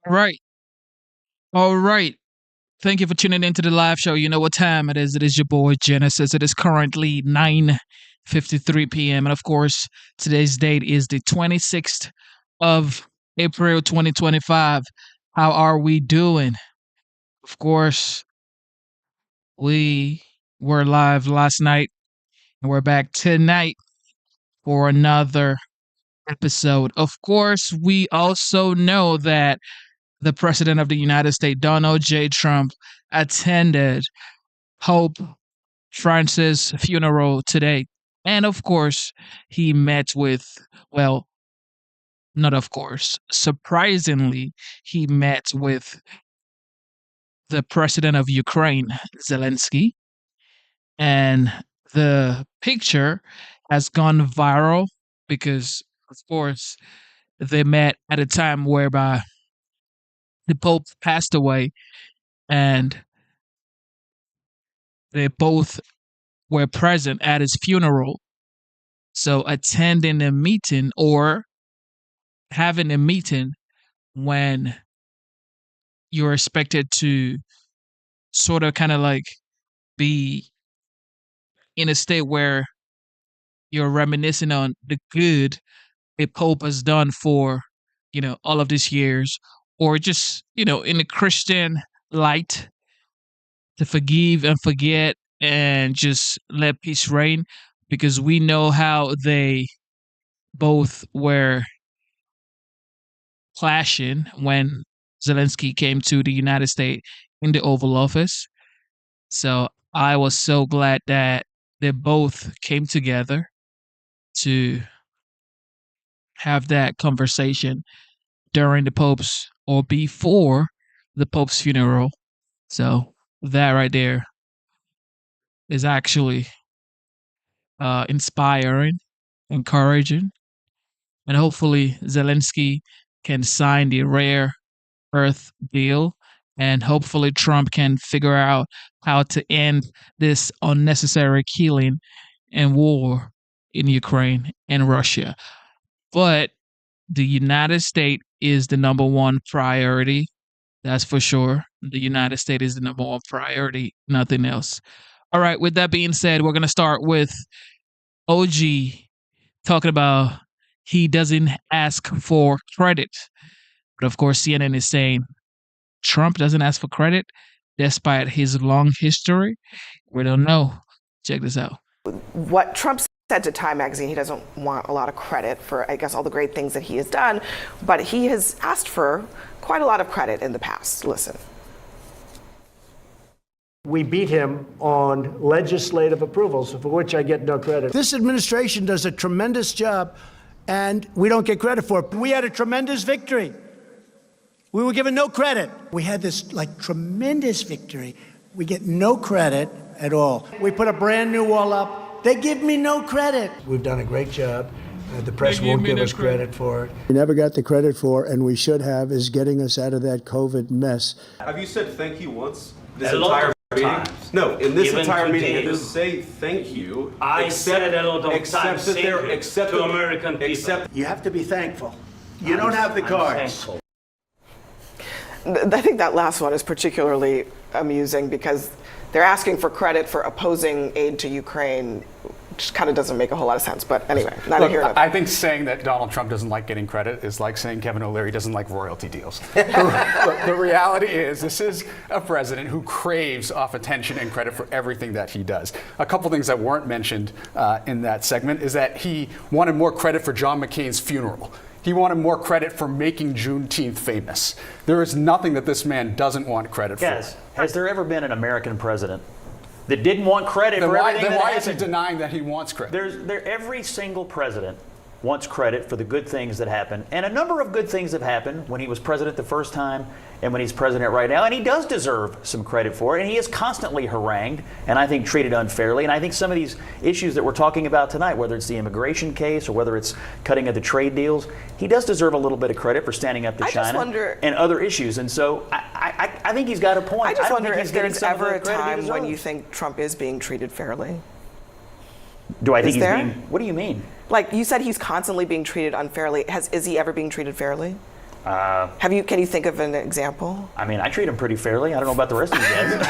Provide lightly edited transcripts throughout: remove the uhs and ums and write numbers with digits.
All right. All right. Thank you for tuning into the live show. You know what time it is. It is your boy Genesis. It is currently 9:53 p.m. And of course, today's date is the 26th of April 2025. How are we doing? Of course, we were live last night and we're back tonight for another episode. Of course, we also know that the President of the United States, Donald J. Trump, attended Pope Francis' funeral today. And of course, he met with, well, not of course, surprisingly, he met with the president of Ukraine, Zelensky. And the picture has gone viral because, of course, they met at a time whereby the Pope passed away and they both were present at his funeral. So attending a meeting or having a meeting when you're expected to sort of kind of like be in a state where you're reminiscing on the good a pope has done for, all of these years, or just, in the Christian light to forgive and forget and just let peace reign because we know how they both were clashing when Zelensky came to the United States in the Oval Office. So I was so glad that they both came together to have that conversation during the Pope's or before the Pope's funeral. So that right there is actually inspiring, encouraging, and hopefully Zelensky can sign the rare earth deal and hopefully Trump can figure out how to end this unnecessary killing and war in Ukraine and Russia. But the United States is the number one priority. That's for sure. The United States is the number one priority, nothing else. All right, with that being said, we're going to start with OG talking about he doesn't ask for credit. But of course, CNN is saying Trump doesn't ask for credit despite his long history. We don't know. Check this out. What Trump said to Time magazine, he doesn't want a lot of credit for, I guess, all the great things that he has done, but he has asked for quite a lot of credit in the past. Listen. We beat him on legislative approvals, for which I get no credit. This administration does a tremendous job, and we don't get credit for it. We had a tremendous victory. We were given no credit. We had this tremendous victory. We get no credit at all. We put a brand new wall up. They give me no credit. We've done a great job. The press won't give us credit for it. We never got the credit for, and we should have, is getting us out of that COVID mess. Have you said thank you once this A lot entire of meeting? times. No, in this Even entire meeting, today. you say thank you. I said a lot of except times that thank they're- you except to that- American people. Except You have to be thankful. You don't have the I'm cards. thankful. I think that last one is particularly amusing because they're asking for credit for opposing aid to Ukraine, which kind of doesn't make a whole lot of sense. But anyway, neither here nor I there. think saying that Donald Trump doesn't like getting credit is like saying Kevin O'Leary doesn't like royalty deals. The reality is this is a president who craves off attention and credit for everything that he does. A couple things that weren't mentioned in that segment is that he wanted more credit for John McCain's funeral. He wanted more credit for making Juneteenth famous. There is nothing that this man doesn't want credit Guys, for. has there ever been an American president that didn't want credit Then for why, everything then that why is he happened? denying that he wants credit? Every single president wants credit for the good things that happen. And a number of good things have happened when he was president the first time and when he's president right now. And he does deserve some credit for it. And he is constantly harangued and I think treated unfairly. And I think some of these issues that we're talking about tonight, whether it's the immigration case or whether it's cutting of the trade deals, he does deserve a little bit of credit for standing up to I just China wonder- and other issues. And so I think he's got a point. I just don't wonder think he's if getting there's some of ever the a credit he time when you deserves. think Trump is being treated fairly. Do I think Is he's there? being? What do you mean? Like you said, he's constantly being treated unfairly. Is he ever being treated fairly? Can you think of an example? I mean, I treat him pretty fairly. I don't know about the rest of you guys.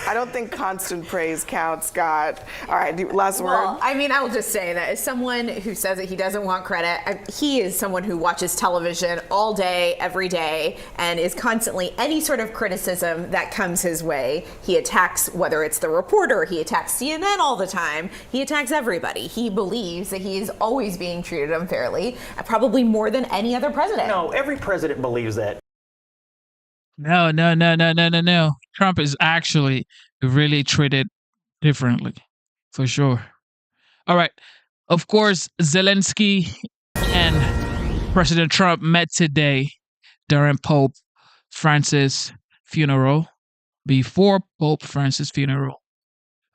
I don't think constant praise counts, Scott. All right, last word. Well, I mean, I will just say that as someone who says that he doesn't want credit, he is someone who watches television all day, every day, and is constantly any sort of criticism that comes his way. He attacks, whether it's the reporter, he attacks CNN all the time. He attacks everybody. He believes that he is always being treated unfairly, probably more than any other president. No, every president believes that. No. Trump is actually really treated differently, for sure. All right. Of course, Zelensky and President Trump met today during Pope Francis' funeral, before Pope Francis' funeral.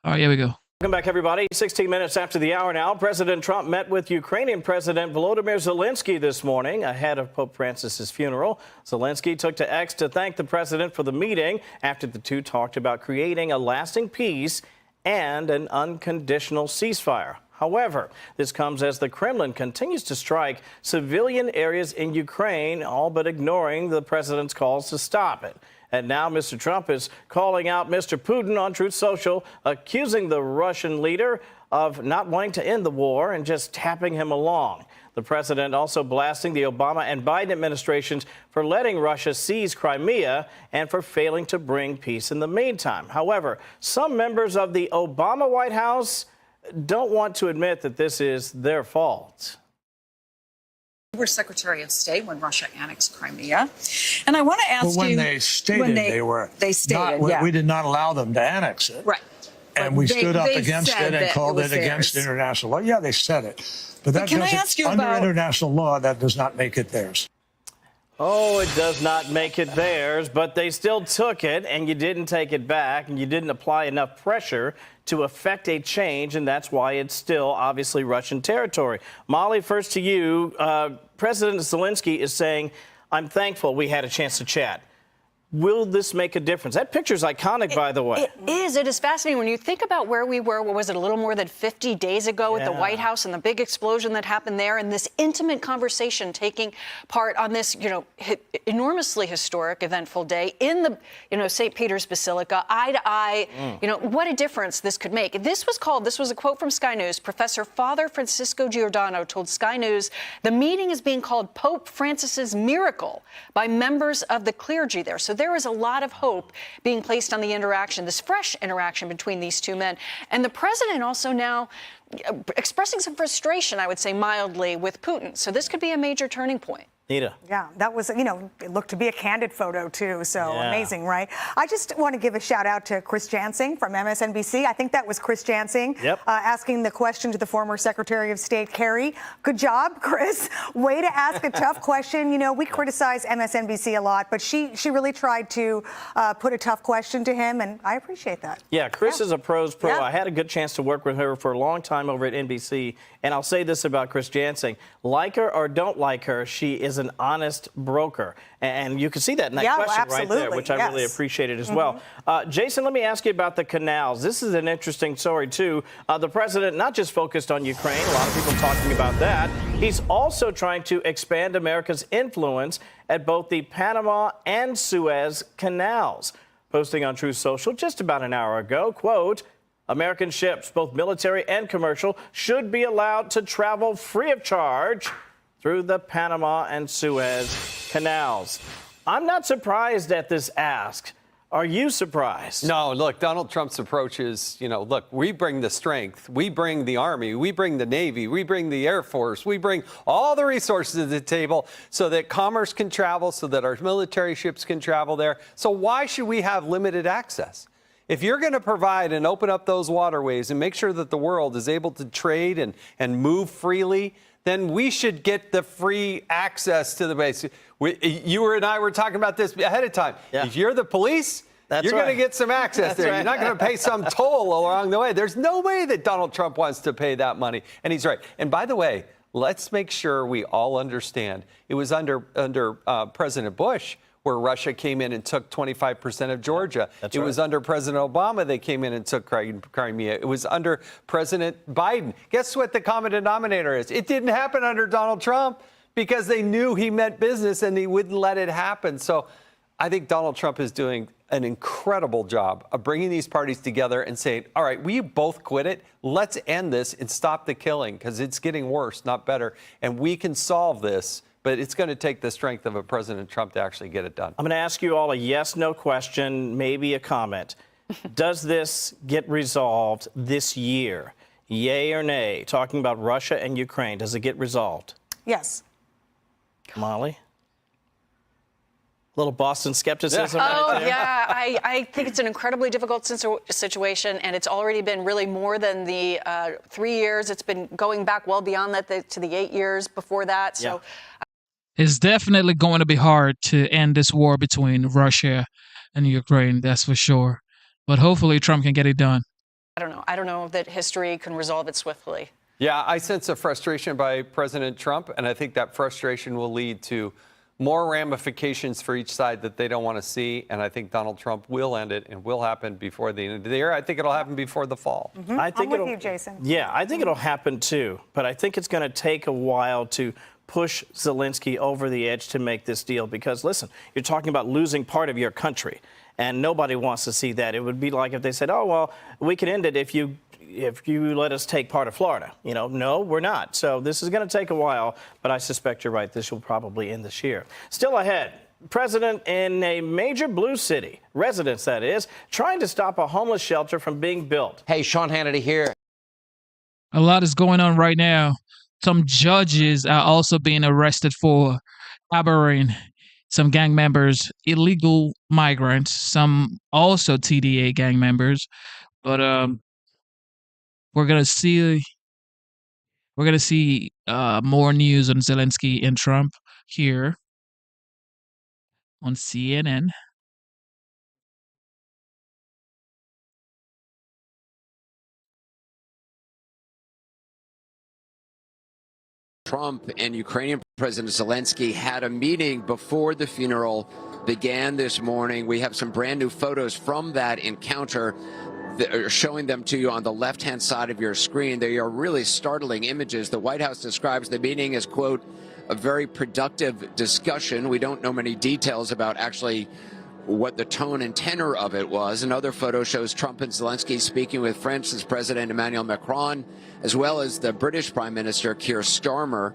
All right, here we go. Welcome back, everybody. 16 minutes after the hour now, President Trump met with Ukrainian President Volodymyr Zelensky this morning ahead of Pope Francis's funeral. Zelensky took to X to thank the president for the meeting after the two talked about creating a lasting peace and an unconditional ceasefire. However, this comes as the Kremlin continues to strike civilian areas in Ukraine, all but ignoring the president's calls to stop it. And now Mr. Trump is calling out Mr. Putin on Truth Social, accusing the Russian leader of not wanting to end the war and just tapping him along. The president also blasting the Obama and Biden administrations for letting Russia seize Crimea and for failing to bring peace in the meantime. However, some members of the Obama White House don't want to admit that this is their fault. You were Secretary of State when Russia annexed Crimea. And I want to ask when you... they stated they stated, not, yeah. We did not allow them to annex it. Right. And we stood up against it and called it against international law. Yeah, they said it. But that can I doesn't, ask you under about... international law, that does not make it theirs. Oh, it does not make it theirs, but they still took it, and you didn't take it back, and you didn't apply enough pressure to affect a change, and that's why it's still obviously Russian territory. Molly, first to you. President Zelensky is saying, I'm thankful we had a chance to chat. Will this make a difference? That picture's iconic, by the way. It is. It is fascinating. When you think about where we were, what was it, a little more than 50 days ago at the White House and the big explosion that happened there, and this intimate conversation taking part on this, enormously historic, eventful day in the, St. Peter's Basilica, eye to eye. What a difference this could make. This was a quote from Sky News. Professor Father Francisco Giordano told Sky News the meeting is being called Pope Francis's miracle by members of the clergy there. So there is a lot of hope being placed on the interaction, this fresh interaction between these two men. And the president also now expressing some frustration, I would say mildly, with Putin. So this could be a major turning point. Nita. Yeah, that was, it looked to be a candid photo, too. So amazing, right? I just want to give a shout out to Chris Jansing from MSNBC. I think that was Chris Jansing asking the question to the former Secretary of State, Kerry. Good job, Chris. Way to ask a tough question. We criticize MSNBC a lot, but she really tried to put a tough question to him, and I appreciate that. Yeah, Chris is a pro's pro. Yeah. I had a good chance to work with her for a long time over at NBC, and I'll say this about Chris Jansing. Like her or don't like her, she is an honest broker. And you can see that in that question right there, which I really appreciated as well. Jason, let me ask you about the canals. This is an interesting story, too. The president not just focused on Ukraine, a lot of people talking about that. He's also trying to expand America's influence at both the Panama and Suez canals. Posting on Truth Social just about an hour ago, quote, American ships, both military and commercial, should be allowed to travel free of charge through the Panama and Suez canals. I'm not surprised at this ask. Are you surprised? No, look, Donald Trump's approach is, look, we bring the strength, we bring the Army, we bring the Navy, we bring the Air Force, we bring all the resources to the table so that commerce can travel, so that our military ships can travel there. So why should we have limited access? If you're going to provide and open up those waterways and make sure that the world is able to trade and move freely, then we should get the free access to the base. You and I were talking about this ahead of time. Yeah. If you're the police, you're going to get some access there. You're not going to pay some toll along the way. There's no way that Donald Trump wants to pay that money. And he's right. And by the way, let's make sure we all understand. It was under President Bush where Russia came in and took 25% of Georgia. It was under President Obama they came in and took Crimea. It was under President Biden. Guess what the common denominator is? It didn't happen under Donald Trump. because they knew he meant business and he wouldn't let it happen. So I think Donald Trump is doing an incredible job of bringing these parties together and saying, all right, will you both quit it? Let's end this and stop the killing because it's getting worse, not better. And we can solve this, but it's going to take the strength of a President Trump to actually get it done. I'm going to ask you all a yes/no question, maybe a comment. Does this get resolved this year? Yay or nay? Talking about Russia and Ukraine, does it get resolved? Yes. Molly? Little Boston skepticism. Oh, right there. yeah. I think it's an incredibly difficult situation, and it's already been really more than the 3 years. It's been going back well beyond that to the 8 years before that. So It's definitely going to be hard to end this war between Russia and Ukraine, that's for sure. But hopefully Trump can get it done. I don't know. I don't know that history can resolve it swiftly. Yeah, I sense a frustration by President Trump, and I think that frustration will lead to more ramifications for each side that they don't want to see. And I think Donald Trump will end it and will happen before the end of the year. I think it'll happen before the fall. I think I'm with you, Jason. Yeah, I think it'll happen too. But I think it's going to take a while to push Zelensky over the edge to make this deal. Because, listen, you're talking about losing part of your country. And nobody wants to see that. It would be like if they said, oh, well, we can end it if you let us take part of Florida. You know, no, we're not. So this is going to take a while, but I suspect you're right. This will probably end this year. Still ahead, president in a major blue city, residents that is, trying to stop a homeless shelter from being built. Hey, Sean Hannity here. A lot is going on right now. Some judges are also being arrested for harboring some gang members, illegal migrants, some also TDA gang members. But we're gonna see more news on Zelensky and Trump here on CNN. Trump and Ukrainian President Zelensky had a meeting before the funeral began this morning. We have some brand new photos from that encounter that are showing them to you on the left-hand side of your screen. They are really startling images. The White House describes the meeting as, quote, a very productive discussion. We don't know many details about actually what the tone and tenor of it was. Another photo shows Trump and Zelensky speaking with France's President Emmanuel Macron, as well as the British Prime Minister Keir Starmer.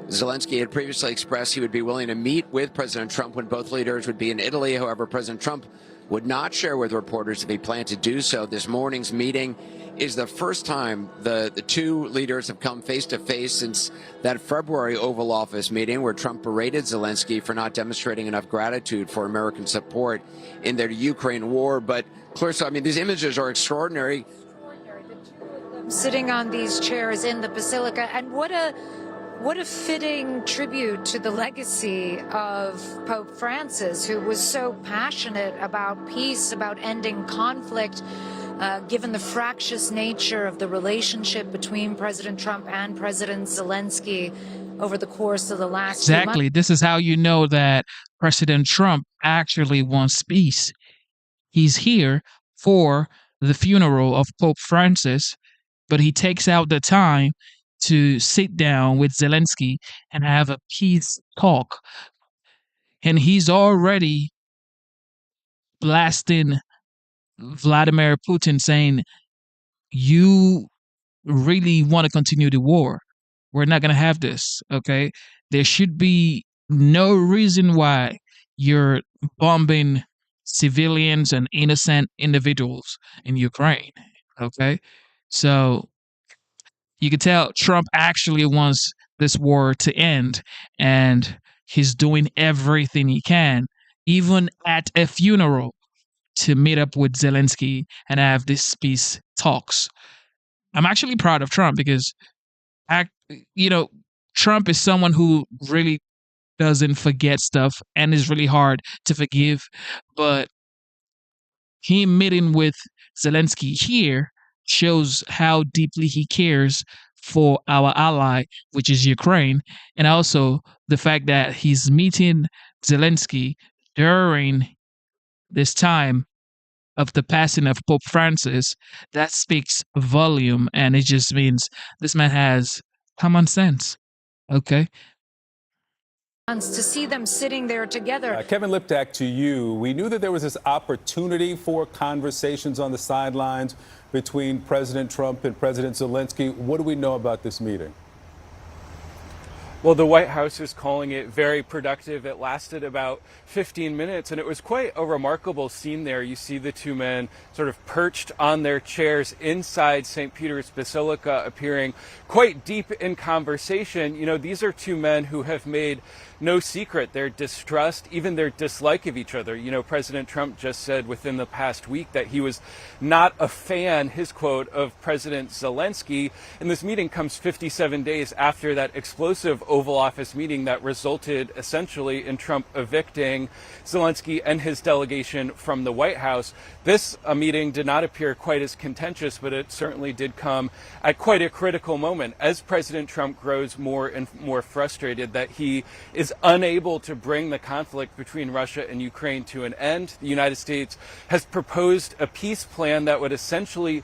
Zelensky had previously expressed he would be willing to meet with President Trump when both leaders would be in Italy. However, President Trump would not share with reporters if he planned to do so. This morning's meeting is the first time the two leaders have come face-to-face since that February Oval Office meeting where Trump berated Zelensky for not demonstrating enough gratitude for American support in their Ukraine war. But, Clarissa, I mean, these images are extraordinary. Sitting on these chairs in the Basilica, and what a fitting tribute to the legacy of Pope Francis, who was so passionate about peace, about ending conflict, given the fractious nature of the relationship between President Trump and President Zelensky over the course of the last few months. Exactly. This is how you know that President Trump actually wants peace. He's here for the funeral of Pope Francis, but he takes out the time to sit down with Zelensky and have a peace talk. And he's already blasting Vladimir Putin, saying, you really want to continue the war. We're not going to have this, okay? There should be no reason why you're bombing civilians and innocent individuals in Ukraine, okay? So you can tell Trump actually wants this war to end, and he's doing everything he can, even at a funeral, to meet up with Zelensky and have these peace talks. I'm actually proud of Trump because, Trump is someone who really doesn't forget stuff and is really hard to forgive. But him meeting with Zelensky here shows how deeply he cares for our ally, which is Ukraine, and also the fact that he's meeting Zelensky during this time of the passing of Pope Francis. That speaks volume, and it just means this man has common sense. Okay? to see them sitting there together. Kevin Liptak, to you. We knew that there was this opportunity for conversations on the sidelines between President Trump and President Zelensky. What do we know about this meeting? Well, the White House is calling it very productive. It lasted about 15 minutes, and it was quite a remarkable scene there. You see the two men sort of perched on their chairs inside St. Peter's Basilica, appearing quite deep in conversation. You know, these are two men who have made no secret their distrust, even their dislike of each other. You know, President Trump just said within the past week that he was not a fan, his quote, of President Zelensky. And this meeting comes 57 days after that explosive Oval Office meeting that resulted essentially in Trump evicting Zelensky and his delegation from the White House. This meeting did not appear quite as contentious, but it certainly did come at quite a critical moment as President Trump grows more and more frustrated that he is unable to bring the conflict between Russia and Ukraine to an end. The United States has proposed a peace plan that would essentially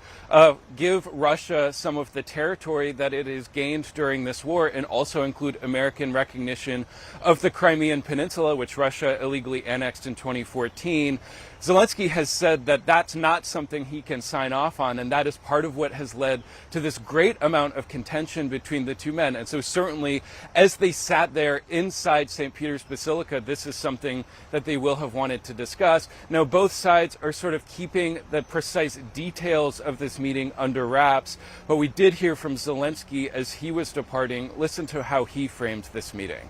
give Russia some of the territory that it has gained during this war, and also include American recognition of the Crimean Peninsula, which Russia illegally annexed in 2014. Zelensky has said that that's not something he can sign off on, and that is part of what has led to this great amount of contention between the two men. And so certainly, as they sat there inside St. Peter's Basilica, this is something that they will have wanted to discuss. Now, both sides are sort of keeping the precise details of this meeting under wraps, but we did hear from Zelensky as he was departing. Listen to how he framed this meeting.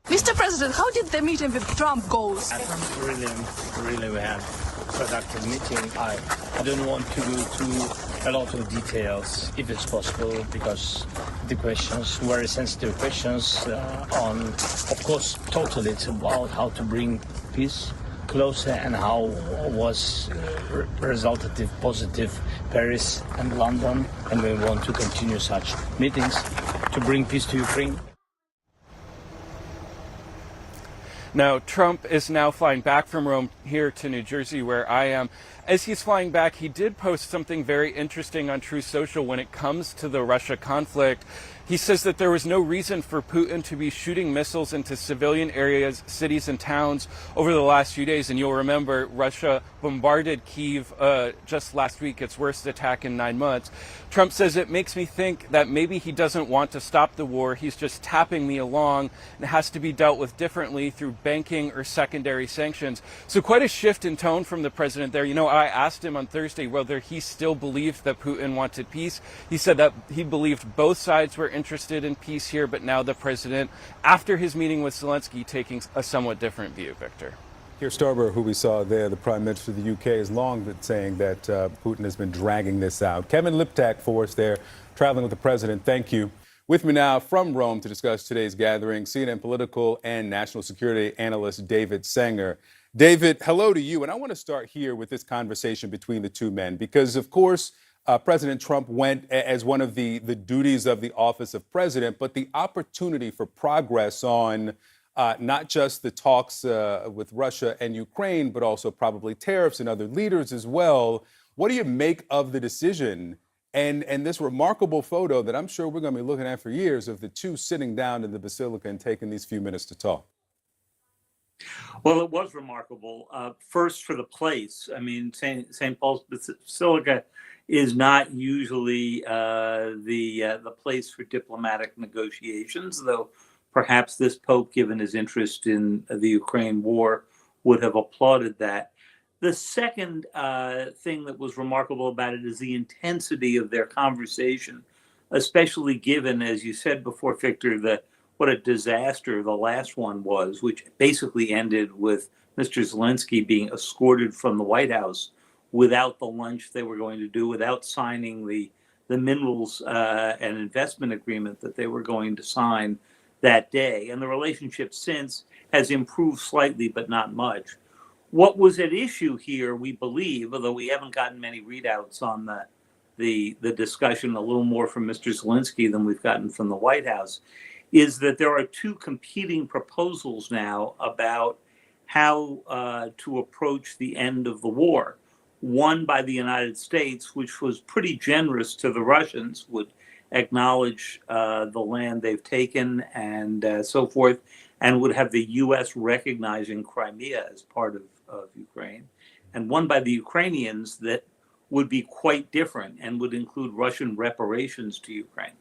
Mr. President, how did the meeting with Trump go? I think really we had a productive meeting. I don't want to go to a lot of details, if it's possible, because the questions, very sensitive questions, on, of course, totally it's about how to bring peace closer and how was resultative, positive Paris and London, and we want to continue such meetings to bring peace to Ukraine. Now, Trump is now flying back from Rome here to New Jersey, where I am. As he's flying back, he did post something very interesting on Truth Social when it comes to the Russia conflict. He says that there was no reason for Putin to be shooting missiles into civilian areas, cities, and towns over the last few days. And you'll remember Russia bombarded Kyiv just last week, its worst attack in 9 months. Trump says it makes me think that maybe he doesn't want to stop the war. He's just tapping me along and has to be dealt with differently through banking or secondary sanctions. So quite a shift in tone from the president there. You know, I asked him on Thursday whether he still believed that Putin wanted peace. He said that he believed both sides were interested in peace here, but now the president, after his meeting with Zelensky, taking a somewhat different view, Victor. Keir Starmer, who we saw there, the Prime Minister of the UK, has long been saying that Putin has been dragging this out. Kevin Liptak for us there, traveling with the president. Thank you. With me now from Rome to discuss today's gathering, CNN political and national security analyst David Sanger. David, hello to you. And I want to start here with this conversation between the two men, because, of course, President Trump went as one of the duties of the office of president, but the opportunity for progress on not just the talks with Russia and Ukraine, but also probably tariffs and other leaders as well. What do you make of the decision and this remarkable photo that I'm sure we're going to be looking at for years of the two sitting down in the Basilica and taking these few minutes to talk? Well, it was remarkable. First, for the place. I mean, St. Paul's Basilica is not usually the place for diplomatic negotiations, though perhaps this Pope, given his interest in the Ukraine war, would have applauded that. The second thing that was remarkable about it is the intensity of their conversation, especially given, as you said before, Victor, what a disaster the last one was, which basically ended with Mr. Zelensky being escorted from the White House without the lunch they were going to do, without signing the minerals and investment agreement that they were going to sign that day. And the relationship since has improved slightly, but not much. What was at issue here, we believe, although we haven't gotten many readouts on the discussion, a little more from Mr. Zelensky than we've gotten from the White House, is that there are two competing proposals now about how to approach the end of the war. One by the United States, which was pretty generous to the Russians, would acknowledge the land they've taken and so forth, and would have the U.S. recognizing Crimea as part of Ukraine, and one by the Ukrainians that would be quite different and would include Russian reparations to Ukraine.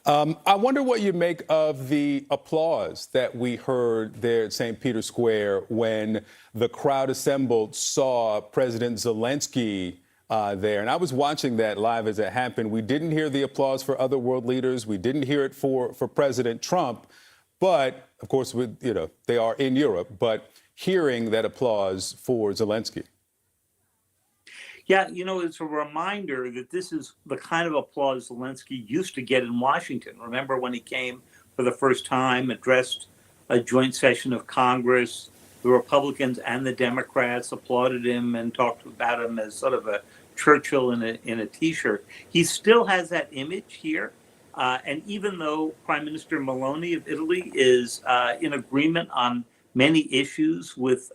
I wonder what you make of the applause that we heard there at St. Peter's Square when the crowd assembled saw President Zelensky there. And I was watching that live as it happened. We didn't hear the applause for other world leaders. We didn't hear it for President Trump. But, of course, they are in Europe. But hearing that applause for Zelensky. Yeah, it's a reminder that this is the kind of applause Zelensky used to get in Washington. Remember when he came for the first time, addressed a joint session of Congress, the Republicans and the Democrats applauded him and talked about him as sort of a Churchill in a T-shirt. He still has that image here. And even though Prime Minister Meloni of Italy is in agreement on many issues with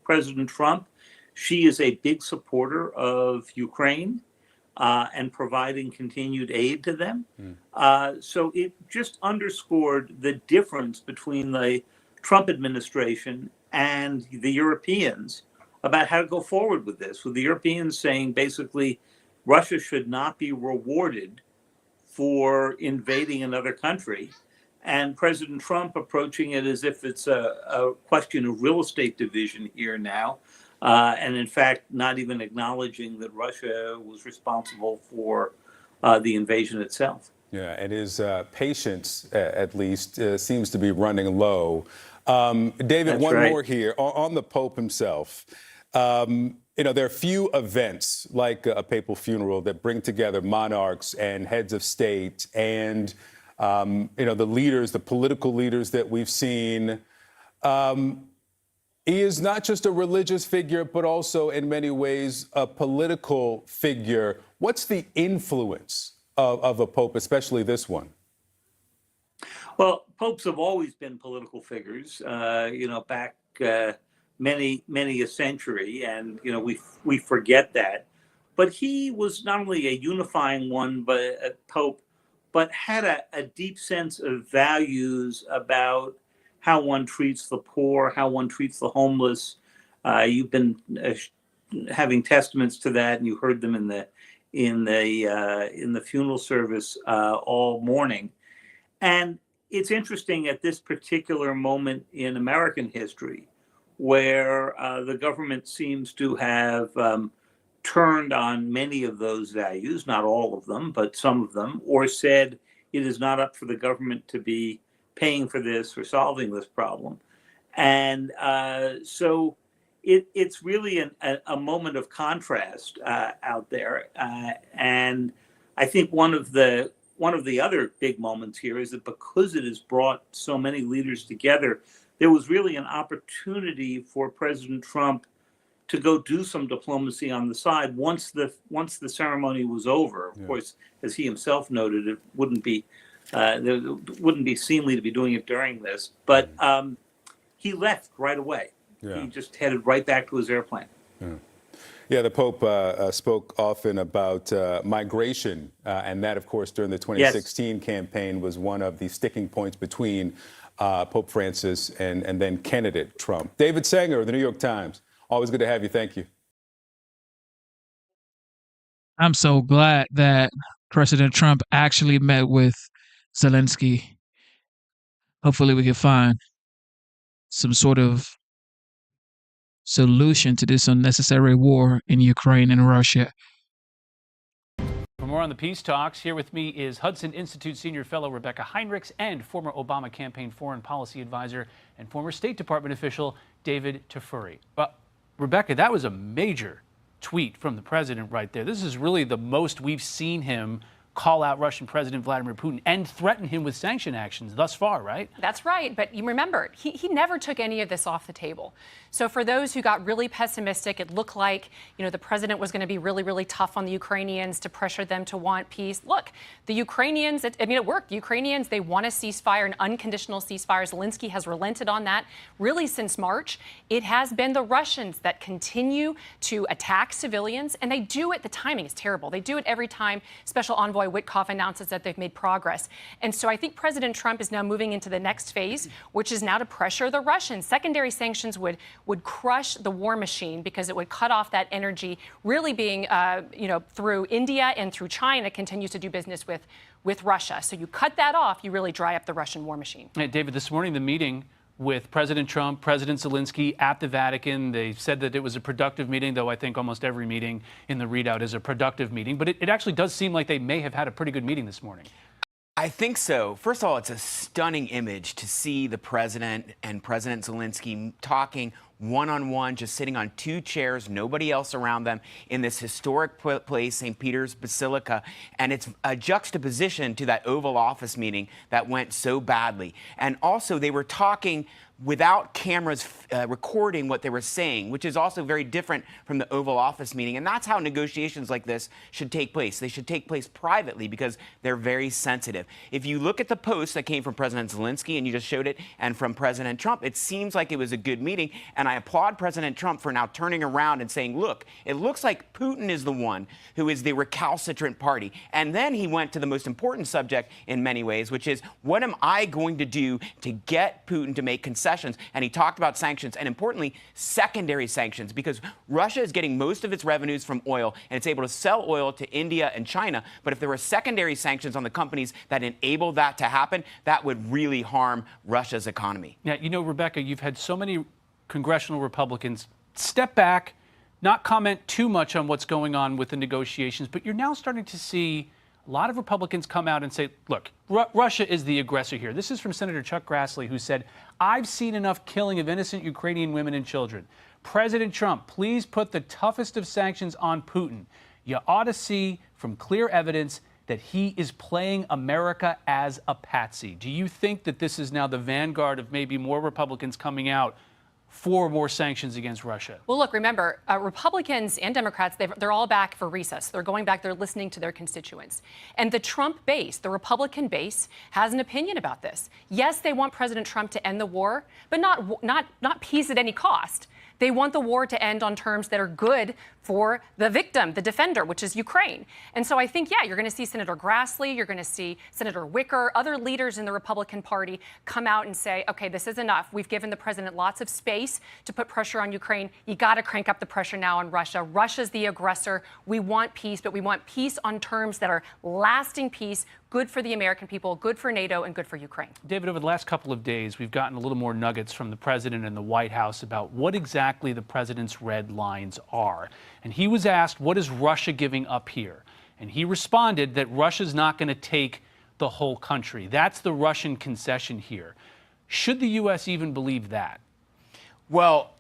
President Trump, she is a big supporter of Ukraine and providing continued aid to them. So it just underscored the difference between the Trump administration and the Europeans about how to go forward with this, with the Europeans saying basically Russia should not be rewarded for invading another country, and President Trump approaching it as if it's a question of real estate division here now. And in fact, not even acknowledging that Russia was responsible for the invasion itself. Yeah, and his patience, at least, seems to be running low. David, That's one right. more here on the Pope himself. There are few events like a papal funeral that bring together monarchs and heads of state and, the leaders, the political leaders that we've seen. He is not just a religious figure, but also in many ways a political figure. What's the influence of a pope, especially this one? Well, popes have always been political figures, back many a century, and we forget that. But he was not only a unifying one, but a pope, but had a deep sense of values about how one treats the poor, how one treats the homeless. You've been having testaments to that, and you heard them in the funeral service all morning. And it's interesting at this particular moment in American history, where the government seems to have turned on many of those values, not all of them, but some of them, or said it is not up for the government to be paying for this or solving this problem. And so it's really a moment of contrast out there. And I think one of the other big moments here is that because it has brought so many leaders together, there was really an opportunity for President Trump to go do some diplomacy on the side once the ceremony was over. Of course, as he himself noted, it wouldn't be seemly to be doing it during this, but he left right away. Yeah. He just headed right back to his airplane. Yeah, the Pope spoke often about migration, and that, of course, during the 2016 campaign was one of the sticking points between Pope Francis and then candidate Trump. David Sanger of the New York Times, always good to have you. Thank you. I'm so glad that President Trump actually met with Zelensky. Hopefully we can find some sort of solution to this unnecessary war in Ukraine and Russia. For more on the peace talks, here with me is Hudson Institute Senior Fellow Rebecca Heinrichs and former Obama campaign foreign policy advisor and former State Department official David Tafuri. Well, Rebecca, that was a major tweet from the president right there. This is really the most we've seen him call out Russian President Vladimir Putin and threaten him with sanction actions thus far, right? That's right. But you remember, he never took any of this off the table. So for those who got really pessimistic, it looked like, the president was going to be really, really tough on the Ukrainians to pressure them to want peace. Look, the Ukrainians, it worked. The Ukrainians, they want a ceasefire, an unconditional ceasefire. Zelensky has relented on that really since March. It has been the Russians that continue to attack civilians, and they do it. The timing is terrible. They do it every time Special Envoy Roy Witkoff announces that they've made progress. And so I think President Trump is now moving into the next phase, which is now to pressure the Russians. Secondary sanctions would crush the war machine because it would cut off that energy, really being, through India and through China, continues to do business with Russia. So you cut that off, you really dry up the Russian war machine. Hey, David, this morning, the meeting with President Trump, President Zelensky at the Vatican. They said that it was a productive meeting, though I think almost every meeting in the readout is a productive meeting. But it actually does seem like they may have had a pretty good meeting this morning. I think so. First of all, it's a stunning image to see the president and President Zelensky talking one-on-one, just sitting on two chairs, nobody else around them, in this historic place, St. Peter's Basilica. And it's a juxtaposition to that Oval Office meeting that went so badly. And also, they were talking without cameras recording what they were saying, which is also very different from the Oval Office meeting. And that's how negotiations like this should take place. They should take place privately because they're very sensitive. If you look at the post that came from President Zelensky, and you just showed it, and from President Trump, it seems like it was a good meeting. And I applaud President Trump for now turning around and saying, look, it looks like Putin is the one who is the recalcitrant party. And then he went to the most important subject in many ways, which is, what am I going to do to get Putin to make concessions? And he talked about sanctions, and importantly, secondary sanctions, because Russia is getting most of its revenues from oil, and it's able to sell oil to India and China. But if there were secondary sanctions on the companies that enable that to happen, that would really harm Russia's economy. Now, you know, Rebecca, you've had so many congressional Republicans step back, not comment too much on what's going on with the negotiations, but you're now starting to see a lot of Republicans come out and say, look, Russia is the aggressor here. This is from Senator Chuck Grassley, who said, I've seen enough killing of innocent Ukrainian women and children. President Trump, please put the toughest of sanctions on Putin. You ought to see from clear evidence that he is playing America as a patsy. Do you think that this is now the vanguard of maybe more Republicans coming out for more sanctions against Russia? Well, look, remember, Republicans and Democrats, they're all back for recess. They're going back, they're listening to their constituents. And the Trump base, the Republican base, has an opinion about this. Yes, they want President Trump to end the war, but not peace at any cost. They want the war to end on terms that are good for the victim, the defender, which is Ukraine. And so I think, yeah, you're going to see Senator Grassley, you're going to see Senator Wicker, other leaders in the Republican Party come out and say, okay, this is enough. We've given the president lots of space to put pressure on Ukraine. You got to crank up the pressure now on Russia. Russia's the aggressor. We want peace, but we want peace on terms that are lasting peace, good for the American people, good for NATO, and good for Ukraine. David, over the last couple of days, we've gotten a little more nuggets from the president and the White House about what exactly the president's red lines are. And he was asked, what is Russia giving up here? And he responded that Russia's not going to take the whole country. That's the Russian concession here. Should the U.S. even believe that? Well,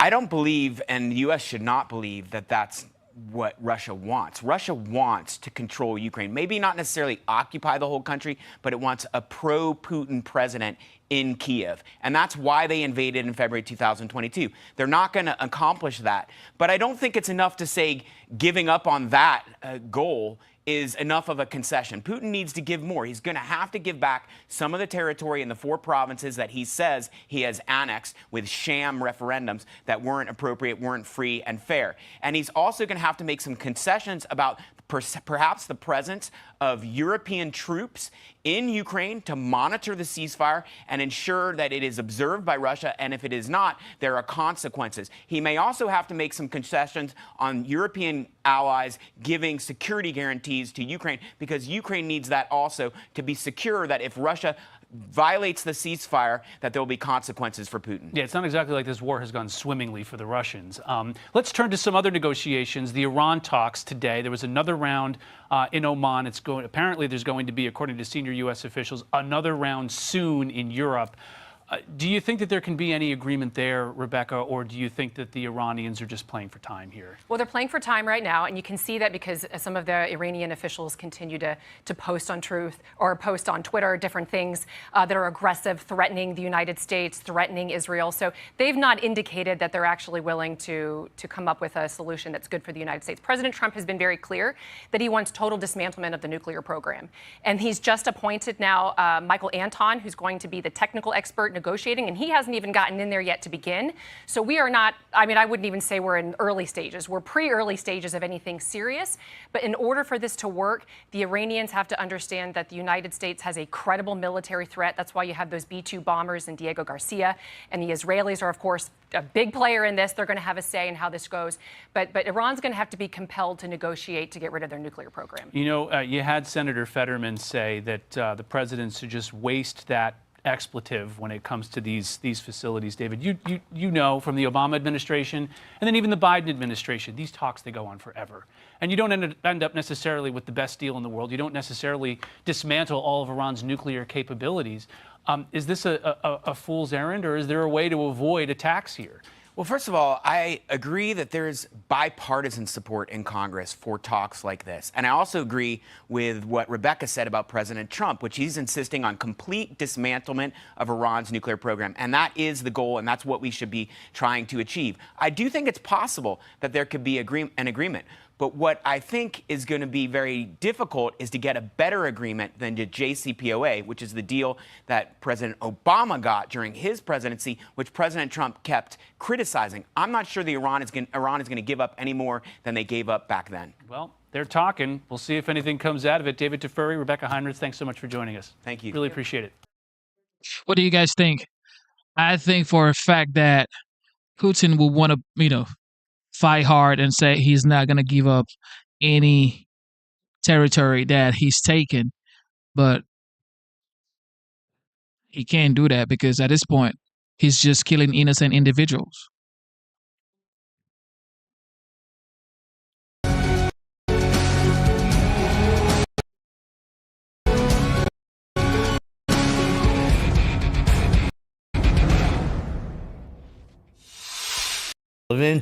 I don't believe, and the U.S. should not believe, that that's what Russia wants. Russia wants to control Ukraine. Maybe not necessarily occupy the whole country, but it wants a pro-Putin president in Kiev. And that's why they invaded in February 2022. They're not going to accomplish that. But I don't think it's enough to say giving up on that goal is enough of a concession. Putin needs to give more. He's going to have to give back some of the territory in the 4 provinces that he says he has annexed with sham referendums that weren't appropriate, weren't free and fair. And he's also going to have to make some concessions about perhaps the presence of European troops in Ukraine to monitor the ceasefire and ensure that it is observed by Russia, and if it is not, there are consequences. He may also have to make some concessions on European allies giving security guarantees to Ukraine, because Ukraine needs that also to be secure that if Russia violates the ceasefire, that there will be consequences for Putin. Yeah, it's not exactly like this war has gone swimmingly for the Russians. Let's turn to some other negotiations. The Iran talks today. There was another round in Oman. Apparently, there's going to be, according to senior U.S. officials, another round soon in Europe. Do you think that there can be any agreement there, Rebecca, or do you think that the Iranians are just playing for time here? Well, they're playing for time right now, and you can see that because some of the Iranian officials continue to post on Truth or post on Twitter different things that are aggressive, threatening the United States, threatening Israel. So they've not indicated that they're actually willing to come up with a solution that's good for the United States. President Trump has been very clear that he wants total dismantlement of the nuclear program. And he's just appointed now Michael Anton, who's going to be the technical expert, negotiating, and he hasn't even gotten in there yet to begin. So we are not, I mean, I wouldn't even say we're in early stages. We're pre-early stages of anything serious. But in order for this to work, the Iranians have to understand that the United States has a credible military threat. That's why you have those B-2 bombers and Diego Garcia. And the Israelis are, of course, a big player in this. They're going to have a say in how this goes. But Iran's going to have to be compelled to negotiate to get rid of their nuclear program. You know, you had Senator Fetterman say that the president should just waste that expletive when it comes to these facilities. David, you know from the Obama administration and then even the Biden administration, these talks, they go on forever. And you don't end up necessarily with the best deal in the world. You don't necessarily dismantle all of Iran's nuclear capabilities. Is this a fool's errand, or is there a way to avoid attacks here? Well, first of all, I agree that there's bipartisan support in Congress for talks like this. And I also agree with what Rebecca said about President Trump, which he's insisting on complete dismantlement of Iran's nuclear program. And that is the goal, and that's what we should be trying to achieve. I do think it's possible that there could be an agreement. But what I think is going to be very difficult is to get a better agreement than the JCPOA, which is the deal that President Obama got during his presidency, which President Trump kept criticizing. I'm not sure Iran is going to give up any more than they gave up back then. Well, they're talking. We'll see if anything comes out of it. David Tafuri, Rebecca Heinrich, thanks so much for joining us. Thank you. Really appreciate it. What do you guys think? I think for a fact that Putin will want to, fight hard and say he's not going to give up any territory that he's taken. But he can't do that because at this point, he's just killing innocent individuals.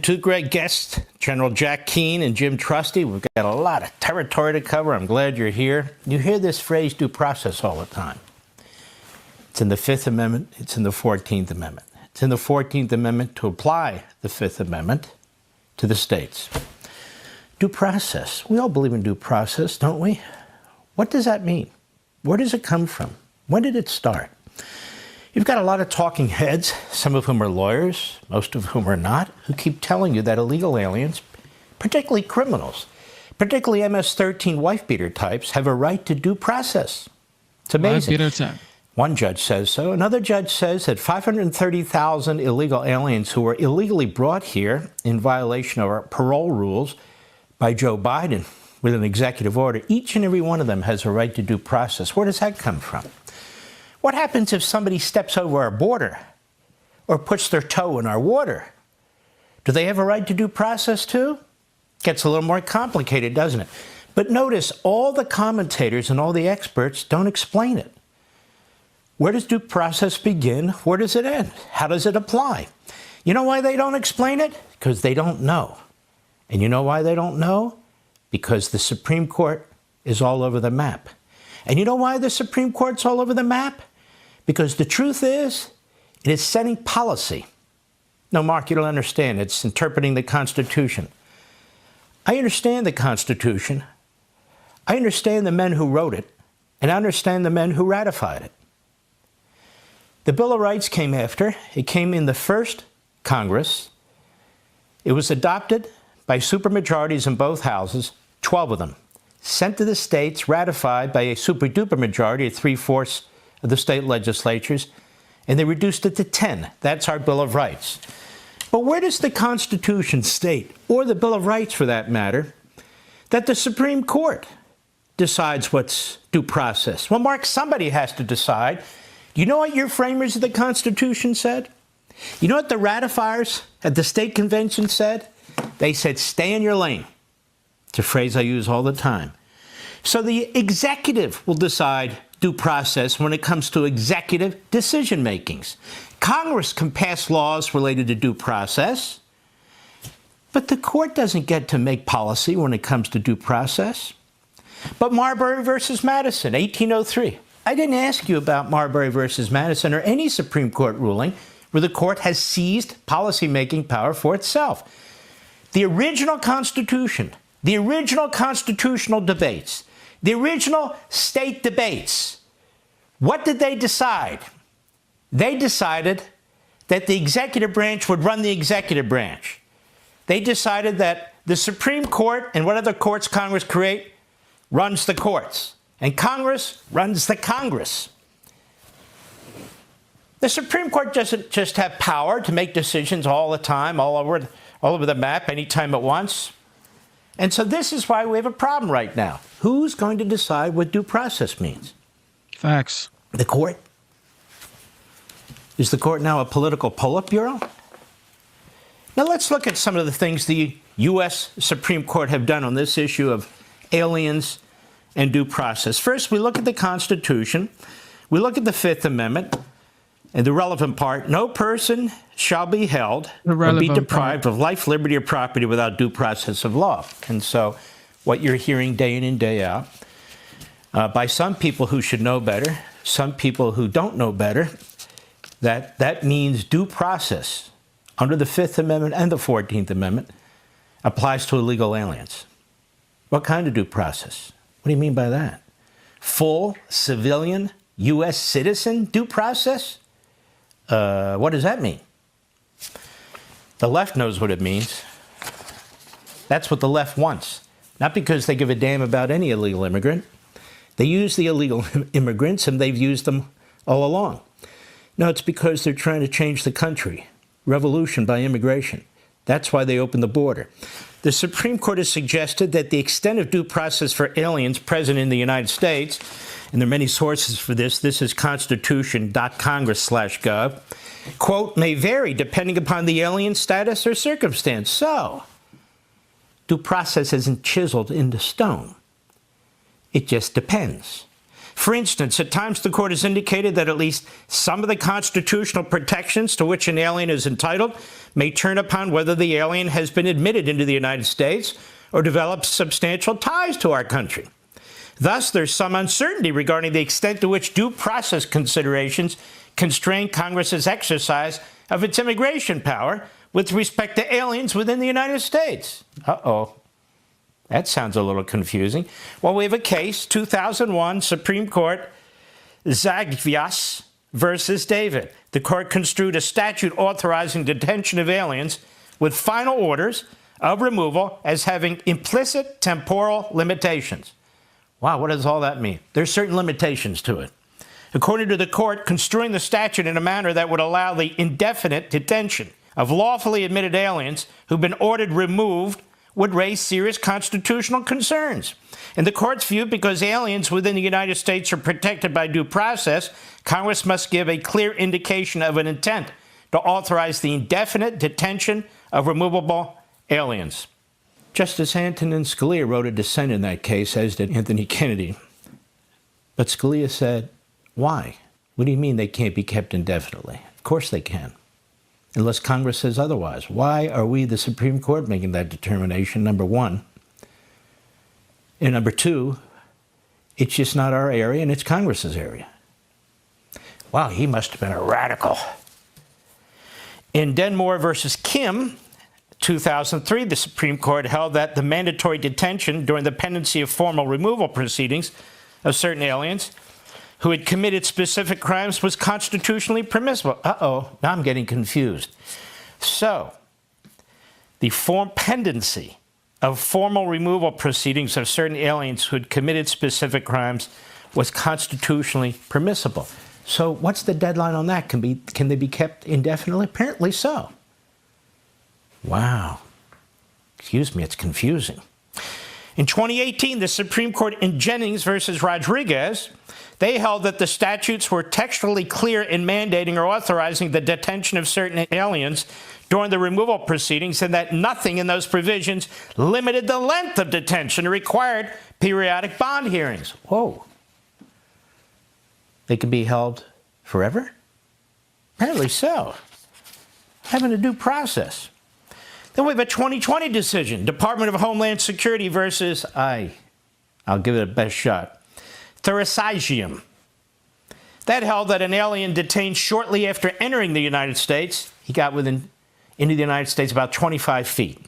Two great guests, General Jack Keane and Jim Trusty. We've got a lot of territory to cover. I'm glad you're here. You hear this phrase, due process, all the time. It's in the Fifth Amendment. It's in the 14th Amendment. It's in the 14th Amendment to apply the Fifth Amendment to the states. Due process. We all believe in due process, don't we? What does that mean? Where does it come from? When did it start? You've got a lot of talking heads, some of whom are lawyers, most of whom are not, who keep telling you that illegal aliens, particularly criminals, particularly MS-13 wife-beater types, have a right to due process. It's amazing. One judge says so. Another judge says that 530,000 illegal aliens who were illegally brought here in violation of our parole rules by Joe Biden with an executive order, each and every one of them has a right to due process. Where does that come from? What happens if somebody steps over our border or puts their toe in our water? Do they have a right to due process too? Gets a little more complicated, doesn't it? But notice all the commentators and all the experts don't explain it. Where does due process begin? Where does it end? How does it apply? You know why they don't explain it? Because they don't know. And you know why they don't know? Because the Supreme Court is all over the map. And you know why the Supreme Court's all over the map? Because the truth is, it is setting policy. No, Mark, you don't understand. It's interpreting the Constitution. I understand the Constitution. I understand the men who wrote it, and I understand the men who ratified it. The Bill of Rights came after. It came in the first Congress. It was adopted by supermajorities in both houses, 12 of them, sent to the states, ratified by a super-duper majority of 3/4 of the state legislatures, and they reduced it to 10. That's our Bill of Rights. But where does the Constitution state, or the Bill of Rights for that matter, that the Supreme Court decides what's due process? Well, Mark, somebody has to decide. Do you know what your framers of the Constitution said? You know what the ratifiers at the state convention said? They said, stay in your lane. It's a phrase I use all the time. So the executive will decide due process when it comes to executive decision makings. Congress can pass laws related to due process, but the court doesn't get to make policy when it comes to due process. But Marbury versus Madison, 1803. I didn't ask you about Marbury versus Madison or any Supreme Court ruling where the court has seized policymaking power for itself. The original Constitution, the original constitutional debates, the original state debates, what did they decide? They decided that the executive branch would run the executive branch. They decided that the Supreme Court and what other courts Congress create runs the courts, and Congress runs the Congress. The Supreme Court doesn't just have power to make decisions all the time, all over the map, anytime it wants. And so this is why we have a problem right now. Who's going to decide what due process means? Facts. The court? Is the court now a political Politburo? Now let's look at some of the things the U.S. Supreme Court have done on this issue of aliens and due process. First, we look at the Constitution. We look at the Fifth Amendment. And the relevant part, no person shall be held or be deprived of life, liberty, or property without due process of law. And so what you're hearing day in and day out by some people who should know better, some people who don't know better, that means due process under the Fifth Amendment and the 14th Amendment applies to illegal aliens. What kind of due process? What do you mean by that? Full civilian U.S. citizen due process? What does that mean? The left knows what it means. That's what the left wants. Not because they give a damn about any illegal immigrant. They use the illegal immigrants, and they've used them all along. No, it's because they're trying to change the country. Revolution by immigration. That's why they opened the border. The Supreme Court has suggested that the extent of due process for aliens present in the United States, and there are many sources for this, this is constitution.congress/gov, quote, may vary depending upon the alien status or circumstance. So, due process isn't chiseled into stone. It just depends. For instance, at times the court has indicated that at least some of the constitutional protections to which an alien is entitled may turn upon whether the alien has been admitted into the United States or developed substantial ties to our country. Thus, there's some uncertainty regarding the extent to which due process considerations constrain Congress's exercise of its immigration power with respect to aliens within the United States. Uh-oh. That sounds a little confusing. Well, we have a case, 2001 Supreme Court, Zagvias versus David. The court construed a statute authorizing detention of aliens with final orders of removal as having implicit temporal limitations. Wow, what does all that mean? There's certain limitations to it. According to the court, construing the statute in a manner that would allow the indefinite detention of lawfully admitted aliens who've been ordered removed would raise serious constitutional concerns. In the court's view, because aliens within the United States are protected by due process, Congress must give a clear indication of an intent to authorize the indefinite detention of removable aliens. Justice Antonin Scalia wrote a dissent in that case, as did Anthony Kennedy. But Scalia said, why? What do you mean they can't be kept indefinitely? Of course they can, unless Congress says otherwise. Why are we, the Supreme Court, making that determination, number one? And number two, it's just not our area, and it's Congress's area. Wow, he must have been a radical. In Denmore versus Kim, 2003, the Supreme Court held that the mandatory detention during the pendency of formal removal proceedings of certain aliens who had committed specific crimes was constitutionally permissible. Uh-oh, now I'm getting confused. So, the pendency of formal removal proceedings of certain aliens who had committed specific crimes was constitutionally permissible. So what's the deadline on that? Can they be kept indefinitely? Apparently so. Wow. Excuse me, it's confusing. In 2018, the Supreme Court in Jennings versus Rodriguez, they held that the statutes were textually clear in mandating or authorizing the detention of certain aliens during the removal proceedings, and that nothing in those provisions limited the length of detention or required periodic bond hearings. Whoa. They could be held forever? Apparently so. Having a due process. Then we have a 2020 decision, Department of Homeland Security versus, I'll give it a best shot, Thurisigium. That held that an alien detained shortly after entering the United States, he got into the United States about 25 feet,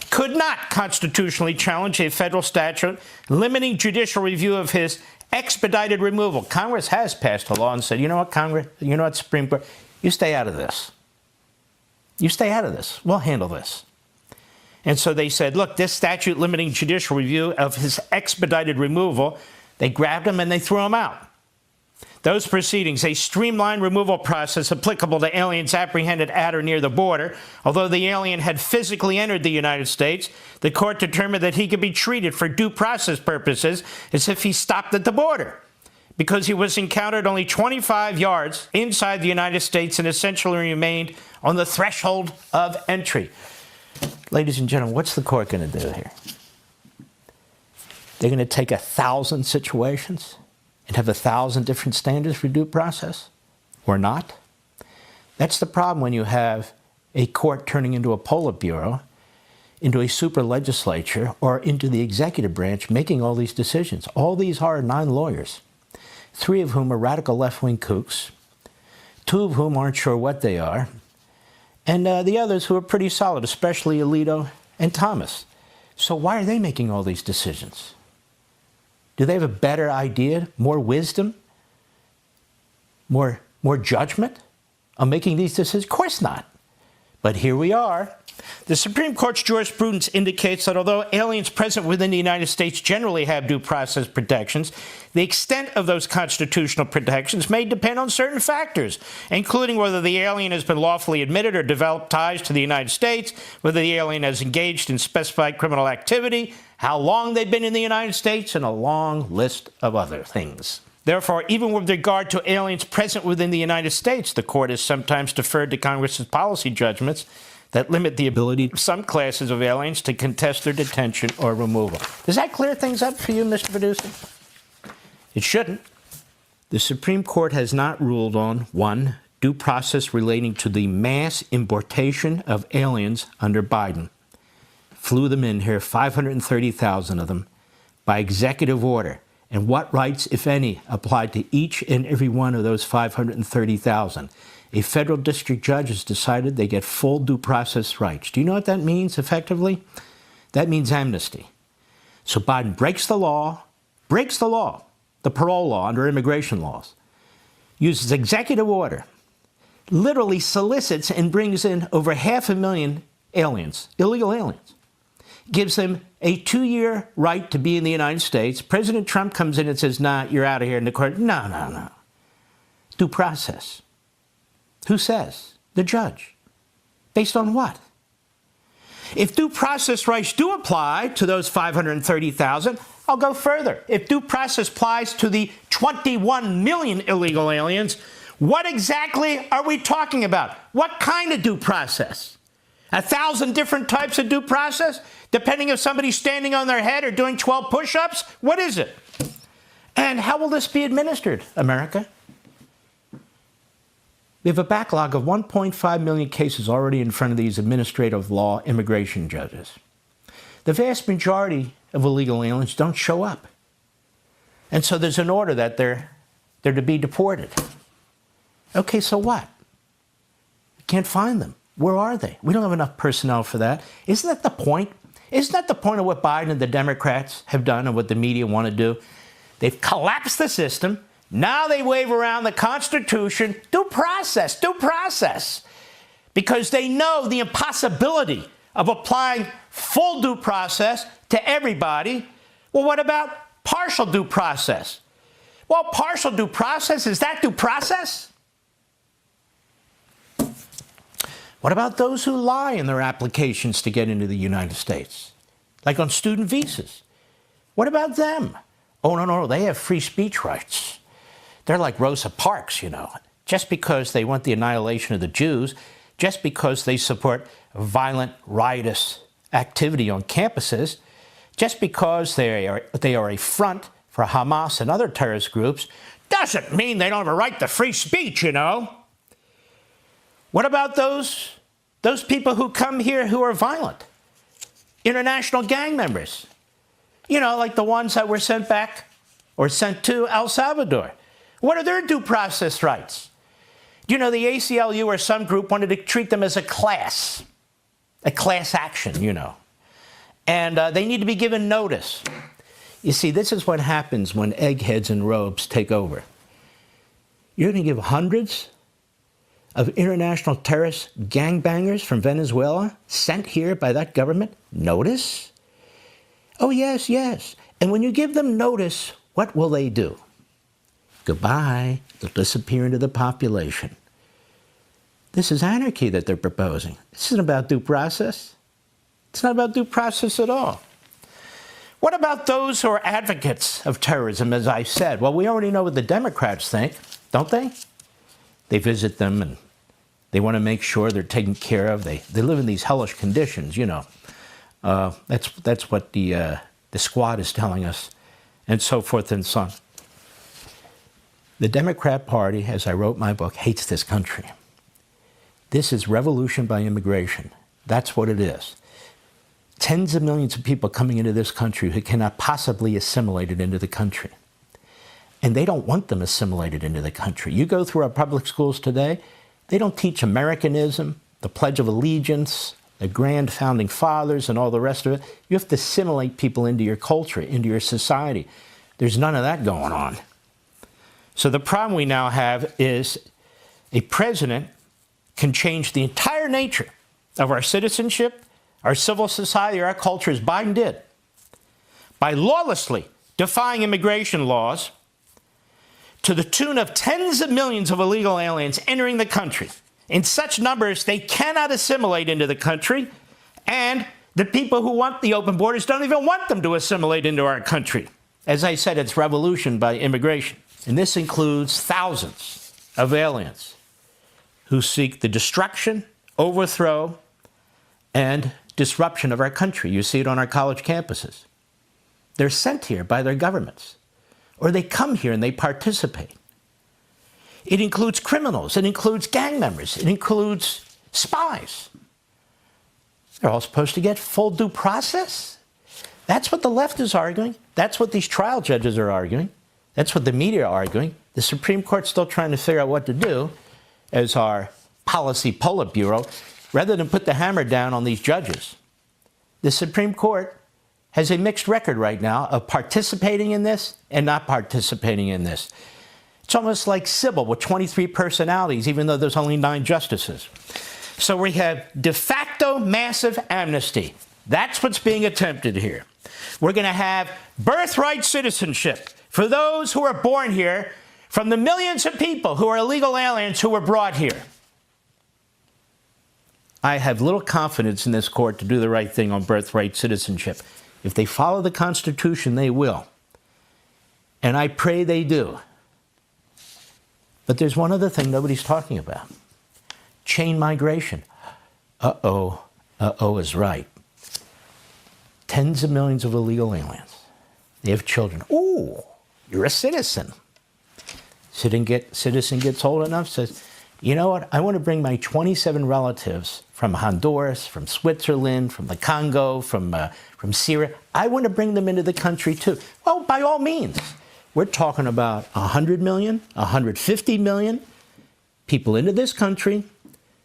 could not constitutionally challenge a federal statute limiting judicial review of his expedited removal. Congress has passed a law and said, you know what, Congress, you know what, Supreme Court, you stay out of this. You stay out of this. We'll handle this. And so they said, look, this statute limiting judicial review of his expedited removal, they grabbed him and they threw him out. Those proceedings, a streamlined removal process applicable to aliens apprehended at or near the border. Although the alien had physically entered the United States, the court determined that he could be treated for due process purposes as if he stopped at the border, because he was encountered only 25 yards inside the United States and essentially remained on the threshold of entry. Ladies and gentlemen, what's the court going to do here? They're going to take 1,000 situations and have 1,000 different standards for due process, or not? That's the problem when you have a court turning into a Politburo, into a super legislature, or into the executive branch making all these decisions. All these are 9 lawyers, 3 of whom are radical left-wing kooks, 2 of whom aren't sure what they are, and the others who are pretty solid, especially Alito and Thomas. So why are they making all these decisions? Do they have a better idea, more wisdom, more judgment on making these decisions? Of course not. But here we are. The Supreme Court's jurisprudence indicates that although aliens present within the United States generally have due process protections, the extent of those constitutional protections may depend on certain factors, including whether the alien has been lawfully admitted or developed ties to the United States, whether the alien has engaged in specified criminal activity, how long they've been in the United States, and a long list of other things. Therefore, even with regard to aliens present within the United States, the court has sometimes deferred to Congress's policy judgments that limit the ability of some classes of aliens to contest their detention or removal. Does that clear things up for you, Mr. Producer? It shouldn't. The Supreme Court has not ruled on, 1, due process relating to the mass importation of aliens under Biden. Flew them in here, 530,000 of them, by executive order. And what rights, if any, applied to each and every one of those 530,000? A federal district judge has decided they get full due process rights. Do you know what that means, effectively? That means amnesty. So Biden breaks the law, the parole law under immigration laws, uses executive order, literally solicits and brings in over 500,000 aliens, illegal aliens, gives them a 2-year right to be in the United States. President Trump comes in and says, nah, you're out of here. And the court, no. Due process. Who says? The judge. Based on what? If due process rights do apply to those 530,000, I'll go further. If due process applies to the 21 million illegal aliens, what exactly are we talking about? What kind of due process? 1,000 different types of due process? Depending if somebody's standing on their head or doing 12 push-ups? What is it? And how will this be administered, America? We have a backlog of 1.5 million cases already in front of these administrative law immigration judges. The vast majority of illegal aliens don't show up. And so there's an order that they're to be deported. Okay, so what? We can't find them. Where are they? We don't have enough personnel for that. Isn't that the point? Isn't that the point of what Biden and the Democrats have done and what the media want to do? They've collapsed the system. Now they wave around the Constitution, due process, because they know the impossibility of applying full due process to everybody. Well, what about partial due process? Well, partial due process, is that due process? What about those who lie in their applications to get into the United States? Like on student visas. What about them? Oh, no, they have free speech rights. They're like Rosa Parks, just because they want the annihilation of the Jews, just because they support violent, riotous activity on campuses, just because they are a front for Hamas and other terrorist groups, doesn't mean they don't have a right to free speech, What about those people who come here who are violent? International gang members. Like the ones that were sent back or sent to El Salvador. What are their due process rights? The ACLU or some group wanted to treat them as a class action, And they need to be given notice. You see, this is what happens when eggheads in robes take over. You're going to give hundreds of international terrorist gangbangers from Venezuela sent here by that government notice? Oh, yes, yes. And when you give them notice, what will they do? Goodbye. They'll disappear into the population. This is anarchy that they're proposing. This isn't about due process. It's not about due process at all. What about those who are advocates of terrorism, as I said? Well, we already know what the Democrats think, don't they? They visit them and they want to make sure they're taken care of. They live in these hellish conditions, you know. That's what the squad is telling us, and so forth and so on. The Democrat Party, as I wrote in my book, hates this country. This is revolution by immigration. That's what it is. Tens of millions of people coming into this country who cannot possibly assimilate it into the country. And they don't want them assimilated into the country. You go through our public schools today, they don't teach Americanism, the Pledge of Allegiance, the grand founding fathers, and all the rest of it. You have to assimilate people into your culture, into your society. There's none of that going on. So the problem we now have is a president can change the entire nature of our citizenship, our civil society, our culture, as Biden did, by lawlessly defying immigration laws to the tune of tens of millions of illegal aliens entering the country in such numbers they cannot assimilate into the country, and the people who want the open borders don't even want them to assimilate into our country. As I said, it's revolution by immigration. And this includes thousands of aliens who seek the destruction, overthrow, and disruption of our country. You see it on our college campuses. They're sent here by their governments, or they come here and they participate. It includes criminals. It includes gang members. It includes spies. They're all supposed to get full due process. That's what the left is arguing. That's what these trial judges are arguing. That's what the media are arguing. The Supreme Court's still trying to figure out what to do as our policy Politburo, rather than put the hammer down on these judges. The Supreme Court has a mixed record right now of participating in this and not participating in this. It's almost like Sybil with 23 personalities, even though there's only 9 justices. So we have de facto massive amnesty. That's what's being attempted here. We're going to have birthright citizenship for those who are born here from the millions of people who are illegal aliens who were brought here. I have little confidence in this court to do the right thing on birthright citizenship. If they follow the Constitution, they will. And I pray they do. But there's one other thing nobody's talking about. Chain migration. Uh-oh is right. Tens of millions of illegal aliens. They have children. Ooh, you're a citizen. Citizen gets old enough, says, you know what? I want to bring my 27 relatives from Honduras, from Switzerland, from the Congo, from Syria. I want to bring them into the country too. Well, by all means. We're talking about 100 million, 150 million people into this country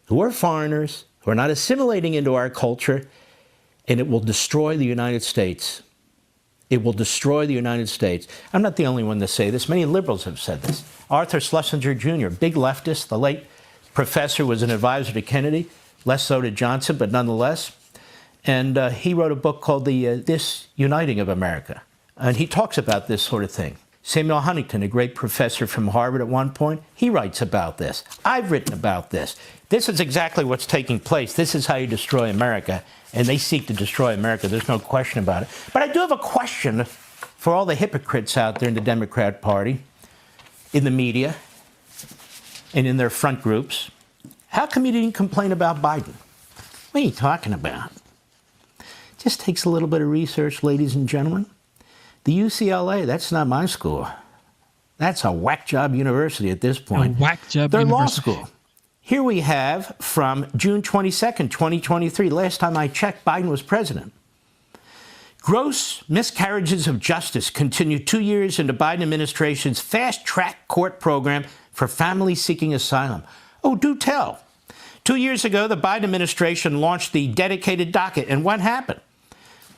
who are foreigners, who are not assimilating into our culture, and it will destroy the United States. It will destroy the United States. I'm not the only one to say this. Many liberals have said this. Arthur Schlesinger Jr., big leftist, the late professor, was an advisor to Kennedy, less so to Johnson, but nonetheless. And he wrote a book called This Uniting of America. And he talks about this sort of thing. Samuel Huntington, a great professor from Harvard at one point, he writes about this. I've written about this. This is exactly what's taking place. This is how you destroy America. And they seek to destroy America. There's no question about it. But I do have a question for all the hypocrites out there in the Democrat Party, in the media, and in their front groups. How come you didn't complain about Biden? What are you talking about? Just takes a little bit of research, ladies and gentlemen. The UCLA, that's not my school. That's a whack job university at this point. A whack job They're university. law school. Here we have from June 22nd, 2023. Last time I checked, Biden was president. Gross miscarriages of justice continue 2 years into Biden administration's fast-track court program for families seeking asylum. Oh, do tell. 2 years ago, the Biden administration launched the dedicated docket, and what happened?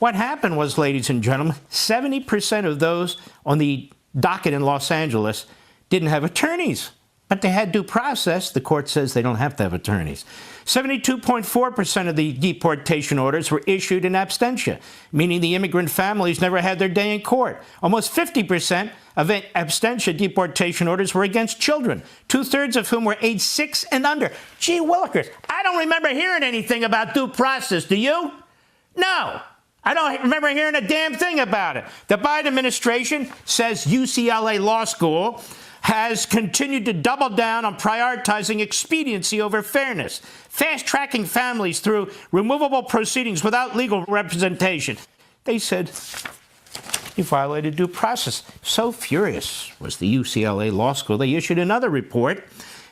What happened was, ladies and gentlemen, 70% of those on the docket in Los Angeles didn't have attorneys, but they had due process. The court says they don't have to have attorneys. 72.4% of the deportation orders were issued in absentia, meaning the immigrant families never had their day in court. Almost 50% of absentia deportation orders were against children, 2/3 of whom were age 6 and under. Gee willikers, I don't remember hearing anything about due process, do you? No. I don't remember hearing a damn thing about it. The Biden administration says UCLA Law School has continued to double down on prioritizing expediency over fairness, fast-tracking families through removable proceedings without legal representation. They said he violated due process. So furious was the UCLA Law School, they issued another report,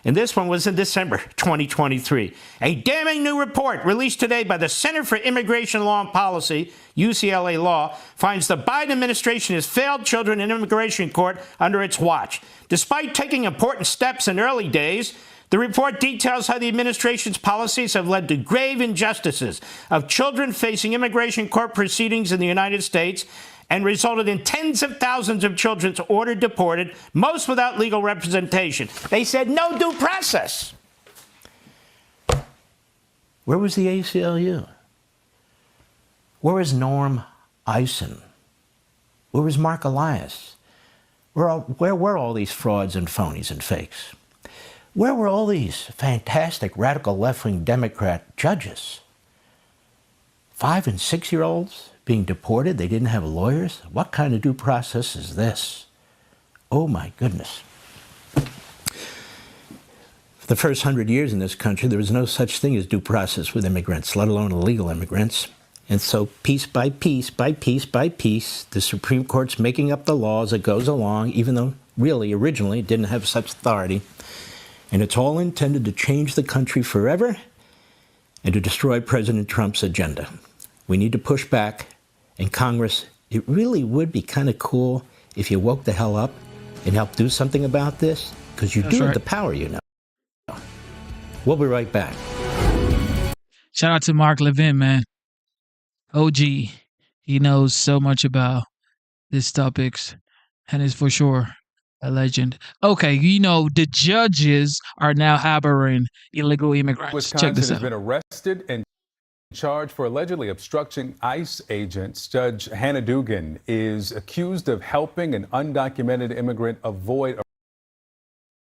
and this one was in December 2023. A damning new report released today by the Center for Immigration Law and Policy, UCLA Law, finds the Biden administration has failed children in immigration court under its watch. Despite taking important steps in early days, the report details how the administration's policies have led to grave injustices of children facing immigration court proceedings in the United States and resulted in tens of thousands of children ordered deported, most without legal representation. They said no due process. Where was the ACLU? Where was Norm Eisen? Where was Mark Elias? Where were all these frauds and phonies and fakes? Where were all these fantastic radical left-wing Democrat judges? 5- and 6-year-olds being deported, they didn't have lawyers? What kind of due process is this? Oh my goodness. For the first 100 years in this country, there was no such thing as due process with immigrants, let alone illegal immigrants. And so piece by piece, by piece by piece, the Supreme Court's making up the laws as it goes along, even though really originally it didn't have such authority. And it's all intended to change the country forever and to destroy President Trump's agenda. We need to push back. And Congress, it really would be kind of cool if you woke the hell up and helped do something about this, because you do have the power, you know. We'll be right back. Shout out to Mark Levin, man. OG. He knows so much about these topics and is for sure a legend. Okay, the judges are now harboring illegal immigrants. Wisconsin Check this has out. been arrested and charged for allegedly obstructing ICE agents. Judge Hannah Dugan is accused of helping an undocumented immigrant avoid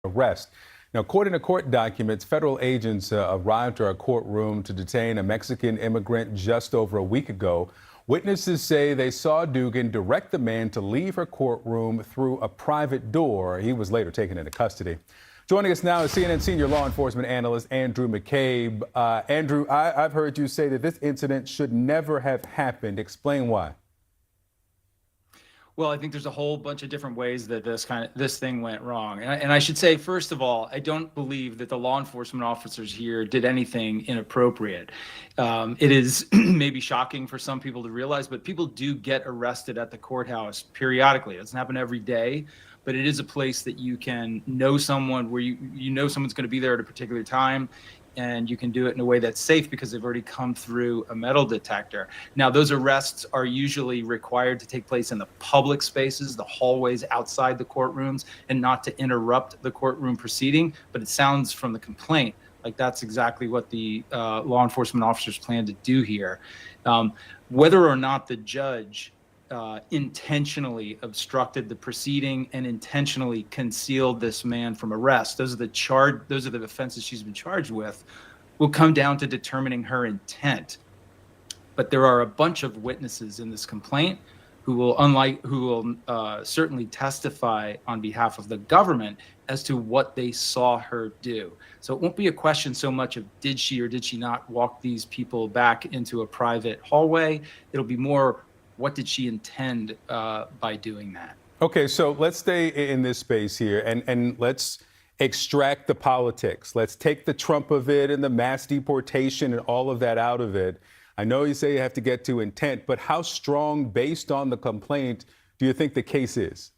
arrest. Now, according to court documents, federal agents arrived to our courtroom to detain a Mexican immigrant just over a week ago. Witnesses say they saw Dugan direct the man to leave her courtroom through a private door. He was later taken into custody. Joining us now is CNN senior law enforcement analyst Andrew McCabe. Andrew, I've heard you say that this incident should never have happened. Explain why. Well, I think there's a whole bunch of different ways that this thing went wrong. And I should say, first of all, I don't believe that the law enforcement officers here did anything inappropriate. It is maybe shocking for some people to realize, but people do get arrested at the courthouse periodically. It doesn't happen every day, but it is a place that you can know someone where you know someone's going to be there at a particular time. And you can do it in a way that's safe because they've already come through a metal detector. Now, those arrests are usually required to take place in the public spaces, the hallways outside the courtrooms, and not to interrupt the courtroom proceeding. But it sounds from the complaint like that's exactly what the law enforcement officers plan to do here. Whether or not the judge intentionally obstructed the proceeding and intentionally concealed this man from arrest, those are the offenses she's been charged with, will come down to determining her intent. But there are a bunch of witnesses in this complaint who will certainly testify on behalf of the government as to what they saw her do. So it won't be a question so much of did she or did she not walk these people back into a private hallway. It'll be more, what did she intend by doing that? Okay, so let's stay in this space here and let's extract the politics. Let's take the Trump of it and the mass deportation and all of that out of it. I know you say you have to get to intent, but how strong, based on the complaint, do you think the case is?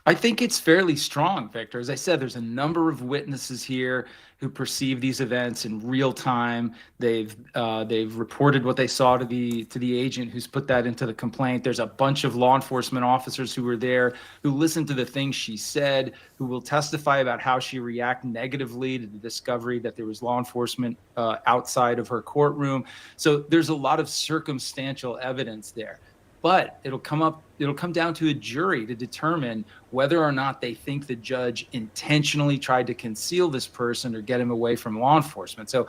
I think it's fairly strong, Victor. As I said, there's a number of witnesses here who perceive these events in real time. They've reported what they saw to the agent who's put that into the complaint. There's a bunch of law enforcement officers who were there who listened to the things she said, who will testify about how she reacted negatively to the discovery that there was law enforcement outside of her courtroom. So there's a lot of circumstantial evidence there. But it'll come down to a jury to determine whether or not they think the judge intentionally tried to conceal this person or get him away from law enforcement. So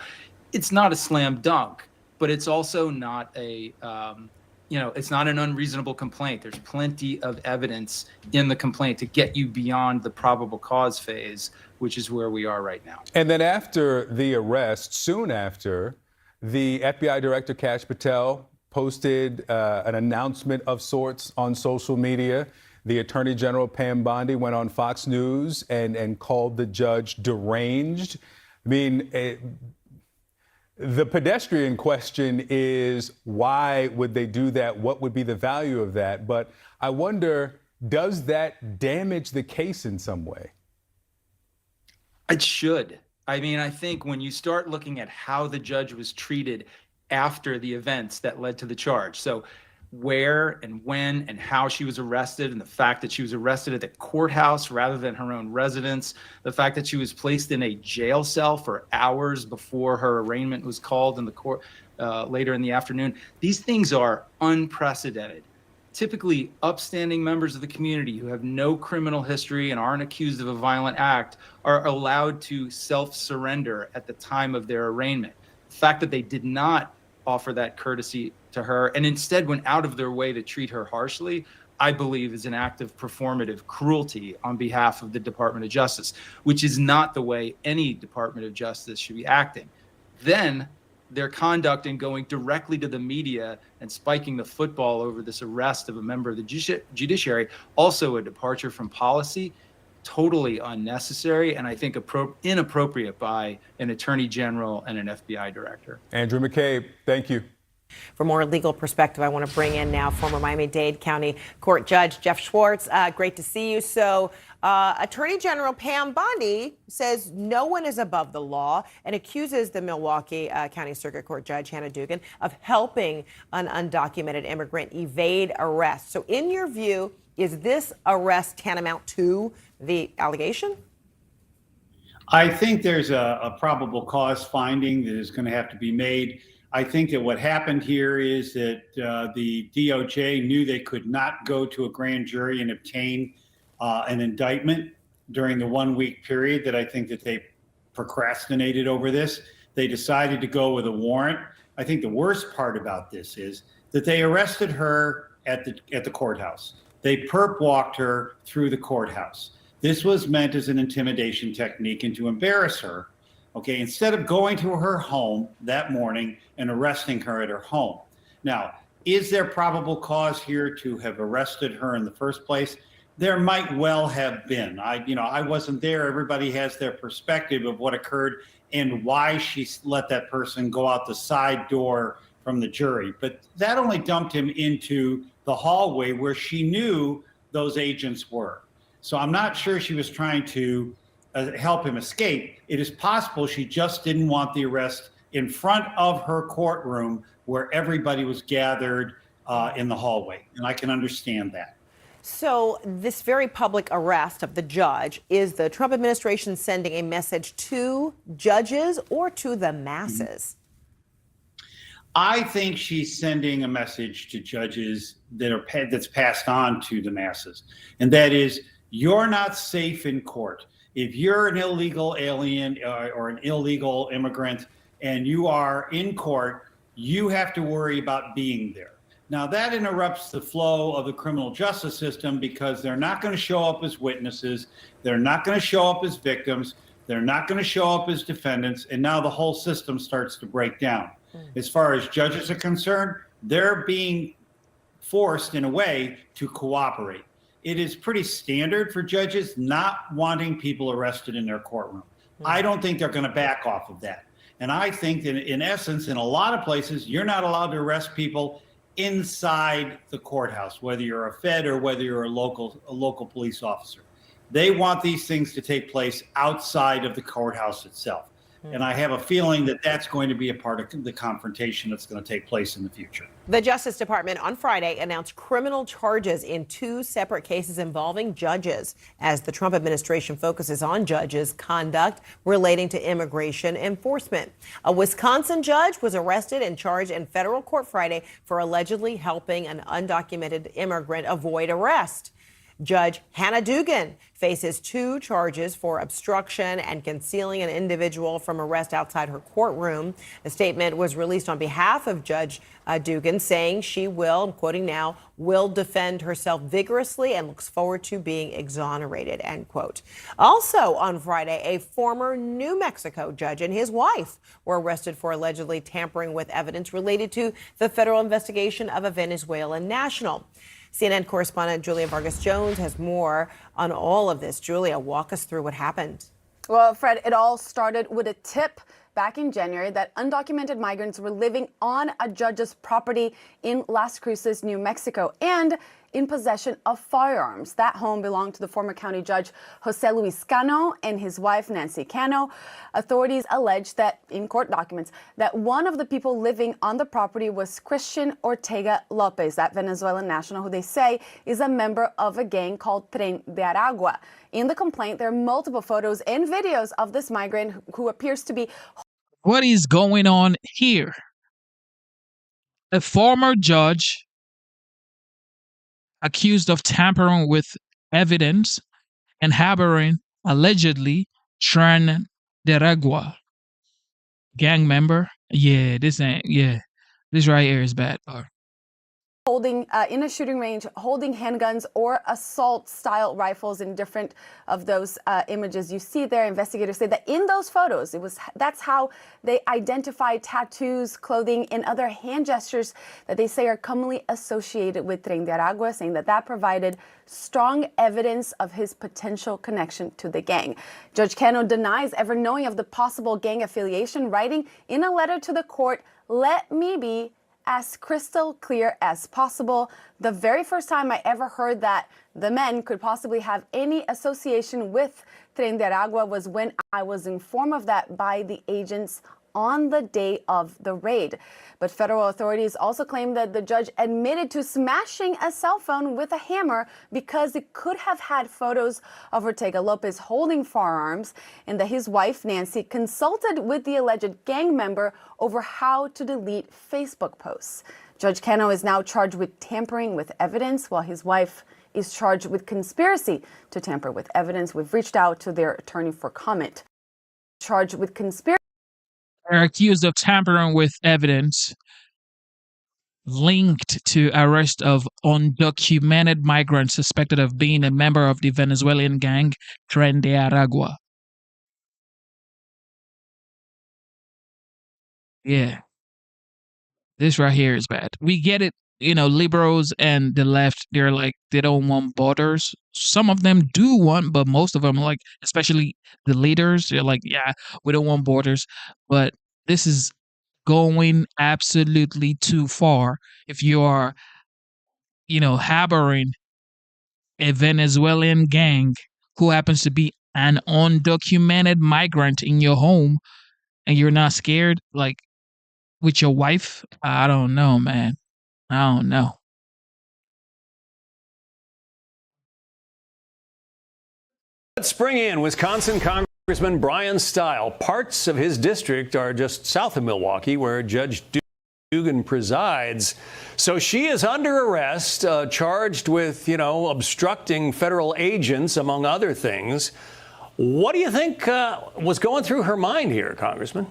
it's not a slam dunk, but it's also not it's not an unreasonable complaint. There's plenty of evidence in the complaint to get you beyond the probable cause phase, which is where we are right now. And then after the arrest, soon after, the FBI Director Kash Patel posted an announcement of sorts on social media. The Attorney General Pam Bondi went on Fox News and called the judge deranged. I mean, the pedestrian question is, why would they do that? What would be the value of that? But I wonder, does that damage the case in some way? It should. I mean, I think when you start looking at how the judge was treated after the events that led to the charge. So where and when and how she was arrested, and the fact that she was arrested at the courthouse rather than her own residence, the fact that she was placed in a jail cell for hours before her arraignment was called in the court later in the afternoon. These things are unprecedented. Typically, upstanding members of the community who have no criminal history and aren't accused of a violent act are allowed to self-surrender at the time of their arraignment. The fact that they did not offer that courtesy to her and instead went out of their way to treat her harshly, I believe is an act of performative cruelty on behalf of the Department of Justice, which is not the way any Department of Justice should be acting. Then their conduct in going directly to the media and spiking the football over this arrest of a member of the judiciary, also a departure from policy, totally unnecessary, and I think inappropriate by an attorney general and an FBI director. Andrew McCabe, thank you. For more legal perspective, I want to bring in now former Miami-Dade County Court Judge Jeff Schwartz. Great to see you. So Attorney General Pam Bondi says no one is above the law and accuses the Milwaukee County Circuit Court Judge Hannah Dugan of helping an undocumented immigrant evade arrest. So in your view, is this arrest tantamount to the allegation? I think there's a probable cause finding that is going to have to be made. I think that what happened here is that the DOJ knew they could not go to a grand jury and obtain an indictment during the 1 week period that I think that they procrastinated over this. They decided to go with a warrant. I think the worst part about this is that they arrested her at the courthouse. They perp walked her through the courthouse. This was meant as an intimidation technique and to embarrass her. Okay, instead of going to her home that morning and arresting her at her home. Now, is there probable cause here to have arrested her in the first place? There might well have been. I wasn't there. Everybody has their perspective of what occurred and why she let that person go out the side door from the jury. But that only dumped him into the hallway where she knew those agents were. So I'm not sure she was trying to help him escape. It is possible she just didn't want the arrest in front of her courtroom where everybody was gathered in the hallway. And I can understand that. So this very public arrest of the judge, is the Trump administration sending a message to judges or to the masses? I think she's sending a message to judges that's passed on to the masses. And that is, you're not safe in court. If you're an illegal alien or an illegal immigrant and you are in court, you have to worry about being there. Now, that interrupts the flow of the criminal justice system because they're not going to show up as witnesses. They're not going to show up as victims. They're not going to show up as defendants. And now the whole system starts to break down. As far as judges are concerned, they're being forced in a way to cooperate. It is pretty standard for judges not wanting people arrested in their courtroom. I don't think they're going to back off of that. And I think that in essence, in a lot of places, you're not allowed to arrest people inside the courthouse, whether you're a Fed or whether you're a local police officer. They want these things to take place outside of the courthouse itself. And I have a feeling that that's going to be a part of the confrontation that's going to take place in the future. The Justice Department on Friday announced criminal charges in 2 separate cases involving judges, as the Trump administration focuses on judges' conduct relating to immigration enforcement. A Wisconsin judge was arrested and charged in federal court Friday for allegedly helping an undocumented immigrant avoid arrest. Judge Hannah Dugan faces 2 charges for obstruction and concealing an individual from arrest outside her courtroom. A statement was released on behalf of Judge Dugan, saying she will, I'm quoting now, will defend herself vigorously and looks forward to being exonerated, end quote. Also on Friday, a former New Mexico judge and his wife were arrested for allegedly tampering with evidence related to the federal investigation of a Venezuelan national. CNN correspondent Julia Vargas Jones has more on all of this. Julia, walk us through what happened. Well, Fred, it all started with a tip back in January that undocumented migrants were living on a judge's property in Las Cruces, New Mexico, and in possession of firearms. That home belonged to the former county judge Jose Luis Cano and his wife Nancy Cano. Authorities alleged that, in court documents, that one of the people living on the property was Christian Ortega Lopez, that Venezuelan national who they say is a member of a gang called Tren de Aragua. In the complaint, there are multiple photos and videos of this migrant who appears to be... What is going on here? A former judge accused of tampering with evidence and harboring, allegedly, Tren de Aragua gang member. This right here is bad. Holding in a shooting range, holding handguns or assault-style rifles. In different of those images you see there, investigators say that in those photos, that's how they identified tattoos, clothing, and other hand gestures that they say are commonly associated with Tren de Aragua, saying that that provided strong evidence of his potential connection to the gang. Judge Cano denies ever knowing of the possible gang affiliation, writing in a letter to the court, "Let me be as crystal clear as possible. The very first time I ever heard that the men could possibly have any association with Tren de Aragua was when I was informed of that by the agents on the day of the raid." But federal authorities also claim that the judge admitted to smashing a cell phone with a hammer because it could have had photos of Ortega Lopez holding firearms, and that his wife, Nancy, consulted with the alleged gang member over how to delete Facebook posts. Judge Cano is now charged with tampering with evidence, while his wife is charged with conspiracy to tamper with evidence. We've reached out to their attorney for comment. Charged with conspiracy. Are accused of tampering with evidence linked to arrest of undocumented migrants suspected of being a member of the Venezuelan gang Tren de Aragua. Yeah. This right here is bad. We get it, liberals and the left, they're like, they don't want borders. Some of them do want, but most of them, like, especially the leaders, they're like, yeah, we don't want borders. But this is going absolutely too far. If you are, harboring a Venezuelan gang who happens to be an undocumented migrant in your home and you're not scared, like, with your wife, I don't know, man. I don't know. Let's bring in Wisconsin Congressman Brian Stile. Parts of his district are just south of Milwaukee, where Judge Dugan presides. So she is under arrest, charged with, obstructing federal agents, among other things. What do you think was going through her mind here, Congressman?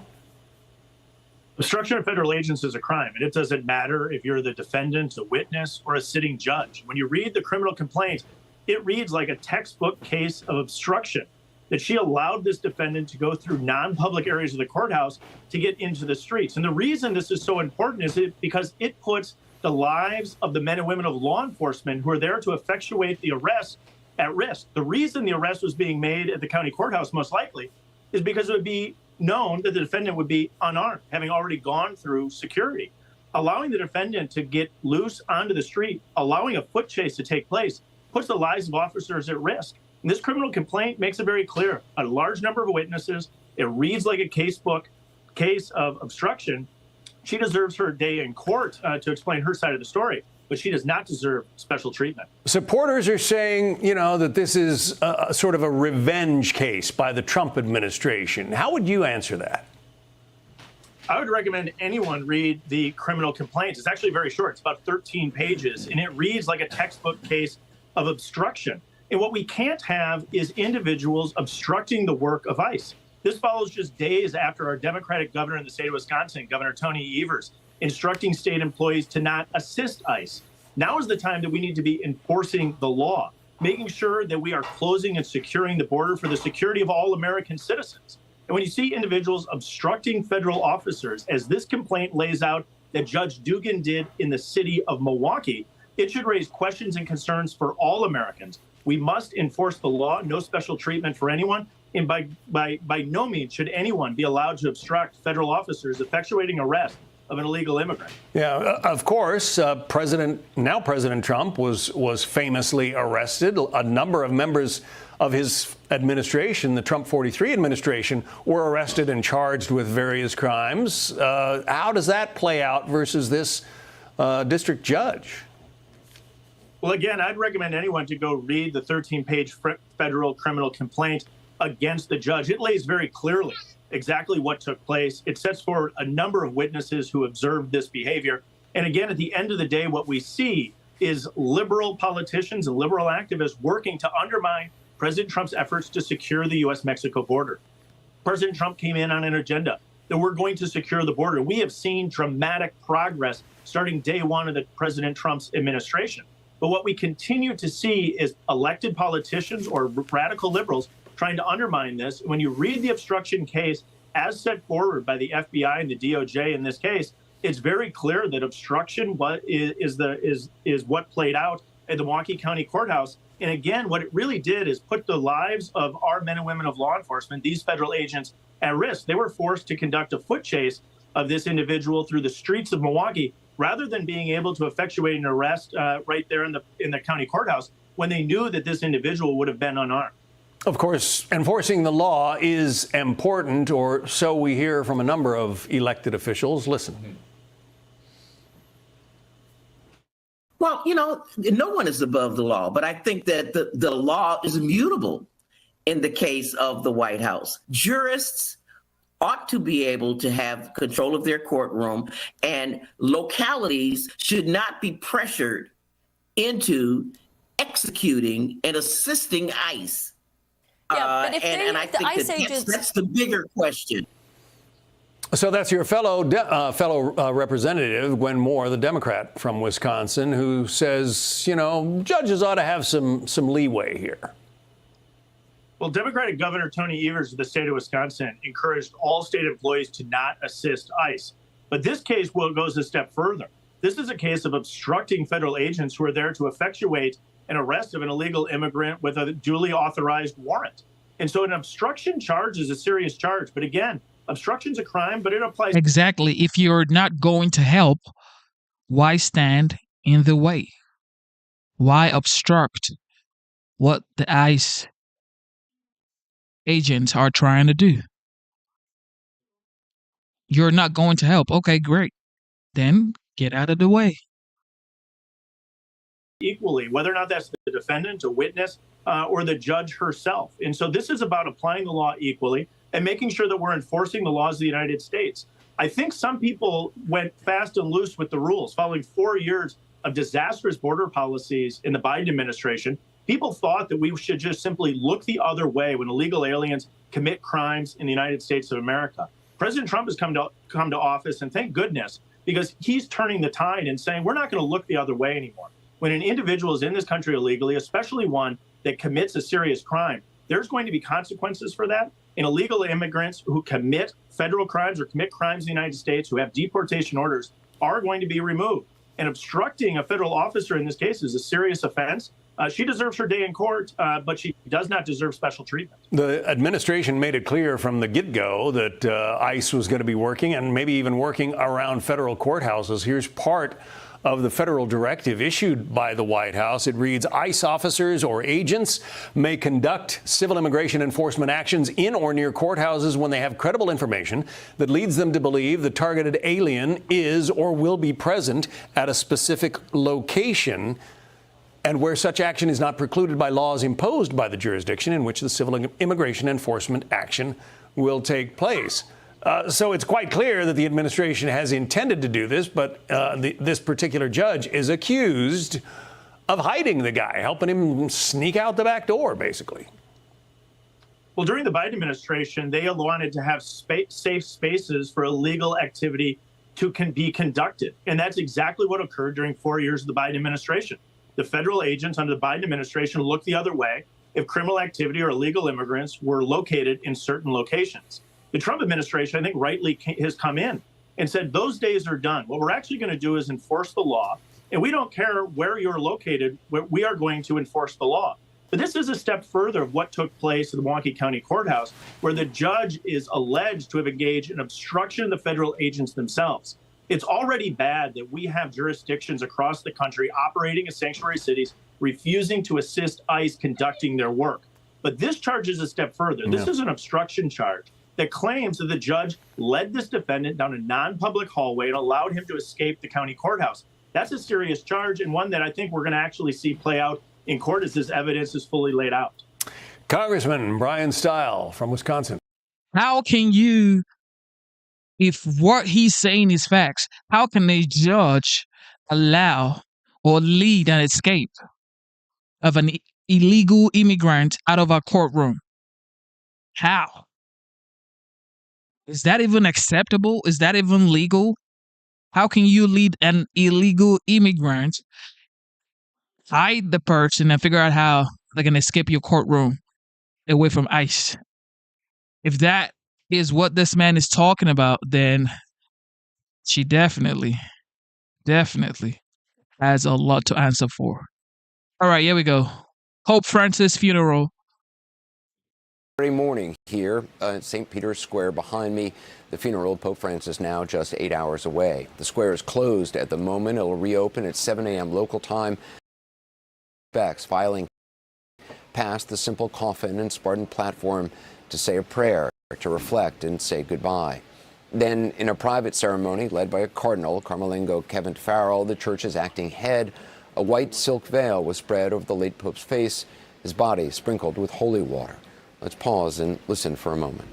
Obstruction of federal agents is a crime, and it doesn't matter if you're the defendant, a witness, or a sitting judge. When you read the criminal complaint, it reads like a textbook case of obstruction, that she allowed this defendant to go through non-public areas of the courthouse to get into the streets. And the reason this is so important is because it puts the lives of the men and women of law enforcement who are there to effectuate the arrest at risk. The reason the arrest was being made at the county courthouse, most likely, is because it would be known that the defendant would be unarmed, having already gone through security. Allowing the defendant to get loose onto the street, allowing a foot chase to take place, puts the lives of officers at risk. And this criminal complaint makes it very clear. A large number of witnesses. It reads like a case of obstruction. She deserves her day in court to explain her side of the story, but she does not deserve special treatment. Supporters are saying, that this is a sort of a revenge case by the Trump administration. How would you answer that? I would recommend anyone read the criminal complaint. It's actually very short. It's about 13 pages, and it reads like a textbook case of obstruction. And what we can't have is individuals obstructing the work of ICE. This follows just days after our Democratic governor in the state of Wisconsin, Governor Tony Evers, instructing state employees to not assist ICE. Now is the time that we need to be enforcing the law, making sure that we are closing and securing the border for the security of all American citizens. And when you see individuals obstructing federal officers, as this complaint lays out that Judge Dugan did in the city of Milwaukee, it should raise questions and concerns for all Americans. We must enforce the law, no special treatment for anyone. And by no means should anyone be allowed to obstruct federal officers effectuating arrest of an illegal immigrant. Yeah, of course, President Trump was famously arrested. A number of members of his administration, the Trump 43 administration, were arrested and charged with various crimes. How does that play out versus this district judge? Well, again, I'd recommend anyone to go read the 13-page federal criminal complaint against the judge. It lays very clearly exactly what took place. It sets forward a number of witnesses who observed this behavior. And again, at the end of the day, what we see is liberal politicians and liberal activists working to undermine President Trump's efforts to secure the U.S.-Mexico border. President Trump came in on an agenda that we're going to secure the border. We have seen dramatic progress starting day one of the President Trump's administration. But what we continue to see is elected politicians or radical liberals trying to undermine this. When you read the obstruction case as set forward by the FBI and the DOJ in this case, it's very clear that obstruction is what played out at the Milwaukee County Courthouse. And again, what it really did is put the lives of our men and women of law enforcement, these federal agents, at risk. They were forced to conduct a foot chase of this individual through the streets of Milwaukee, rather than being able to effectuate an arrest right there in the county courthouse when they knew that this individual would have been unarmed. Of course, enforcing the law is important, or so we hear from a number of elected officials. Listen. Well, no one is above the law, but I think that the law is immutable in the case of the White House. Jurists ought to be able to have control of their courtroom, and localities should not be pressured into executing and assisting ICE. Yeah, but if I think that's the bigger question. So that's your fellow representative, Gwen Moore, the Democrat from Wisconsin, who says, judges ought to have some leeway here. Well, Democratic Governor Tony Evers of the state of Wisconsin encouraged all state employees to not assist ICE. But this case goes a step further. This is a case of obstructing federal agents who are there to effectuate an arrest of an illegal immigrant with a duly authorized warrant. And so an obstruction charge is a serious charge. But again, obstruction's a crime, but it applies. Exactly. If you're not going to help, why stand in the way? Why obstruct what the ICE agents are trying to do? You're not going to help. Okay, great. Then get out of the way. Equally, whether or not that's the defendant, a witness, or the judge herself. And so this is about applying the law equally and making sure that we're enforcing the laws of the United States. I think some people went fast and loose with the rules. Following 4 years of disastrous border policies in the Biden administration, people thought that we should just simply look the other way when illegal aliens commit crimes in the United States of America. President Trump has come to office, and thank goodness, because he's turning the tide and saying we're not going to look the other way anymore. When an individual is in this country illegally, especially one that commits a serious crime, there's going to be consequences for that. And illegal immigrants who commit federal crimes or commit crimes in the United States, who have deportation orders, are going to be removed. And obstructing a federal officer in this case is a serious offense. She deserves her day in court, but she does not deserve special treatment. The administration made it clear from the get-go that ICE was going to be working, and maybe even working around federal courthouses. Here's part of the federal directive issued by the White House. It reads, ICE officers or agents may conduct civil immigration enforcement actions in or near courthouses when they have credible information that leads them to believe the targeted alien is or will be present at a specific location, and where such action is not precluded by laws imposed by the jurisdiction in which the civil immigration enforcement action will take place. So it's quite clear that the administration has intended to do this, but this particular judge is accused of hiding the guy, helping him sneak out the back door, basically. Well, during the Biden administration, they wanted to have safe spaces for illegal activity to be conducted. And that's exactly what occurred during 4 years of the Biden administration. The federal agents under the Biden administration looked the other way if criminal activity or illegal immigrants were located in certain locations. The Trump administration, I think, rightly has come in and said those days are done. What we're actually going to do is enforce the law, and we don't care where you're located. We are going to enforce the law. But this is a step further of what took place at the Milwaukee County Courthouse, where the judge is alleged to have engaged in obstruction of the federal agents themselves. It's already bad that we have jurisdictions across the country operating as sanctuary cities, refusing to assist ICE conducting their work. But this charge is a step further. This is an obstruction charge that claims that the judge led this defendant down a non-public hallway and allowed him to escape the county courthouse. That's a serious charge, and one that I think we're going to actually see play out in court as this evidence is fully laid out. Congressman Brian Stile from Wisconsin. How can you, if what he's saying is facts, how can a judge allow or lead an escape of an illegal immigrant out of our courtroom? How? Is that even acceptable? Is that even legal? How can you lead an illegal immigrant, hide the person, and figure out how they're going to escape your courtroom away from ICE? If that is what this man is talking about, then she definitely has a lot to answer for. All right, here we go. Pope Francis funeral. Morning here at St. Peter's Square behind me. The funeral of Pope Francis now just 8 hours away. The square is closed at the moment. It will reopen at 7 a.m. local time. Becks filing past the simple coffin and Spartan platform to say a prayer, to reflect and say goodbye. Then, in a private ceremony led by a cardinal, Carmelingo Kevin Farrell, the church's acting head, a white silk veil was spread over the late Pope's face, his body sprinkled with holy water. Let's pause and listen for a moment.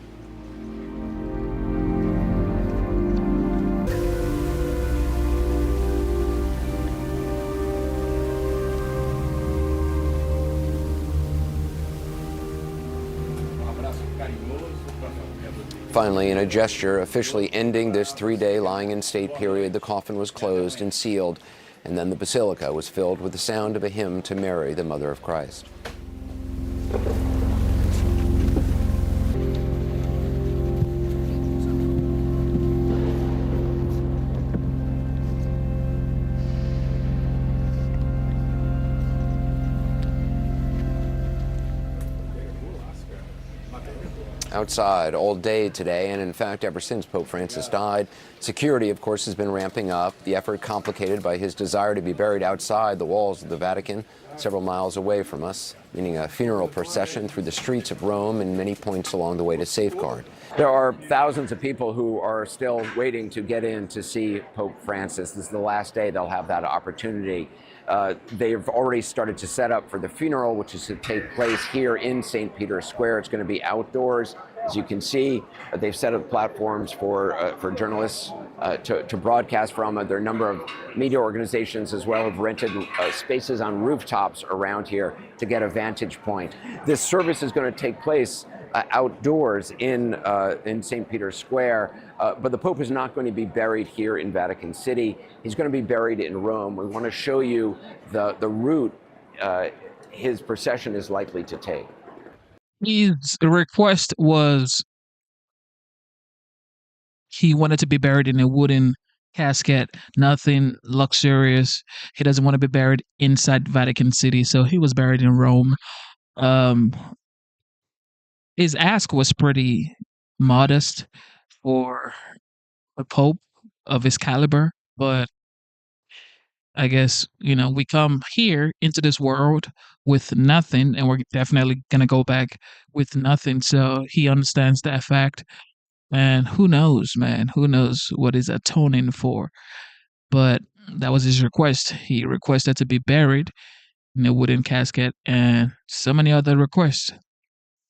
Finally, in a gesture officially ending this 3-day lying in state period, the coffin was closed and sealed, and then the basilica was filled with the sound of a hymn to Mary, the Mother of Christ. Outside all day today, and in fact ever since Pope Francis died. Security, of course, has been ramping up, the effort complicated by his desire to be buried outside the walls of the Vatican, several miles away from us, meaning a funeral procession through the streets of Rome and many points along the way to safeguard. There are thousands of people who are still waiting to get in to see Pope Francis. This is the last day they'll have that opportunity. They've already started to set up for the funeral, which is to take place here in St. Peter's Square. It's going to be outdoors. As you can see, they've set up platforms for journalists to broadcast from. There are a number of media organizations as well have rented spaces on rooftops around here to get a vantage point. This service is going to take place outdoors in St. Peter's Square, but the Pope is not going to be buried here in Vatican City. He's going to be buried in Rome. We want to show you the route his procession is likely to take. His request was he wanted to be buried in a wooden casket, nothing luxurious. He doesn't want to be buried inside Vatican City, so he was buried in Rome. His ask was pretty modest for a pope of his caliber, but I guess, we come here into this world with nothing, and we're definitely going to go back with nothing. So he understands that fact. And who knows, man? Who knows what he's atoning for? But that was his request. He requested to be buried in a wooden casket and so many other requests.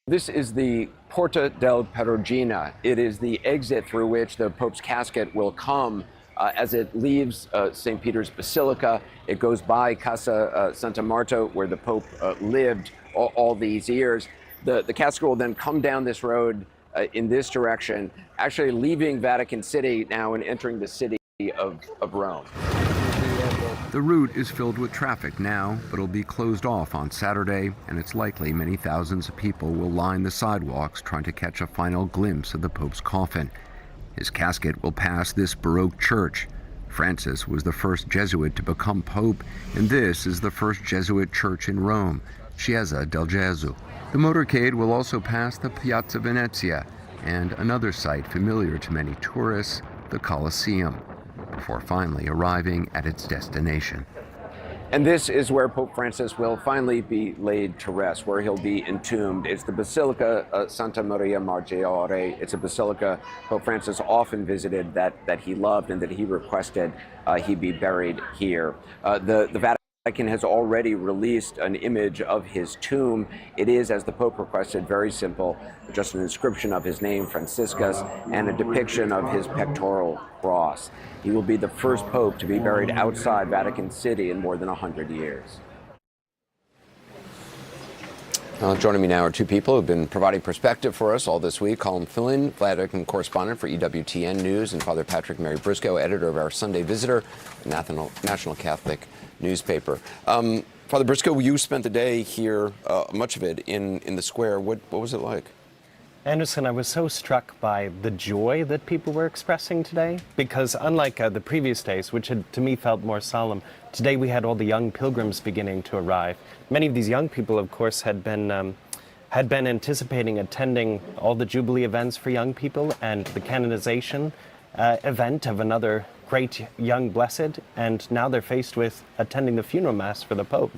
This is the Porta del Perugina. It is the exit through which the Pope's casket will come as it leaves St. Peter's Basilica. It goes by Casa Santa Marta, where the Pope lived all these years. The casket will then come down this road in this direction, actually leaving Vatican City now and entering the city of Rome. The route is filled with traffic now, but it'll be closed off on Saturday, and it's likely many thousands of people will line the sidewalks trying to catch a final glimpse of the Pope's coffin. His casket will pass this Baroque church. Francis was the first Jesuit to become Pope, and this is the first Jesuit church in Rome, Chiesa del Gesù. The motorcade will also pass the Piazza Venezia and another site familiar to many tourists, the Colosseum, before finally arriving at its destination. And this is where Pope Francis will finally be laid to rest, where he'll be entombed. It's the Basilica Santa Maria Maggiore. It's a basilica Pope Francis often visited, that he loved and that he requested he be buried here. The Vatican has already released an image of his tomb. It is, as the Pope requested, very simple, just an inscription of his name, Franciscus, and a depiction of his pectoral cross. He will be the first Pope to be buried outside Vatican City in more than 100 years. Joining me now are two people who've been providing perspective for us all this week. Colin Flynn, Vatican correspondent for EWTN News, and Father Patrick Mary Briscoe, editor of our Sunday Visitor, National Catholic newspaper. Father Briscoe, you spent the day here, much of it in the square. What was it like? Anderson, I was so struck by the joy that people were expressing today, because unlike the previous days, which had to me felt more solemn, today we had all the young pilgrims beginning to arrive. Many of these young people, of course, had been anticipating attending all the Jubilee events for young people and the canonization event of another great young blessed, and now they're faced with attending the funeral mass for the Pope.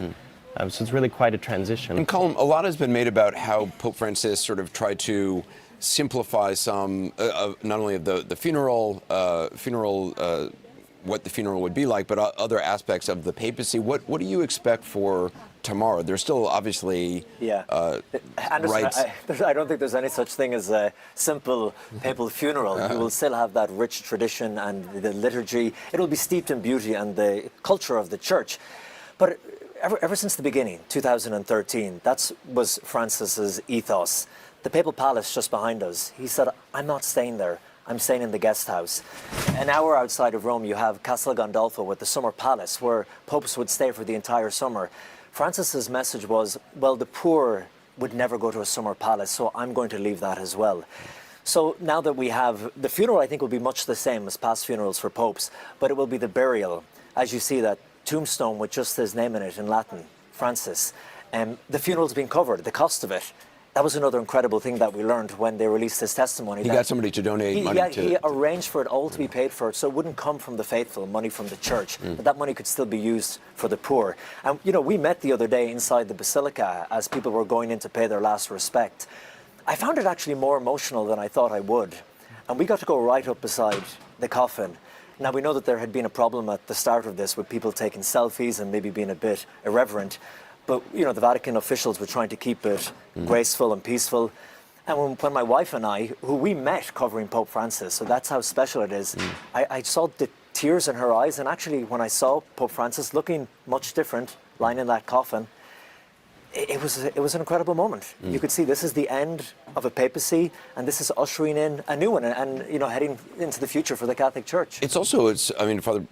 So it's really quite a transition. And Colin, a lot has been made about how Pope Francis sort of tried to simplify some, not only of the funeral, what the funeral would be like, but other aspects of the papacy. What do you expect for tomorrow? There's still obviously Anderson, rites. I don't think there's any such thing as a simple papal funeral. You will still have that rich tradition and the liturgy. It will be steeped in beauty and the culture of the church. But ever since the beginning, 2013, that was Francis's ethos. The papal palace just behind us, he said, I'm not staying there. I'm staying in the guest house. An hour outside of Rome, you have Castel Gandolfo with the summer palace, where popes would stay for the entire summer. Francis's message was, well, the poor would never go to a summer palace, so I'm going to leave that as well. So now that we have the funeral, I think will be much the same as past funerals for popes, but it will be the burial. As you see, that tombstone with just his name in it in Latin, Francis. The funeral's been covered, the cost of it. That was another incredible thing that we learned when they released his testimony. He got somebody to donate money to... He arranged for it all to be paid for, so it wouldn't come from the faithful, money from the church, but that money could still be used for the poor. And, we met the other day inside the Basilica as people were going in to pay their last respect. I found it actually more emotional than I thought I would. And we got to go right up beside the coffin. Now, we know that there had been a problem at the start of this with people taking selfies and maybe being a bit irreverent. But, the Vatican officials were trying to keep it graceful and peaceful. And when my wife and I, who we met covering Pope Francis, so that's how special it is, I saw the tears in her eyes. And actually, when I saw Pope Francis looking much different, lying in that coffin, it was an incredible moment. You could see this is the end of a papacy, and this is ushering in a new one, and heading into the future for the Catholic Church. It's Father,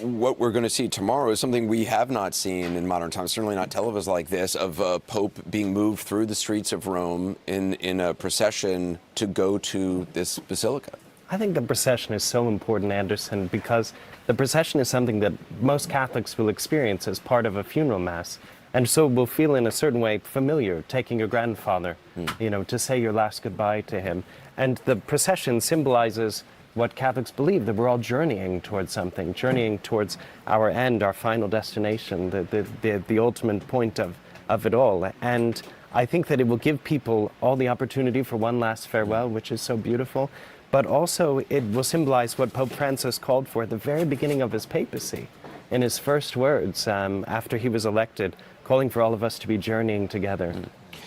what we're going to see tomorrow is something we have not seen in modern times, certainly not televised like this, of a Pope being moved through the streets of Rome in a procession to go to this basilica. I think the procession is so important, Anderson, because the procession is something that most Catholics will experience as part of a funeral mass. And so will feel in a certain way familiar, taking your grandfather, to say your last goodbye to him. And the procession symbolizes what Catholics believe, that we're all journeying towards something, journeying towards our end, our final destination, the ultimate point of it all. And I think that it will give people all the opportunity for one last farewell, which is so beautiful. But also it will symbolize what Pope Francis called for at the very beginning of his papacy, in his first words after he was elected, calling for all of us to be journeying together.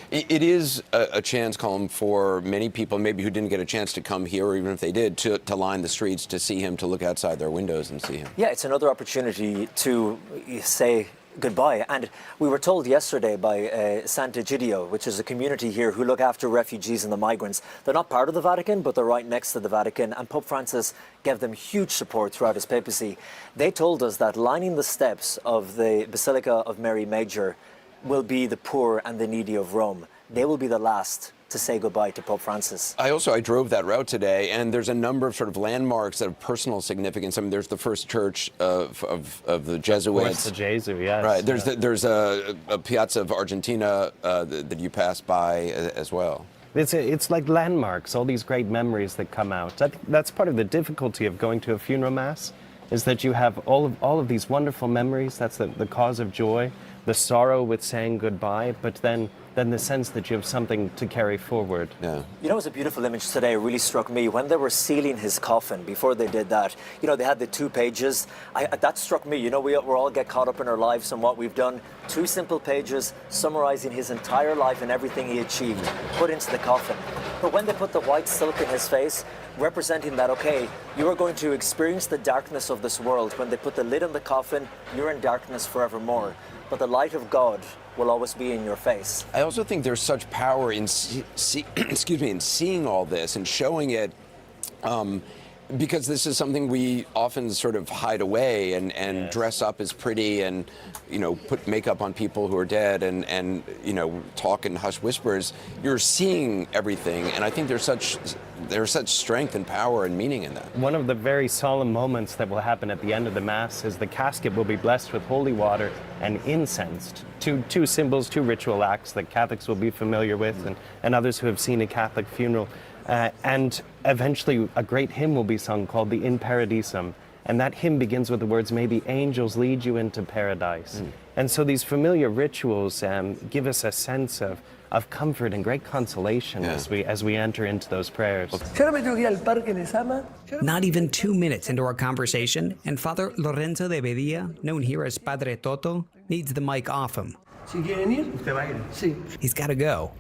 It is a chance column for many people, maybe who didn't get a chance to come here, or even if they did, to line the streets, to see him, to look outside their windows and see him. Yeah, it's another opportunity to say goodbye. And we were told yesterday by Sant'Egidio, which is a community here who look after refugees and the migrants. They're not part of the Vatican, but they're right next to the Vatican. And Pope Francis gave them huge support throughout his papacy. They told us that lining the steps of the Basilica of Mary Major will be the poor and the needy of Rome. They will be the last to say goodbye to Pope Francis. I drove that route today, and there's a number of sort of landmarks that have personal significance. I mean, there's the first church of the Jesuits. Of course, the Jesuit, yes. Right. There's a Piazza of Argentina that you pass by as well. It's like landmarks, all these great memories that come out. That's part of the difficulty of going to a funeral mass, is that you have all of these wonderful memories. That's the cause of joy, the sorrow with saying goodbye, but then the sense that you have something to carry forward. Yeah. You know, it was a beautiful image today. It really struck me when they were sealing his coffin. Before they did that, you know, they had the 2 pages. That struck me. You know, we all get caught up in our lives and what we've done. 2 simple pages summarizing his entire life and everything he achieved, put into the coffin. But when they put the white silk in his face, representing that, okay, you are going to experience the darkness of this world. When they put the lid on the coffin, you're in darkness forevermore. But the light of God will always be in your face. I also think there's such power in in seeing all this and showing it, because this is something we often sort of hide away and yes, dress up as pretty and, you know, put makeup on people who are dead and you know, talk in hushed whispers. You're seeing everything, and I think there's such strength and power and meaning in that. One of the very solemn moments that will happen at the end of the Mass is the casket will be blessed with holy water and incensed. Two symbols, 2 ritual acts that Catholics will be familiar with and others who have seen a Catholic funeral. And eventually a great hymn will be sung called the In Paradisum. And that hymn begins with the words, "May the angels lead you into paradise." And so these familiar rituals give us a sense of comfort and great consolation as we enter into those prayers. Not even 2 minutes into our conversation, and Father Lorenzo de Bedia, known here as Padre Toto, needs the mic off him. He's got to go.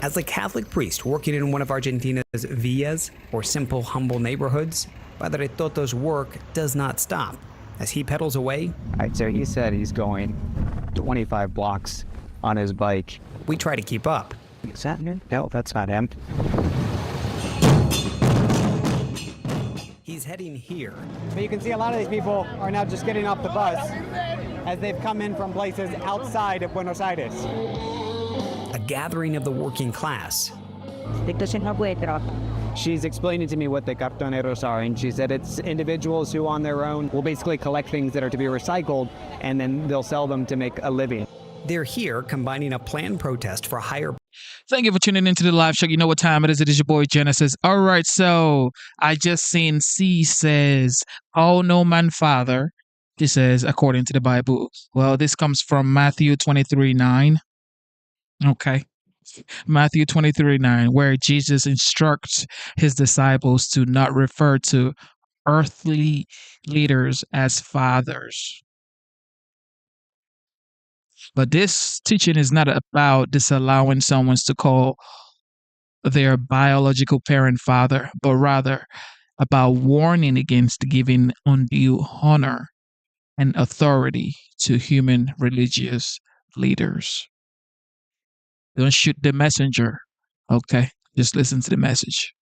As a Catholic priest working in one of Argentina's villas, or simple, humble neighborhoods, Padre Toto's work does not stop. As he pedals away, all right, so he said he's going 25 blocks on his bike. We try to keep up. Is that him? No, that's not him. He's heading here. But you can see a lot of these people are now just getting off the bus as they've come in from places outside of Buenos Aires. A gathering of the working class. She's explaining to me what the cartoneros are, and she said it's individuals who on their own will basically collect things that are to be recycled, and then they'll sell them to make a living. They're here combining a planned protest for higher. Thank you for tuning into the live show. You know what time it is. It is your boy Genesis. All right, so I just seen C says, "Oh no, man, Father." This says, according to the Bible. Well, this comes from Matthew 23:9. Okay. Matthew 23:9, where Jesus instructs his disciples to not refer to earthly leaders as fathers. But this teaching is not about disallowing someone to call their biological parent father, but rather about warning against giving undue honor and authority to human religious leaders. Don't shoot the messenger, okay? Just listen to the message.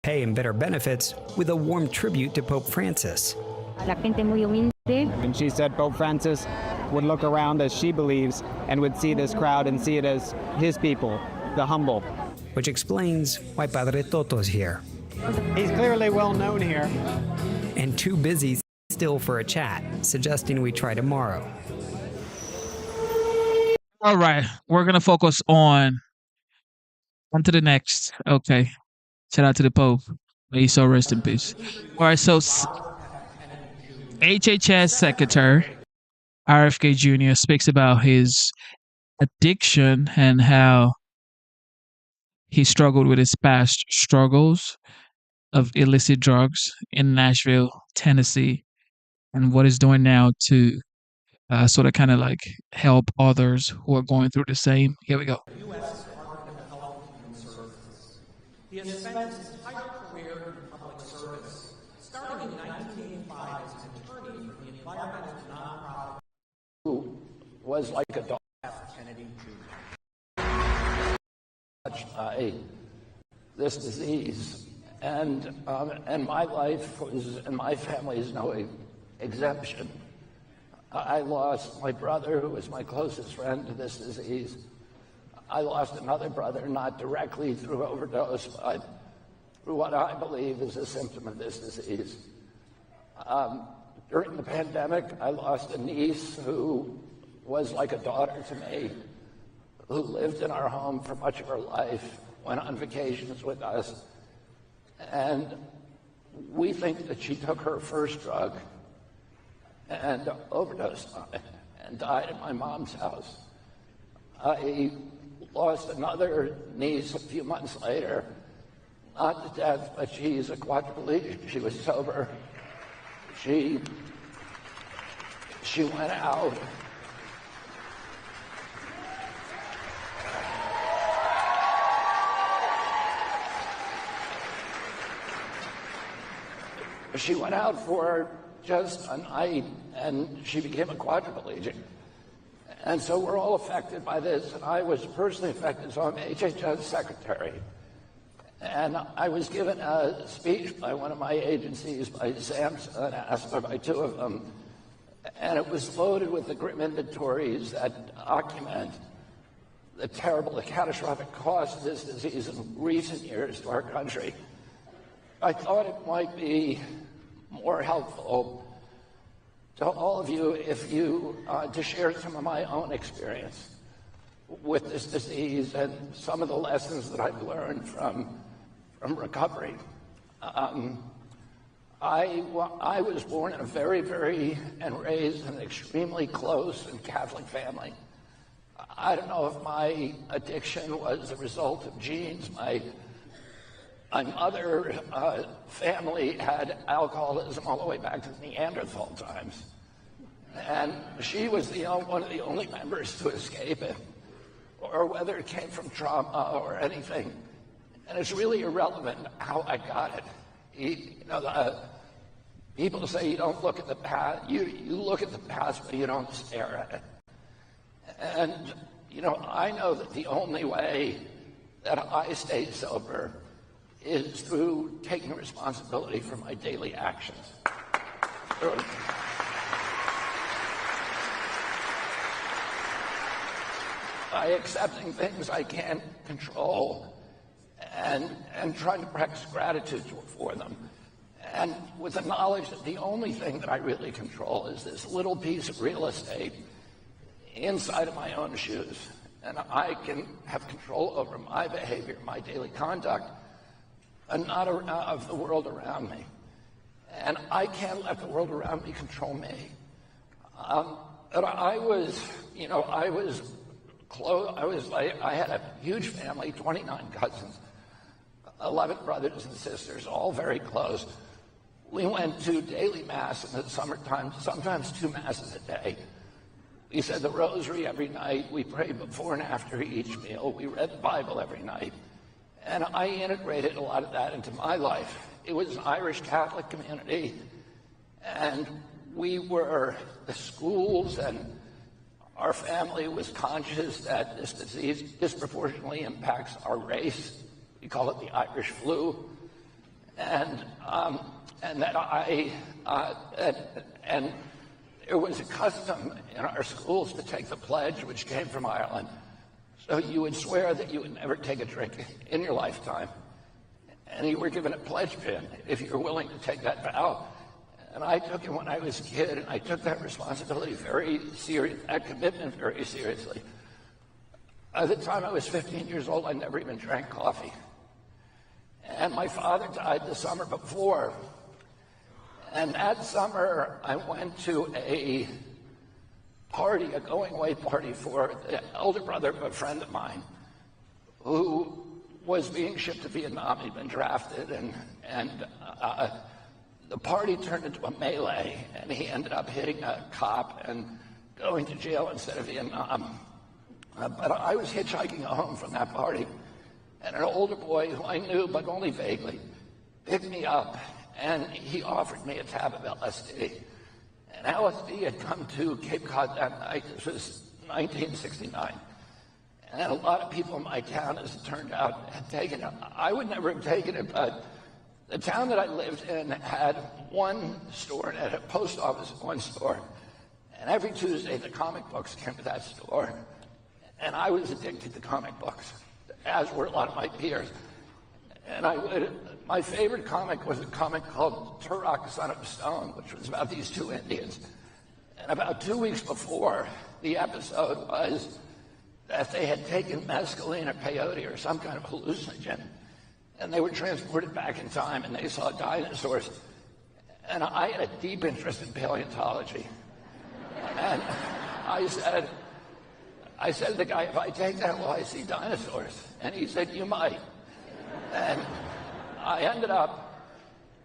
Pay and better benefits with a warm tribute to Pope Francis. And she said Pope Francis would look around as she believes and would see this crowd and see it as his people, the humble. Which explains why Padre Toto's here. He's clearly well known here. And too busy still for a chat, suggesting we try tomorrow. All right, we're going to focus on to the next. Okay. Shout out to the Pope. May he so rest in peace. All right, so HHS Secretary RFK Jr. speaks about his addiction and how he struggled with his past struggles of illicit drugs in Nashville, Tennessee, and what he's doing now to sort of kind of like help others who are going through the same. Here we go. U.S. Department of Health and Human Services. He has spent his entire career in public service, starting in 1985 as an attorney for the environmental nonprofit. Who was like a dog. Kennedy Jr. This disease, and my life was, and my family is no exemption. I lost my brother, who was my closest friend, to this disease. I lost another brother, not directly through overdose, but through what I believe is a symptom of this disease. During the pandemic, I lost a niece who was like a daughter to me, who lived in our home for much of her life, went on vacations with us, and we think that she took her first drug and overdosed on it and died at my mom's house. I lost another niece a few months later, not to death, but she's a quadriplegic. She was sober. She went out. She went out for just a night, and she became a quadriplegic. And so we're all affected by this, and I was personally affected, so I'm HHS secretary. And I was given a speech by one of my agencies, by SAMHSA and ASPA, by two of them, and it was loaded with the grim inventories that document the terrible, the catastrophic cost of this disease in recent years to our country. I thought it might be more helpful to all of you if you to share some of my own experience with this disease and some of the lessons that I've learned from recovery. I was born in a very and raised in an extremely close and Catholic family. I don't know if my addiction was a result of genes. My mother family had alcoholism all the way back to Neanderthal times. And she was one of the only members to escape it, or whether it came from trauma or anything. And it's really irrelevant how I got it. People say you don't look at the past, you look at the past, but you don't stare at it. And, I know that the only way that I stay sober is through taking responsibility for my daily actions. By accepting things I can't control and trying to practice gratitude for them. And with the knowledge that the only thing that I really control is this little piece of real estate inside of my own shoes. And I can have control over my behavior, my daily conduct, and not of the world around me. And I can't let the world around me control me. But I was close. I had a huge family, 29 cousins, 11 brothers and sisters, all very close. We went to daily mass in the summertime, sometimes 2 masses a day. We said the rosary every night. We prayed before and after each meal. We read the Bible every night. And I integrated a lot of that into my life. It was an Irish Catholic community, and the schools and our family was conscious that this disease disproportionately impacts our race. We call it the Irish flu. And there was a custom in our schools to take the pledge, which came from Ireland. So you would swear that you would never take a drink in your lifetime. And you were given a pledge pin if you were willing to take that vow. And I took it when I was a kid, and I took that responsibility that commitment very seriously. By the time I was 15 years old, I never even drank coffee. And my father died the summer before. And that summer, I went to a party, a going-away party for the elder brother of a friend of mine who was being shipped to Vietnam. He'd been drafted, and the party turned into a melee, and he ended up hitting a cop and going to jail instead of Vietnam. But I was hitchhiking home from that party, and an older boy who I knew, but only vaguely, picked me up, and he offered me a tab of LSD. And LSD had come to Cape Cod that night. This was 1969. And a lot of people in my town, as it turned out, had taken it. I would never have taken it, but the town that I lived in had one store, and it had a post office at one store. And every Tuesday, the comic books came to that store. And I was addicted to comic books, as were a lot of my peers. And my favorite comic was a comic called Turok, Son of Stone, which was about these two Indians. And about 2 weeks before, the episode was that they had taken mescaline or peyote or some kind of hallucinogen, and they were transported back in time, and they saw dinosaurs. And I had a deep interest in paleontology. And I said to the guy, if I take that, will I see dinosaurs? And he said, you might. And I ended up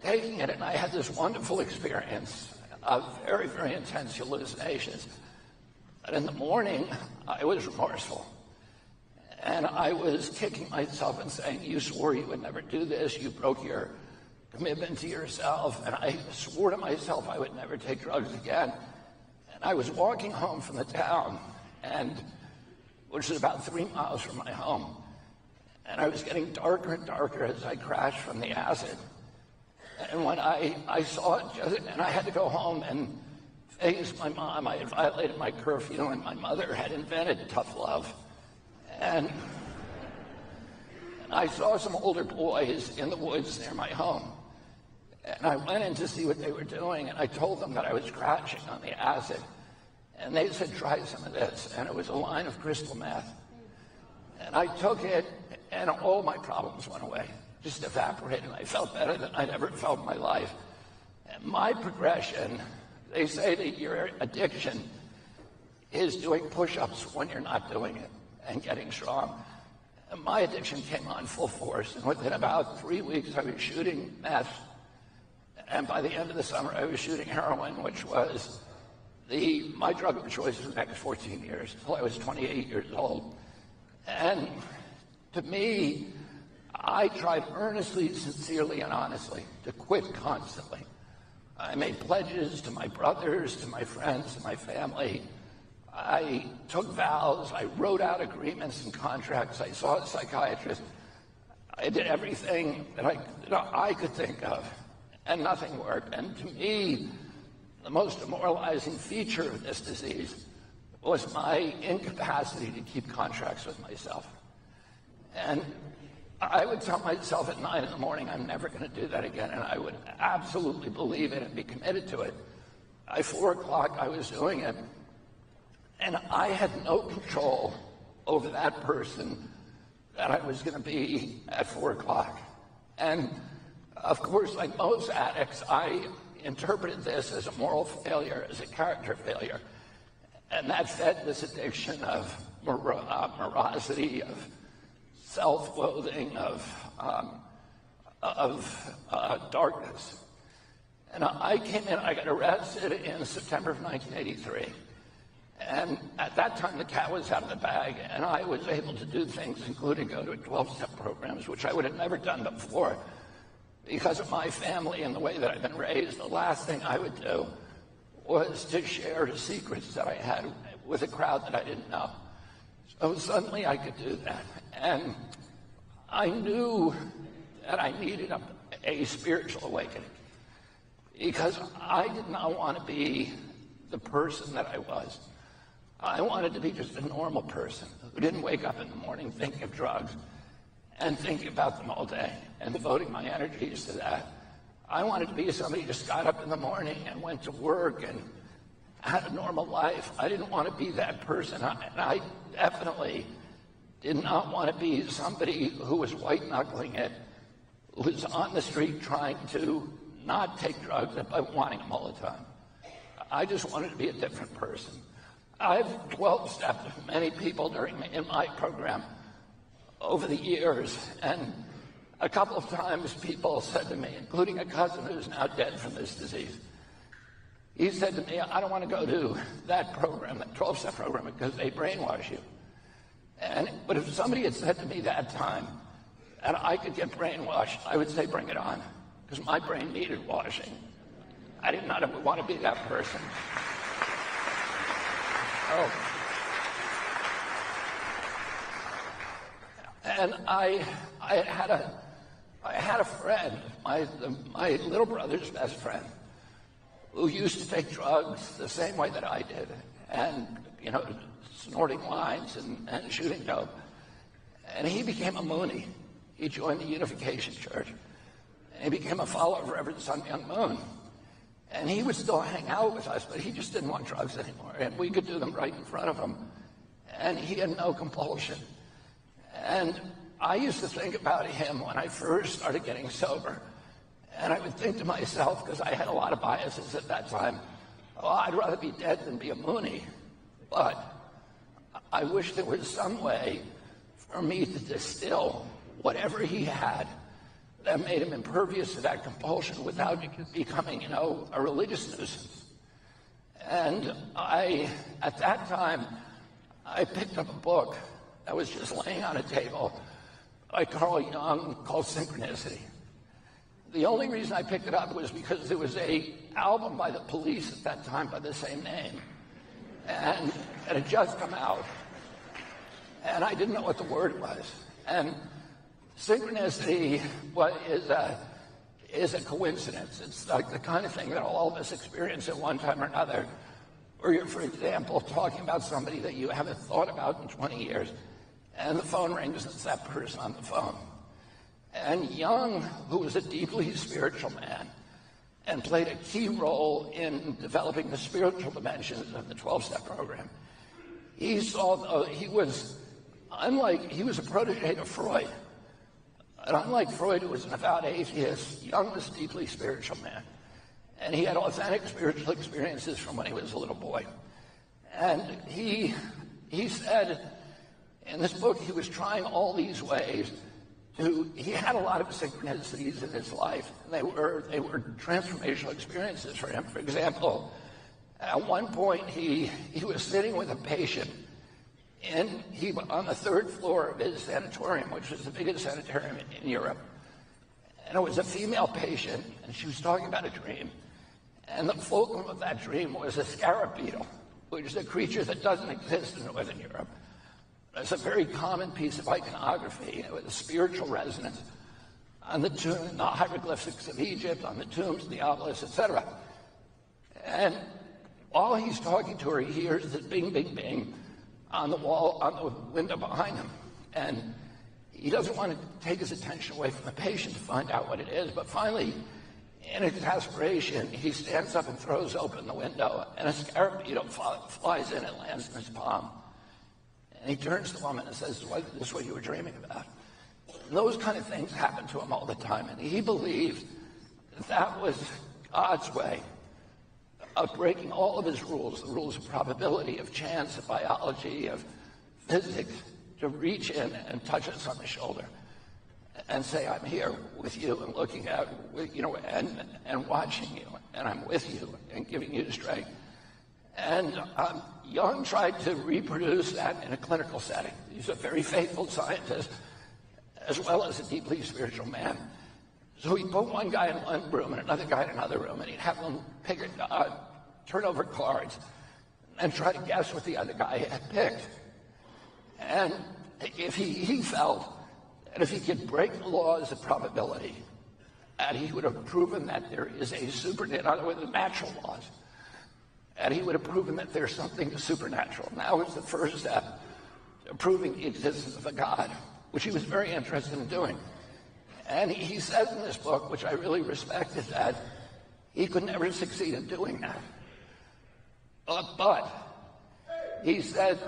taking it, and I had this wonderful experience of very, very intense hallucinations. But in the morning, I was remorseful. And I was kicking myself and saying, you swore you would never do this. You broke your commitment to yourself. And I swore to myself I would never take drugs again. And I was walking home from the town, which is about 3 miles from my home. And I was getting darker and darker as I crashed from the acid. And when I saw it, and I had to go home and face my mom. I had violated my curfew, and my mother had invented tough love. And I saw some older boys in the woods near my home. And I went in to see what they were doing, and I told them that I was crashing on the acid. And they said, try some of this. And it was a line of crystal meth. And I took it, and all my problems went away, just evaporated. I felt better than I'd ever felt in my life. And my progression, they say that your addiction is doing push-ups when you're not doing it and getting strong. And my addiction came on full force. And within about 3 weeks, I was shooting meth. And by the end of the summer, I was shooting heroin, which was my drug of choice for the next 14 years, until I was 28 years old. And to me, I tried earnestly, sincerely, and honestly to quit constantly. I made pledges to my brothers, to my friends, to my family. I took vows. I wrote out agreements and contracts. I saw a psychiatrist. I did everything that I could think of, and nothing worked. And to me, the most demoralizing feature of this disease was my incapacity to keep contracts with myself. And I would tell myself at 9 in the morning, I'm never going to do that again, and I would absolutely believe it and be committed to it. By 4 o'clock, I was doing it, and I had no control over that person that I was going to be at 4 o'clock. And of course, like most addicts, I interpreted this as a moral failure, as a character failure. And that fed this addiction of morosity, of self-loathing, of darkness. And I came in, I got arrested in September of 1983. And at that time, the cat was out of the bag, and I was able to do things, including go to 12-step programs, which I would have never done before. Because of my family and the way that I've been raised, the last thing I would do was to share the secrets that I had with a crowd that I didn't know. So suddenly I could do that. And I knew that I needed a spiritual awakening, because I did not want to be the person that I was. I wanted to be just a normal person who didn't wake up in the morning thinking of drugs and thinking about them all day and devoting my energies to that. I wanted to be somebody who just got up in the morning and went to work and had a normal life. I didn't want to be that person. I definitely did not want to be somebody who was white-knuckling it, who's on the street trying to not take drugs but wanting them all the time. I just wanted to be a different person. I've 12-stepped many people in my program over the years, and a couple of times people said to me, including a cousin who's now dead from this disease, he said to me, I don't want to go to that program, that 12-step program, because they brainwash you. But if somebody had said to me that time, and I could get brainwashed, I would say, bring it on, because my brain needed washing. I did not want to be that person. Oh. And I had a friend, my little brother's best friend, who used to take drugs the same way that I did, and snorting lines and shooting dope. And he became a Moonie. He joined the Unification Church. And he became a follower of Reverend Sun Myung Moon. And he would still hang out with us, but he just didn't want drugs anymore. And we could do them right in front of him. And he had no compulsion. And I used to think about him when I first started getting sober. And I would think to myself, because I had a lot of biases at that time, oh, I'd rather be dead than be a Moonie. But I wish there was some way for me to distill whatever he had that made him impervious to that compulsion without becoming, a religious nuisance. And at that time, I picked up a book that was just laying on a table by Carl Jung called Synchronicity. The only reason I picked it up was because there was an album by the Police at that time by the same name. And it had just come out. And I didn't know what the word was. And synchronicity is a coincidence. It's like the kind of thing that all of us experience at one time or another. Or you're, for example, talking about somebody that you haven't thought about in 20 years, and the phone rings and it's that person on the phone. And Jung, who was a deeply spiritual man and played a key role in developing the spiritual dimensions of the 12-step program, he was a protege of Freud. And unlike Freud, who was an avowed atheist, Jung was a deeply spiritual man. And he had authentic spiritual experiences from when he was a little boy. And he said in this book he was trying all these ways he had a lot of synchronicities in his life. And they were transformational experiences for him. For example, at one point he was sitting with a patient on the third floor of his sanatorium, which was the biggest sanatorium in Europe. And it was a female patient, and she was talking about a dream. And the fulcrum of that dream was a scarab beetle, which is a creature that doesn't exist in Northern Europe. It's a very common piece of iconography with a spiritual resonance on the hieroglyphics of Egypt, on the tombs, the obelisks, etc. And while he's talking to her, he hears this bing, bing, bing on the wall, on the window behind him. And he doesn't want to take his attention away from the patient to find out what it is. But finally, in exasperation, he stands up and throws open the window, and a scarab beetle flies in and lands in his palm. And he turns to the woman and says, "Is this what you were dreaming about?" And those kind of things happen to him all the time. And he believed that was God's way of breaking all of his rules, the rules of probability, of chance, of biology, of physics, to reach in and touch us on the shoulder and say, "I'm here with you and looking at, and watching you, and I'm with you and giving you strength." And Jung tried to reproduce that in a clinical setting. He's a very faithful scientist as well as a deeply spiritual man. So he put one guy in one room and another guy in another room, and he'd have them turn over cards and try to guess what the other guy had picked. And if he felt that if he could break the laws of probability, that he would have proven that there is in other words, the natural laws, and he would have proven that there's something supernatural. Now is the first step to proving the existence of a God, which he was very interested in doing. And he says in this book, which I really respect, is that he could never succeed in doing that. But he said,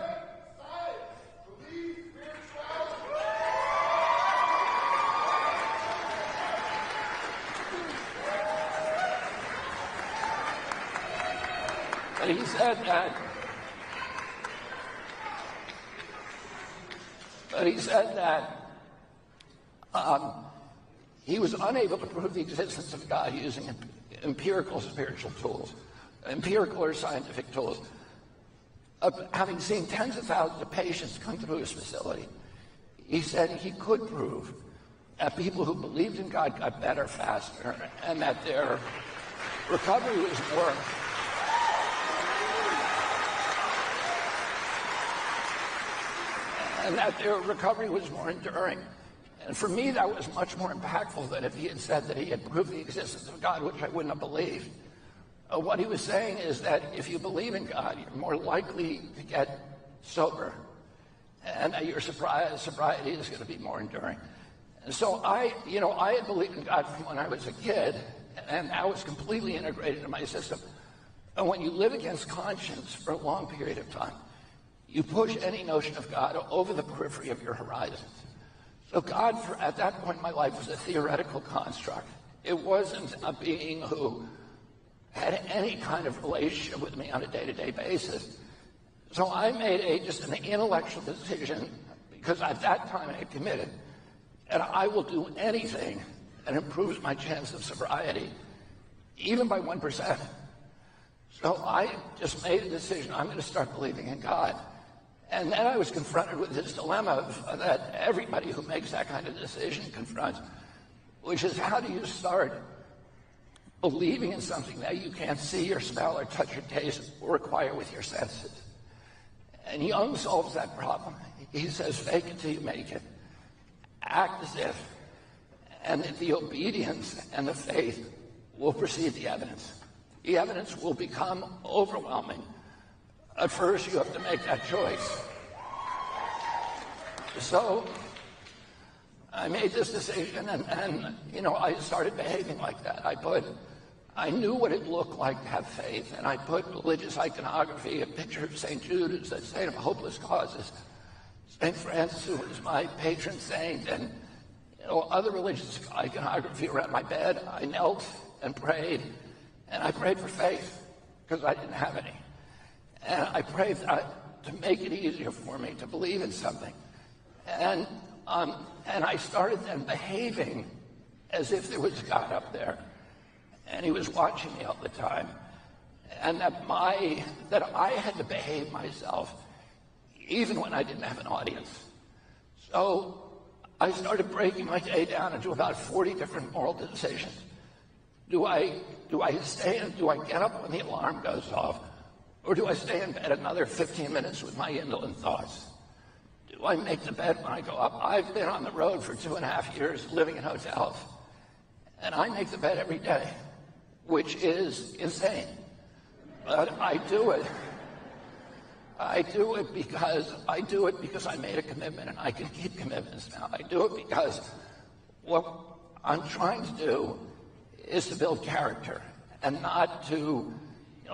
But he said that he was unable to prove the existence of God using empirical spiritual tools, empirical or scientific tools. Having seen tens of thousands of patients come through his facility, he said he could prove that people who believed in God got better faster, and that their recovery was more enduring. And for me, that was much more impactful than if he had said that he had proved the existence of God, which I wouldn't have believed. What he was saying is that if you believe in God, you're more likely to get sober, and that your sobriety is going to be more enduring. And so I had believed in God from when I was a kid, and that was completely integrated in my system. And when you live against conscience for a long period of time, you push any notion of God over the periphery of your horizons. So God, at that point in my life, was a theoretical construct. It wasn't a being who had any kind of relationship with me on a day-to-day basis. So I made just an intellectual decision, because at that time I had committed, and I will do anything that improves my chance of sobriety, even by 1%. So I just made a decision, I'm going to start believing in God. And then I was confronted with this dilemma that everybody who makes that kind of decision confronts, which is, how do you start believing in something that you can't see or smell or touch or taste or acquire with your senses? And Jung solves that problem. He says, fake it till you make it. Act as if. And that the obedience and the faith will precede the evidence. The evidence will become overwhelming. At first, you have to make that choice. So I made this decision, and I started behaving like that. I knew what it looked like to have faith, and I put religious iconography, a picture of St. Jude as a saint of hopeless causes, St. Francis, who was my patron saint, and other religious iconography around my bed. I knelt and prayed, and I prayed for faith, because I didn't have any. And I prayed to make it easier for me to believe in something. And I started then behaving as if there was God up there, and he was watching me all the time, and that I had to behave myself even when I didn't have an audience. So I started breaking my day down into about 40 different moral decisions. Do I stay and do I get up when the alarm goes off? Or do I stay in bed another 15 minutes with my indolent thoughts? Do I make the bed when I go up? I've been on the road for 2.5 years living in hotels, and I make the bed every day, which is insane. But I do it. I do it because I made a commitment, and I can keep commitments now. I do it because what I'm trying to do is to build character, and not to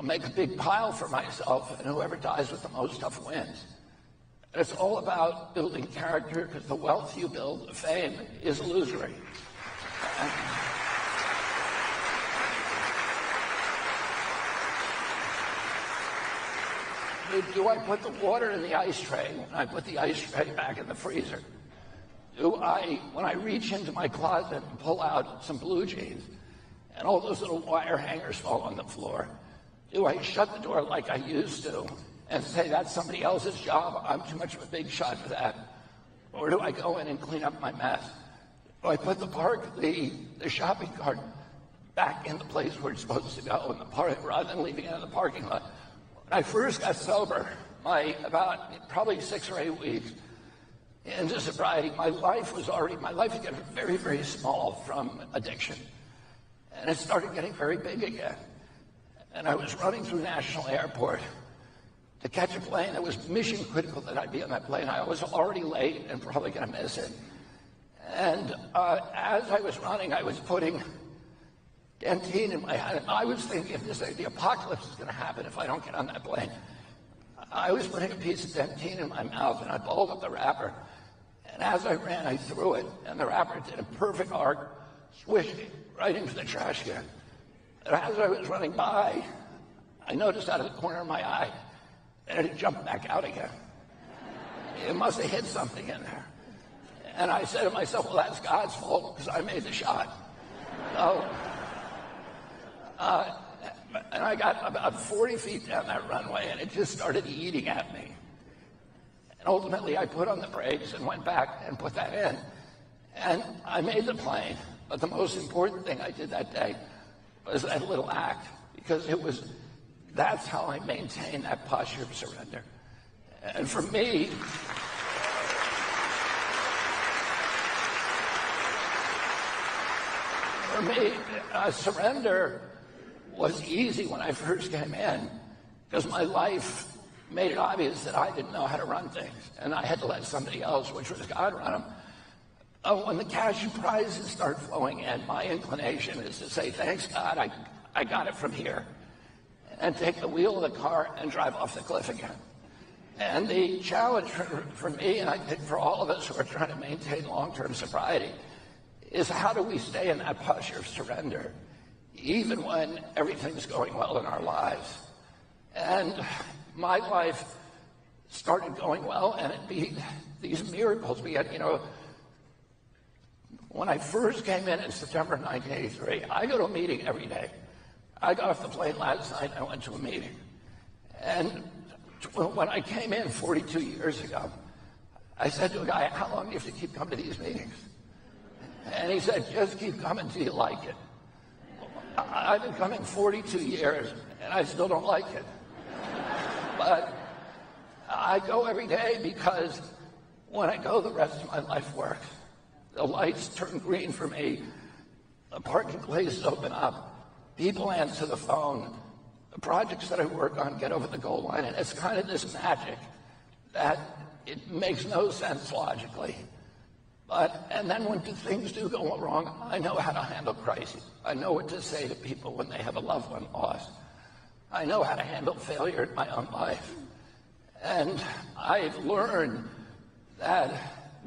make a big pile for myself, and whoever dies with the most stuff wins. And it's all about building character, because the wealth you build, the fame, is illusory. Do I put the water in the ice tray when I put the ice tray back in the freezer? When I reach into my closet and pull out some blue jeans, and all those little wire hangers fall on the floor, do I shut the door like I used to and say that's somebody else's job, I'm too much of a big shot for that? Or do I go in and clean up my mess? Do I put the shopping cart back in the place where it's supposed to go in the park, rather than leaving it in the parking lot? When I first got sober, about probably 6 or 8 weeks into sobriety, my life was getting very, very small from addiction. And it started getting very big again. And I was running through National Airport to catch a plane that was mission critical that I be on that plane. I was already late and probably going to miss it. And as I was running, I was putting Dentine in my hand. And I was thinking, the apocalypse is going to happen if I don't get on that plane. I was putting a piece of Dentine in my mouth, and I balled up the wrapper. And as I ran, I threw it, and the wrapper did a perfect arc, swished right into the trash can. And as I was running by, I noticed out of the corner of my eye that it had jumped back out again. It must have hit something in there. And I said to myself, well, that's God's fault because I made the shot. So, and I got about 40 feet down that runway, and it just started eating at me. And ultimately, I put on the brakes and went back and put that in. And I made the plane. But the most important thing I did that day was that little act, because that's how I maintain that posture of surrender. And for me, surrender was easy when I first came in, because my life made it obvious that I didn't know how to run things, and I had to let somebody else, which was God, run them. When the cash and prizes start flowing in, my inclination is to say, thanks, God, I got it from here, and take the wheel of the car and drive off the cliff again. And the challenge for me, and I think for all of us who are trying to maintain long-term sobriety, is how do we stay in that posture of surrender, even when everything's going well in our lives? And my life started going well, and these miracles began. When I first came in September 1983, I go to a meeting every day. I got off the plane last night, and I went to a meeting. And when I came in 42 years ago, I said to a guy, how long do you have to keep coming to these meetings? And he said, just keep coming till you like it. I've been coming 42 years, and I still don't like it. But I go every day because when I go, the rest of my life works. The lights turn green for me. The parking places open up. People answer the phone. The projects that I work on get over the goal line. And it's kind of this magic that it makes no sense logically. And then when things do go wrong, I know how to handle crises. I know what to say to people when they have a loved one lost. I know how to handle failure in my own life. And I've learned that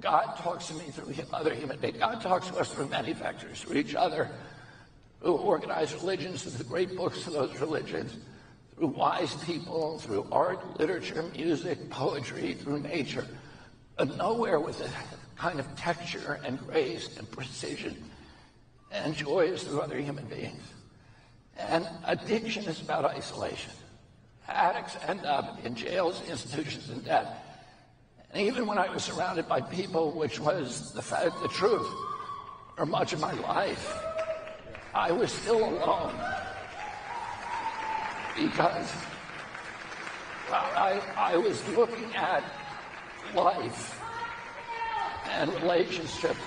God talks to me through other human beings. God talks to us through many vectors, through each other, through organized religions, through the great books of those religions, through wise people, through art, literature, music, poetry, through nature. But nowhere with the kind of texture and grace and precision and joy is through other human beings. And addiction is about isolation. Addicts end up in jails, institutions, and death. And even when I was surrounded by people, which was the truth, for much of my life, I was still alone because I was looking at life and relationships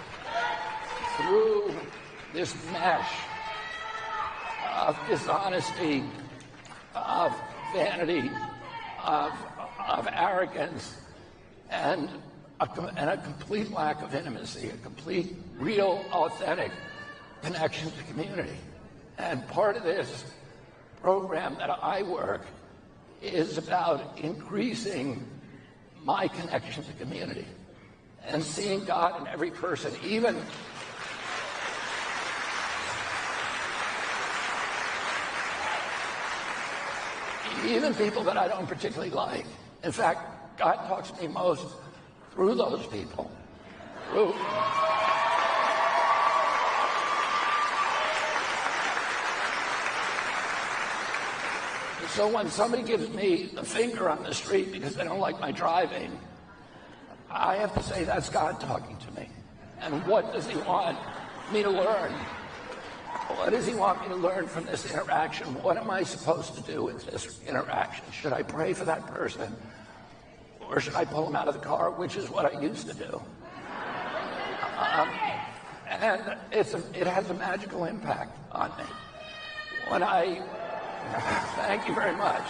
through this mesh of dishonesty, of vanity, of arrogance, and a complete lack of intimacy, a complete, real, authentic connection to community. And part of this program that I work is about increasing my connection to community and seeing God in every person, even people that I don't particularly like. In fact, God talks to me most through those people. So when somebody gives me the finger on the street because they don't like my driving, I have to say that's God talking to me. And what does he want me to learn? What does he want me to learn from this interaction? What am I supposed to do with this interaction? Should I pray for that person? Or should I pull him out of the car, which is what I used to do? And it has a magical impact on me. Thank you very much.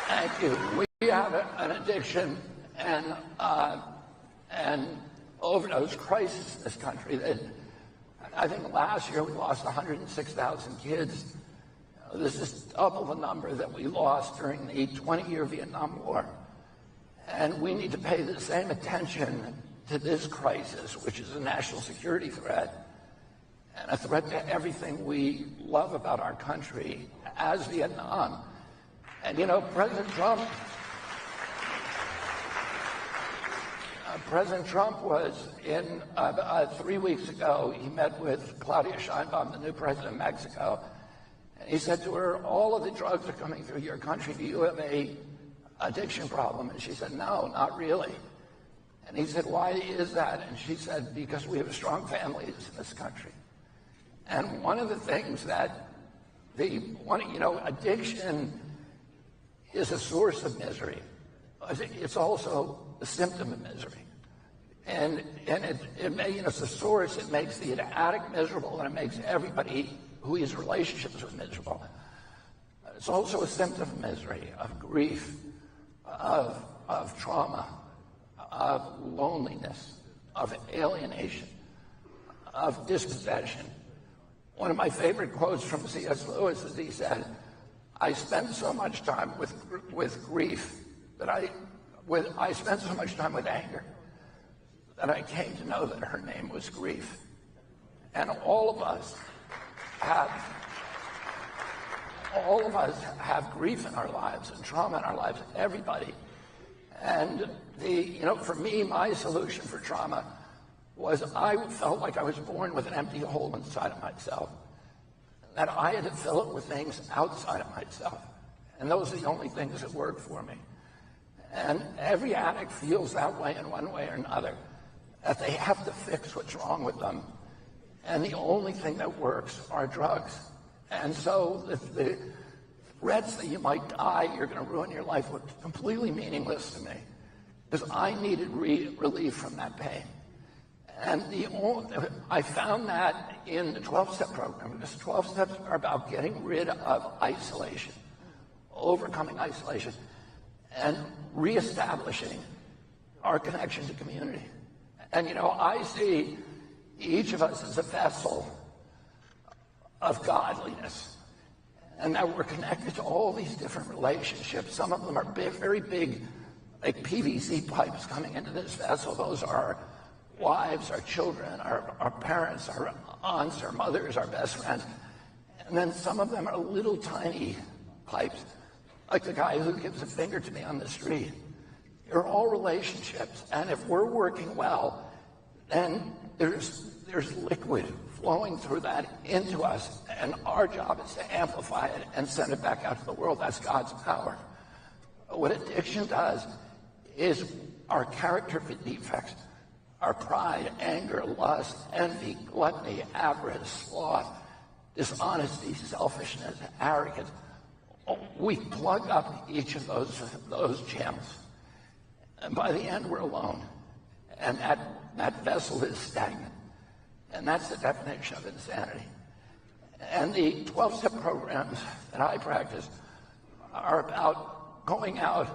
Thank you. We have an addiction and overdose crisis in this country that I think last year we lost 106,000 kids. This is double the number that we lost during the 20-year Vietnam War. And we need to pay the same attention to this crisis, which is a national security threat, and a threat to everything we love about our country, as Vietnam. And you know, President Trump was in, 3 weeks ago, he met with Claudia Sheinbaum, the new president of Mexico, and he said to her, all of the drugs are coming through your country. Do you have a addiction problem? And she said, no, not really. And he said, why is that? And she said, because we have strong families in this country. And one of the things that addiction is a source of misery. It's also a symptom of misery. And it's a source. It makes the addict miserable, and it makes everybody who he has relationships with miserable. It's also a symptom of misery, of grief, of trauma, of loneliness, of alienation, of dispossession. One of my favorite quotes from C.S. Lewis is he said, I spent so much time with grief that I spent so much time with anger that I came to know that her name was grief. And all of us have grief in our lives and trauma in our lives, everybody. And for me, my solution for trauma was I felt like I was born with an empty hole inside of myself, that I had to fill it with things outside of myself. And those are the only things that work for me. And every addict feels that way in one way or another, that they have to fix what's wrong with them. And the only thing that works are drugs. And so the threats that you might die, you're going to ruin your life, were completely meaningless to me, because I needed relief from that pain. And I found that in the 12-step program, because 12 steps are about getting rid of isolation, overcoming isolation, and reestablishing our connection to community. And I see each of us as a vessel of godliness, and that we're connected to all these different relationships. Some of them are big, very big, like PVC pipes coming into this vessel. Those are our wives, our children, our parents, our aunts, our mothers, our best friends. And then some of them are little tiny pipes, like the guy who gives a finger to me on the street. They're all relationships, and if we're working well, then there's liquid flowing through that into us, and our job is to amplify it and send it back out to the world. That's God's power. What addiction does is our character defects, our pride, anger, lust, envy, gluttony, avarice, sloth, dishonesty, selfishness, arrogance. We plug up each of those gems, and by the end we're alone, and that vessel is stagnant. And that's the definition of insanity. And the 12-step programs that I practice are about going out,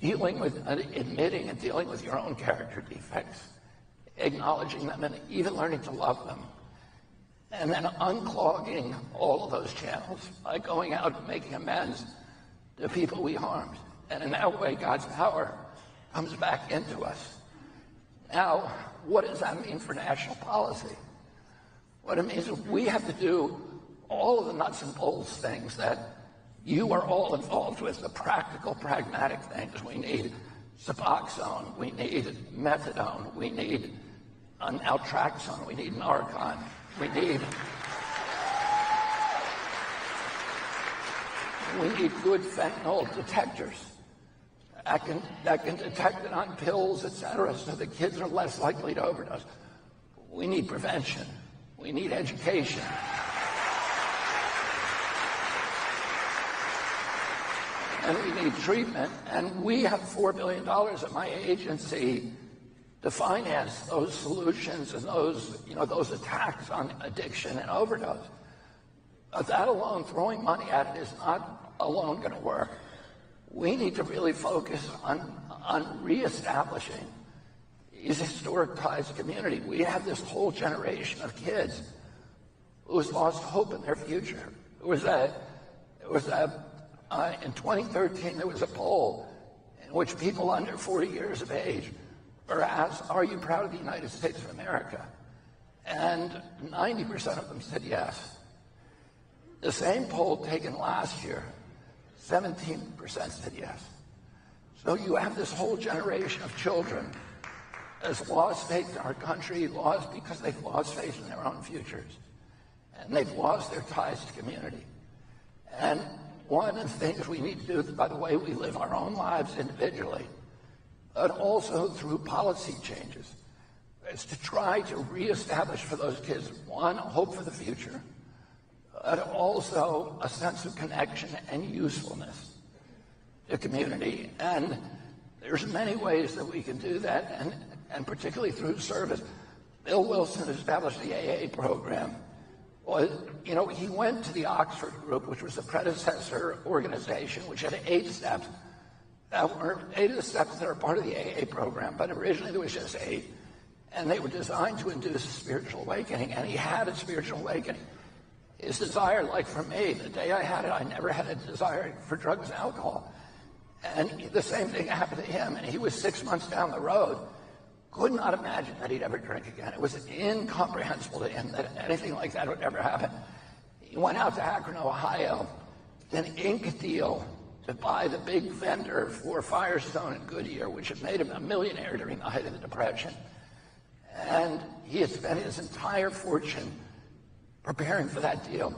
dealing with, admitting and dealing with your own character defects, acknowledging them, and even learning to love them. And then unclogging all of those channels by going out and making amends to people we harmed. And in that way, God's power comes back into us. Now, what does that mean for national policy? What it means is we have to do all of the nuts and bolts things that you are all involved with, the practical, pragmatic things. We need Suboxone, we need methadone, we need naltrexone, we need Narcan, we need good fentanyl detectors that can detect it on pills, etc., so the kids are less likely to overdose. We need prevention. We need education. And we need treatment. And we have $4 billion at my agency to finance those solutions and those attacks on addiction and overdose. But that alone, throwing money at it, is not alone going to work. We need to really focus on reestablishing these historic ties to community. We have this whole generation of kids who has lost hope in their future. In 2013, there was a poll in which people under 40 years of age were asked, are you proud of the United States of America? And 90% of them said yes. The same poll taken last year, 17% said yes. So you have this whole generation of children that's lost faith in our country, lost because they've lost faith in their own futures. And they've lost their ties to community. And one of the things we need to do by the way we live our own lives individually, but also through policy changes, is to try to reestablish for those kids, one, hope for the future, but also a sense of connection and usefulness to community. And there's many ways that we can do that, and particularly through service. Bill Wilson established the AA program. Well, you know, he went to the Oxford Group, which was the predecessor organization, which had 8 steps. That were 8 of the steps that are part of the AA program, but originally there was just 8. And they were designed to induce a spiritual awakening, and he had a spiritual awakening. His desire, like for me, the day I had it, I never had a desire for drugs and alcohol. And the same thing happened to him, and he was 6 months down the road. Could not imagine that he'd ever drink again. It was incomprehensible to him that anything like that would ever happen. He went out to Akron, Ohio, an ink deal to buy the big vendor for Firestone and Goodyear, which had made him a millionaire during the height of the Depression. And he had spent his entire fortune preparing for that deal.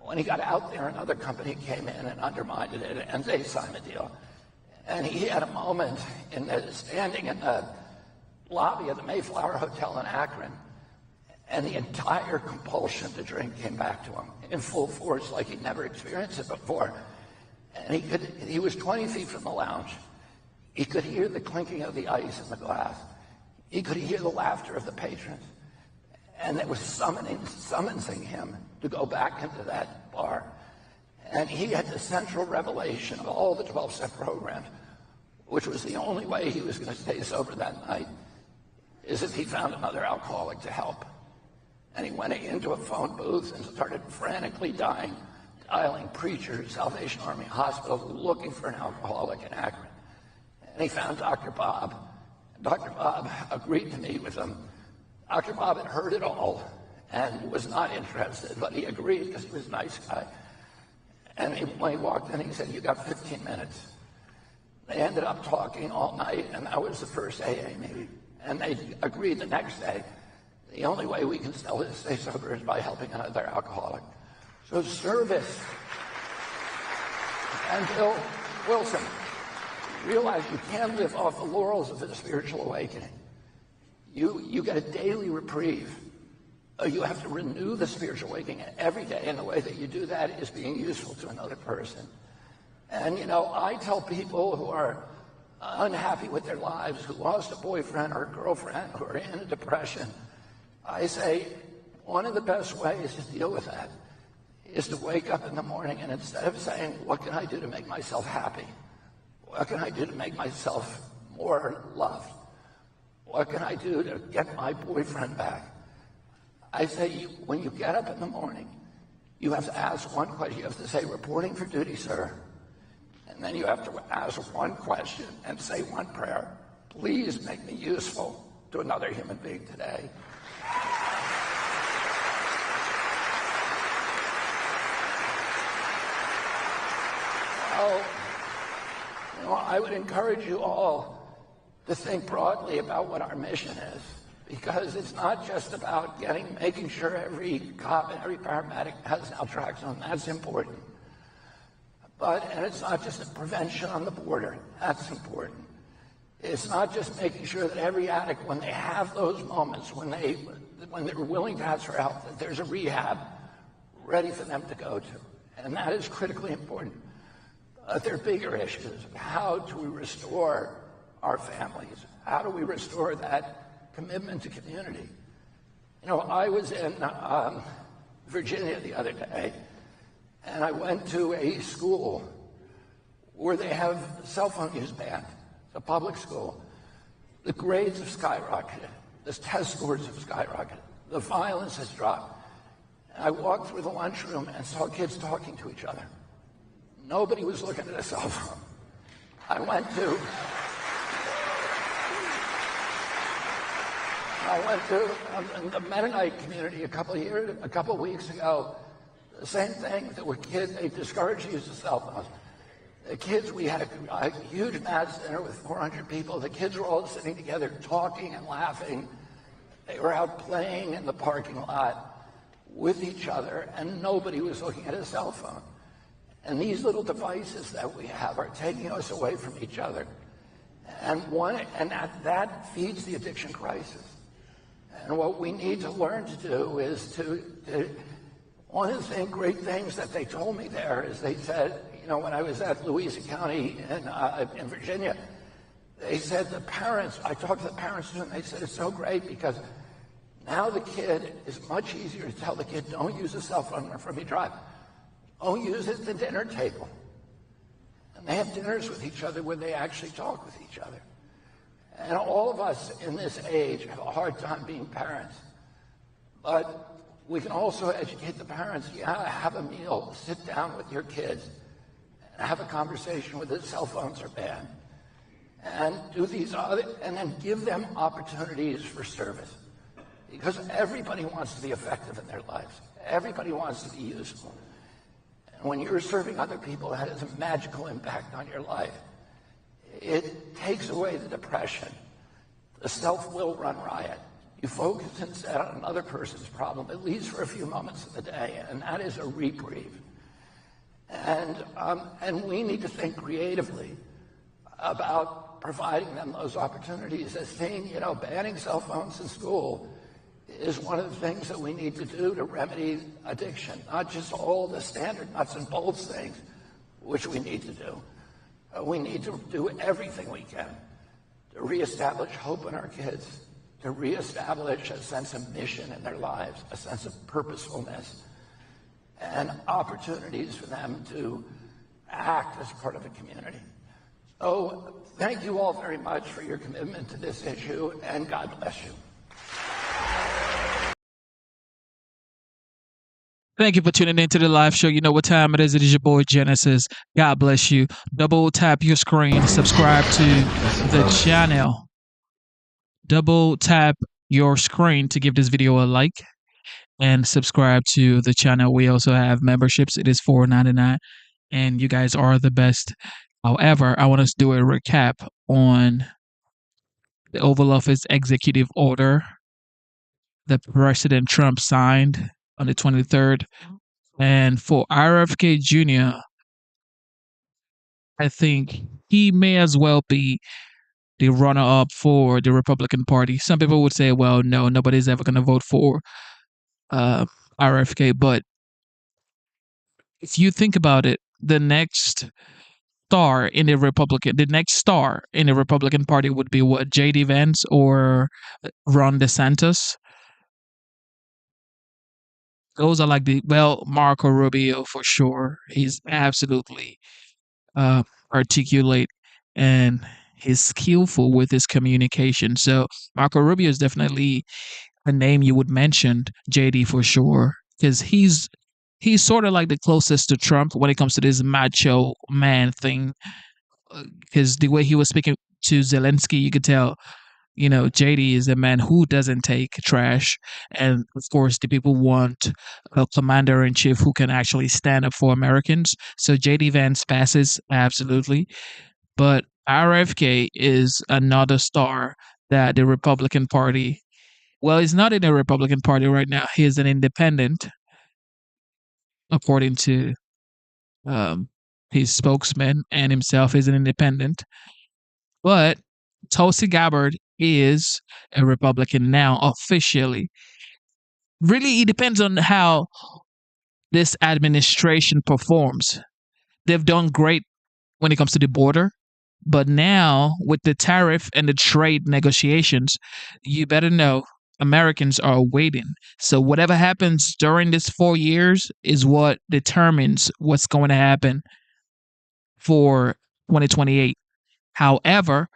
When he got out there, another company came in and undermined it, and they signed the deal. And he had a moment standing in the lobby of the Mayflower Hotel in Akron, and the entire compulsion to drink came back to him in full force, like he'd never experienced it before. And he was 20 feet from the lounge. He could hear the clinking of the ice in the glass. He could hear the laughter of the patrons. And it was summoning him to go back into that bar. And he had the central revelation of all the 12-step programs, which was the only way he was going to stay sober that night, is if he found another alcoholic to help. And he went into a phone booth and started frantically dialing preachers, Salvation Army hospitals, looking for an alcoholic in Akron. And he found Dr. Bob. Dr. Bob agreed to meet with him. Dr. Bob had heard it all and was not interested, but he agreed because he was a nice guy. And when he walked in, he said, "You got 15 minutes." They ended up talking all night, and that was the first AA meeting. And they agreed the next day, the only way we can stay sober is by helping another alcoholic. So service. And Bill Wilson realized you can't live off the laurels of the spiritual awakening. You get a daily reprieve. You have to renew the spiritual awakening every day, and the way that you do that is being useful to another person. And, you know, I tell people who are unhappy with their lives, who lost a boyfriend or a girlfriend, who are in a depression, I say one of the best ways to deal with that is to wake up in the morning and instead of saying, what can I do to make myself happy? What can I do to make myself more loved? What can I do to get my boyfriend back? I say, when you get up in the morning, you have to ask one question. You have to say, reporting for duty, sir. And then you have to ask one question and say one prayer. Please make me useful to another human being today. So, you know, I would encourage you all to think broadly about what our mission is, because it's not just about making sure every cop and every paramedic has naltrexone. That's important. And it's not just a prevention on the border. That's important. It's not just making sure that every addict, when they have those moments, when they're willing to ask for help, that there's a rehab ready for them to go to. And that is critically important. There are bigger issues. How do we restore our families? How do we restore that commitment to community? You know, I was in Virginia the other day, and I went to a school where they have cell phone use banned. It's a public school. The grades have skyrocketed. The test scores have skyrocketed. The violence has dropped. I walked through the lunchroom and saw kids talking to each other. Nobody was looking at a cell phone. I went to the Mennonite community a couple weeks ago. The same thing. There were kids. They discouraged use of cell phones. The kids. We had a huge mass dinner with 400 people. The kids were all sitting together, talking and laughing. They were out playing in the parking lot with each other, and nobody was looking at a cell phone. And these little devices that we have are taking us away from each other. And that feeds the addiction crisis. And what we need to learn to do is one of the great things that they told me there is they said, when I was at Louisa County in Virginia, they said I talked to the parents and they said it's so great because now the kid is much easier to tell the kid, don't use a cell phone from you drive. Don't use it at the dinner table. And they have dinners with each other where they actually talk with each other. And all of us in this age have a hard time being parents. But we can also educate the parents. You gotta have a meal, sit down with your kids, and have a conversation with the cell phones are banned. And do and then give them opportunities for service. Because everybody wants to be effective in their lives. Everybody wants to be useful. And when you're serving other people, that has a magical impact on your life. It takes away the depression. The self will run riot. You focus instead on another person's problem, at least for a few moments of the day, and that is a reprieve. And we need to think creatively about providing them those opportunities. As saying, banning cell phones in school is one of the things that we need to do to remedy addiction, not just all the standard nuts and bolts things, which we need to do. We need to do everything we can to reestablish hope in our kids, to reestablish a sense of mission in their lives, a sense of purposefulness, and opportunities for them to act as part of a community. So thank you all very much for your commitment to this issue, and God bless you. Thank you for tuning into the live show. You know what time it is. It is your boy Genesis. God bless you. Double tap your screen. Subscribe to the channel. Double tap your screen to give this video a like and subscribe to the channel. We also have memberships. It is $4.99 and you guys are the best. However, I want us to do a recap on the Oval Office executive order that President Trump signed on the 23rd. And for RFK Jr., I think he may as well be the runner-up for the Republican Party. Some people would say, well, no, nobody's ever going to vote for RFK. But if you think about it, the next star in the Republican Party would be what, J.D. Vance or Ron DeSantis? Those are like Marco Rubio for sure. He's absolutely articulate and he's skillful with his communication. So Marco Rubio is definitely a name you would mention. JD for sure, because he's sort of like the closest to Trump when it comes to this macho man thing. Because the way he was speaking to Zelensky, you could tell, JD is a man who doesn't take trash. And of course, the people want a commander in chief who can actually stand up for Americans. So JD Vance passes, absolutely. But RFK is another star that the Republican Party, he's not in the Republican Party right now. He is an independent, according to his spokesman, and himself is an independent. But Tulsi Gabbard is a Republican now, officially. Really, it depends on how this administration performs. They've done great when it comes to the border. But now, with the tariff and the trade negotiations, you better know Americans are waiting. So whatever happens during this 4 years is what determines what's going to happen for 2028. However,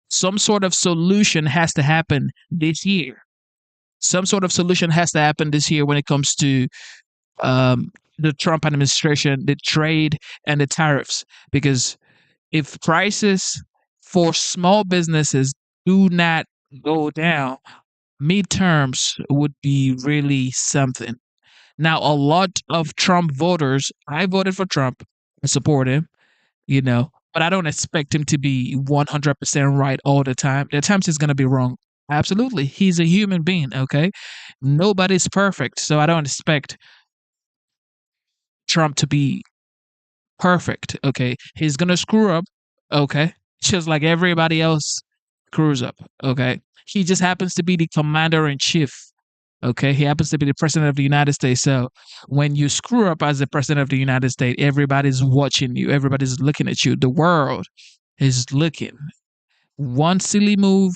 some sort of solution has to happen this year. Some sort of solution has to happen this year when it comes to the Trump administration, the trade, and the tariffs. Because if prices for small businesses do not go down, midterms would be really something. Now, a lot of Trump voters, I voted for Trump, I support him, but I don't expect him to be 100% right all the time. There are times he's going to be wrong. Absolutely. He's a human being, okay? Nobody's perfect, so I don't expect Trump to be perfect, okay? He's going to screw up, okay? Just like everybody else screws up, okay? He just happens to be the commander-in-chief, okay? He happens to be the president of the United States. So when you screw up as the president of the United States, everybody's watching you. Everybody's looking at you. The world is looking. One silly move,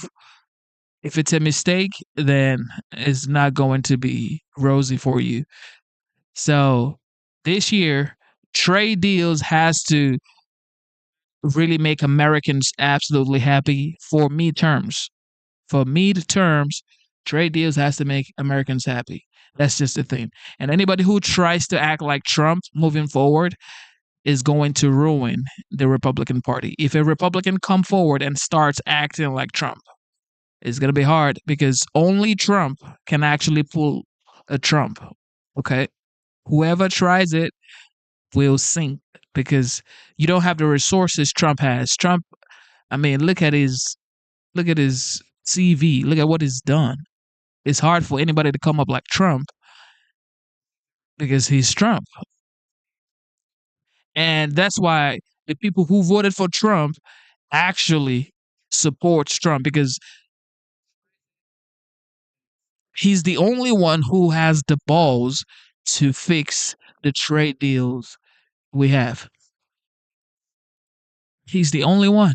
if it's a mistake, then it's not going to be rosy for you. So this year, trade deals has to really make Americans absolutely happy for midterms. For midterms, trade deals has to make Americans happy. That's just the thing. And anybody who tries to act like Trump moving forward is going to ruin the Republican Party. If a Republican come forward and starts acting like Trump, it's going to be hard because only Trump can actually pull a Trump. Okay? Whoever tries it will sink because you don't have the resources Trump has. Trump, I mean, look at his CV. Look at what he's done. It's hard for anybody to come up like Trump because he's Trump. And that's why the people who voted for Trump actually supports Trump because he's the only one who has the balls to fix the trade deals we have. He's the only one.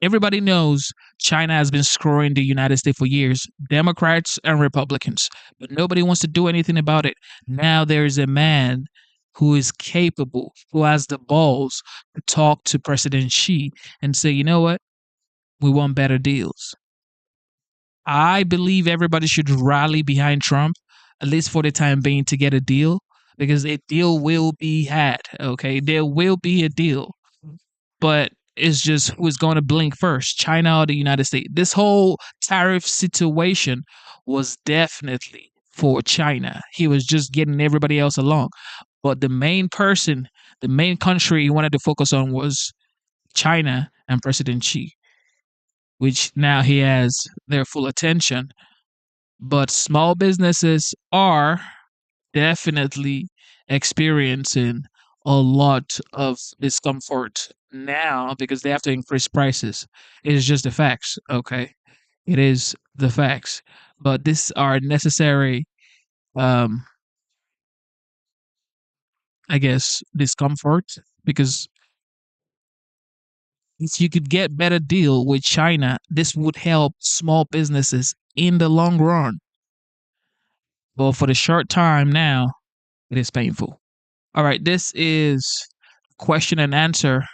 Everybody knows China has been screwing the United States for years, Democrats and Republicans, but nobody wants to do anything about it. Now there's a man who is capable, who has the balls to talk to President Xi and say, you know what? We want better deals. I believe everybody should rally behind Trump, at least for the time being, to get a deal, because a deal will be had, okay? There will be a deal, but it's just who's going to blink first, China or the United States. This whole tariff situation was definitely for China. He was just getting everybody else along. But the main person, the main country he wanted to focus on was China and President Xi, which now he has their full attention. But small businesses are definitely experiencing a lot of discomfort now because they have to increase prices. It is just the facts, okay? It is the facts. But these are necessary, I guess, discomfort because if you could get better deal with China, this would help small businesses in the long run. But for the short time now, it is painful. All right, this is question and answer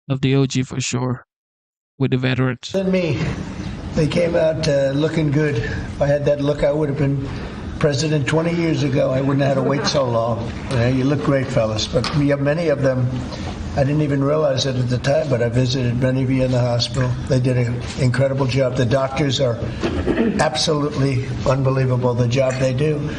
of the OG for sure with the veterans. And me, they came out looking good. If I had that look, I would have been president 20 years ago. I wouldn't have had to wait so long. You look great, fellas. But we have many of them. I didn't even realize it at the time, but I visited many of you in the hospital. They did an incredible job. The doctors are absolutely unbelievable, the job they do.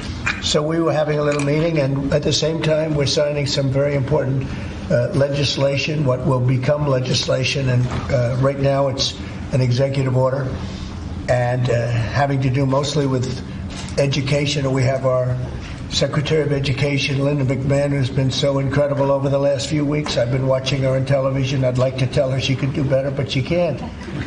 So we were having a little meeting, and at the same time, we're signing some very important legislation, what will become legislation. And right now, it's an executive order and having to do mostly with education. We have our Secretary of Education, Linda McMahon, who's been so incredible over the last few weeks. I've been watching her on television. I'd like to tell her she could do better, but she can't.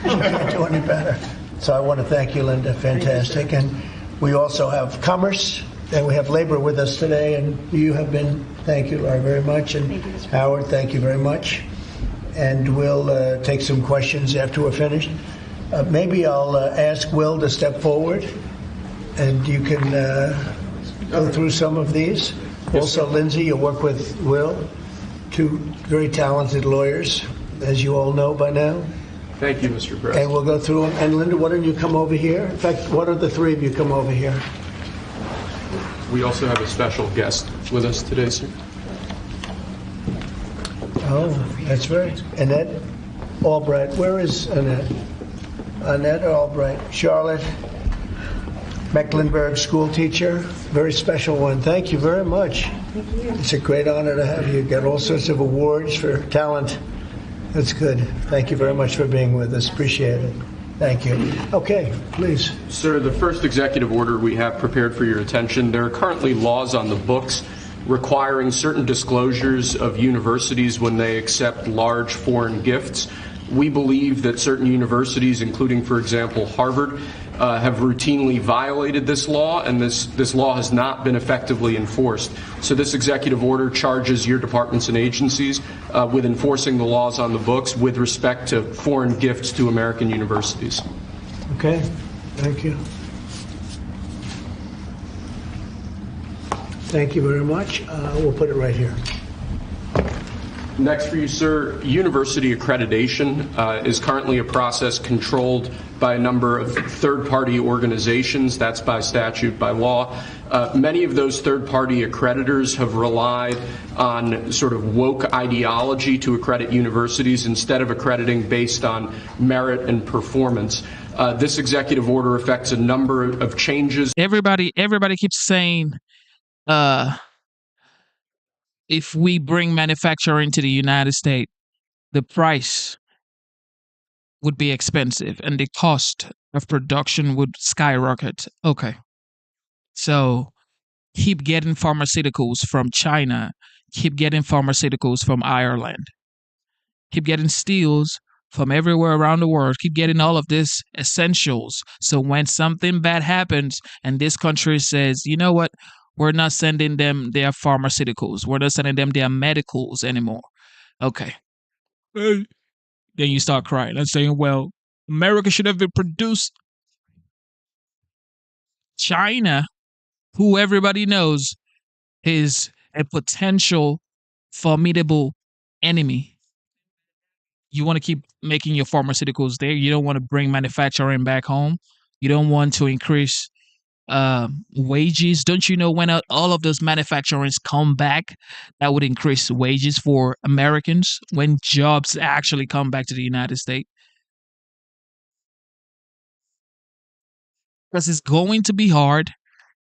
She can't do any better. So I want to thank you, Linda. Fantastic. And we also have Commerce, and we have Labor with us today. And you have been, thank you, Laura, very much. And Howard, thank you very much. And we'll take some questions after we're finished. Maybe I'll ask Will to step forward, and you can go through some of these. Also, Lindsay, you'll work with Will, two very talented lawyers. as you all know by now. Thank you, Mr. President. And we'll go through them. And Linda, why don't you come over here? In fact, why don't the three of you come over here? We also have a special guest with us today, sir. Oh, that's right. Annette Albright. Where is Annette? Annette Albright. Charlotte Mecklenburg, school teacher. Very special one. Thank you very much. Thank you. It's a great honor to have you. Got all sorts of awards for talent. That's good. Thank you very much for being with us. Appreciate it. Thank you. Okay, please. Sir, the first executive order we have prepared for your attention, there are currently laws on the books requiring certain disclosures of universities when they accept large foreign gifts. We believe that certain universities, including, for example, Harvard, have routinely violated this law, and this law has not been effectively enforced. So this executive order charges your departments and agencies with enforcing the laws on the books with respect to foreign gifts to American universities. Okay, thank you. Thank you very much. We'll put it right here. Next for you, sir, university accreditation is currently a process controlled by a number of third-party organizations. That's by statute, by law. Many of those third-party accreditors have relied on sort of woke ideology to accredit universities instead of accrediting based on merit and performance. This executive order affects a number of changes. Everybody keeps saying, if we bring manufacturing to the United States, the price would be expensive and the cost of production would skyrocket. Okay. So keep getting pharmaceuticals from China. Keep getting pharmaceuticals from Ireland. Keep getting steels from everywhere around the world. Keep getting all of this essentials. So when something bad happens and this country says, you know what? We're not sending them their pharmaceuticals. We're not sending them their medicals anymore. Okay. Then you start crying and saying, well, America should have been produced. China, who everybody knows is a potential formidable enemy. You want to keep making your pharmaceuticals there. You don't want to bring manufacturing back home. You don't want to increase wages. Don't you know when all of those manufacturers come back, that would increase wages for Americans when jobs actually come back to the United States? Because it's going to be hard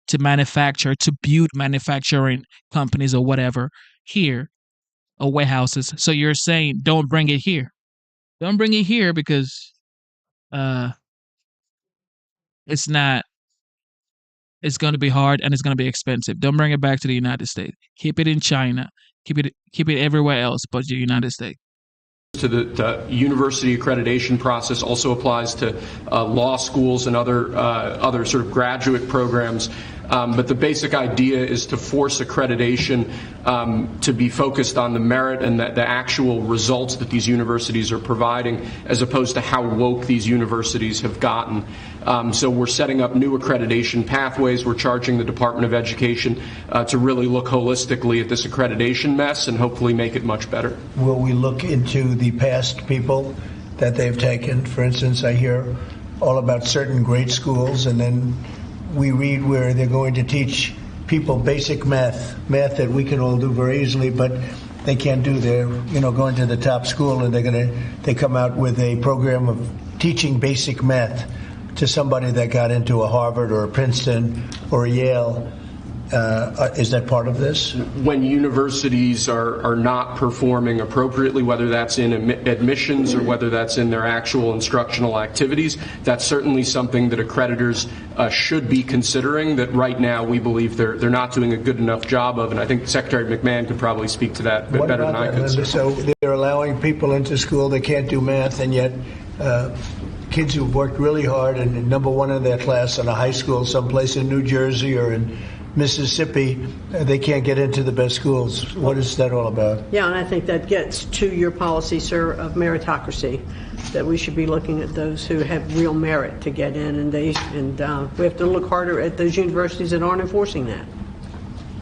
to manufacture, to build manufacturing companies or whatever here or warehouses. So you're saying don't bring it here. Don't bring it here because it's not. It's going to be hard and it's going to be expensive. Don't bring it back to the United States. Keep it in China. Keep it everywhere else but the United States. To the university accreditation process also applies to law schools and other sort of graduate programs. But the basic idea is to force accreditation to be focused on the merit and the actual results that these universities are providing, as opposed to how woke these universities have gotten. So we're setting up new accreditation pathways. We're charging the Department of Education to really look holistically at this accreditation mess and hopefully make it much better. Will we look into the past people that they've taken? For instance, I hear all about certain great schools, and then we read where they're going to teach people basic math that we can all do very easily, but they can't do. They're going to the top school, and they come out with a program of teaching basic math to somebody that got into a Harvard or a Princeton or a Yale. Is that part of this? When universities are not performing appropriately, whether that's in admissions or whether that's in their actual instructional activities, that's certainly something that accreditors should be considering, that right now we believe they're not doing a good enough job of, and I think Secretary McMahon could probably speak to that better than I could. So they're allowing people into school that can't do math, and yet kids who've worked really hard and number one in their class in a high school someplace in New Jersey or in Mississippi, they can't get into the best schools. What is that all about? Yeah, and I think that gets to your policy, sir, of meritocracy, that we should be looking at those who have real merit to get in, and we have to look harder at those universities that aren't enforcing that.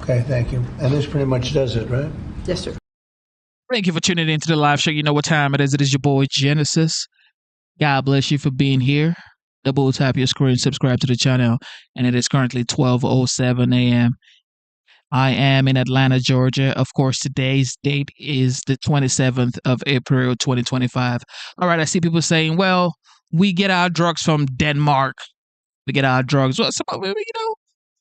Okay, thank you. And this pretty much does it, right? Yes, sir. Thank you for tuning into the live show. You know what time it is. It is your boy Genesis. God bless you for being here. Double tap your screen, subscribe to the channel, and it is currently 12:07 a.m. I am in Atlanta, Georgia. Of course, today's date is the 27th of April, 2025. All right, I see people saying, well, we get our drugs from Denmark. We get our drugs. Well,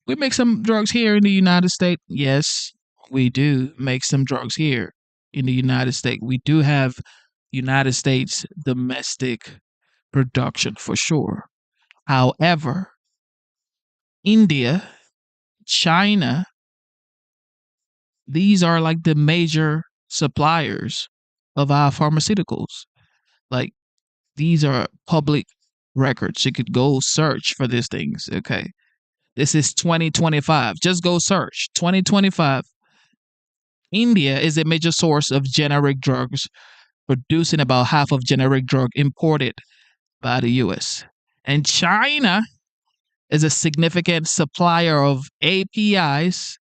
we make some drugs here in the United States. Yes, we do make some drugs here in the United States. We do have United States domestic production for sure. However, India, China, these are like the major suppliers of our pharmaceuticals. Like, these are public records. You could go search for these things, okay? This is 2025. Just go search. 2025. India is a major source of generic drugs, producing about half of generic drug imported by the U.S. And China is a significant supplier of APIs,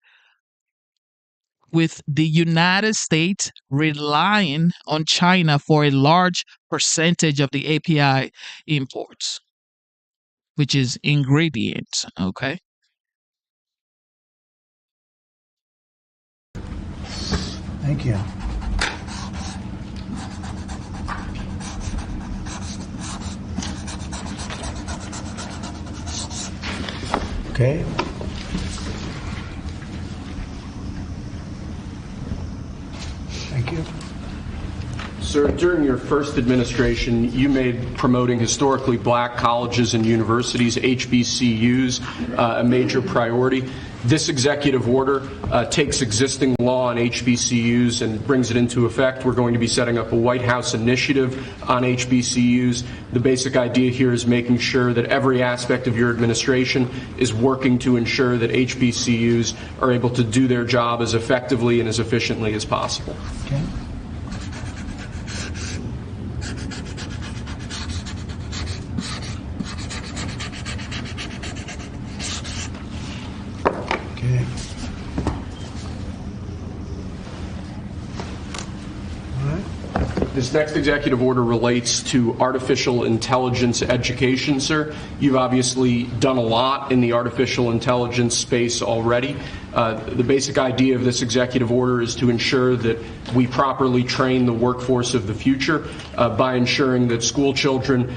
with the United States relying on China for a large percentage of the API imports, which is ingredients, okay? Thank you. Okay. Thank you. Sir, during your first administration, you made promoting historically black colleges and universities, HBCUs, a major priority. This executive order takes existing law on HBCUs and brings it into effect. We're going to be setting up a White House initiative on HBCUs. The basic idea here is making sure that every aspect of your administration is working to ensure that HBCUs are able to do their job as effectively and as efficiently as possible. Okay. This next executive order relates to artificial intelligence education, sir. You've obviously done a lot in the artificial intelligence space already. The basic idea of this executive order is to ensure that we properly train the workforce of the future by ensuring that school children,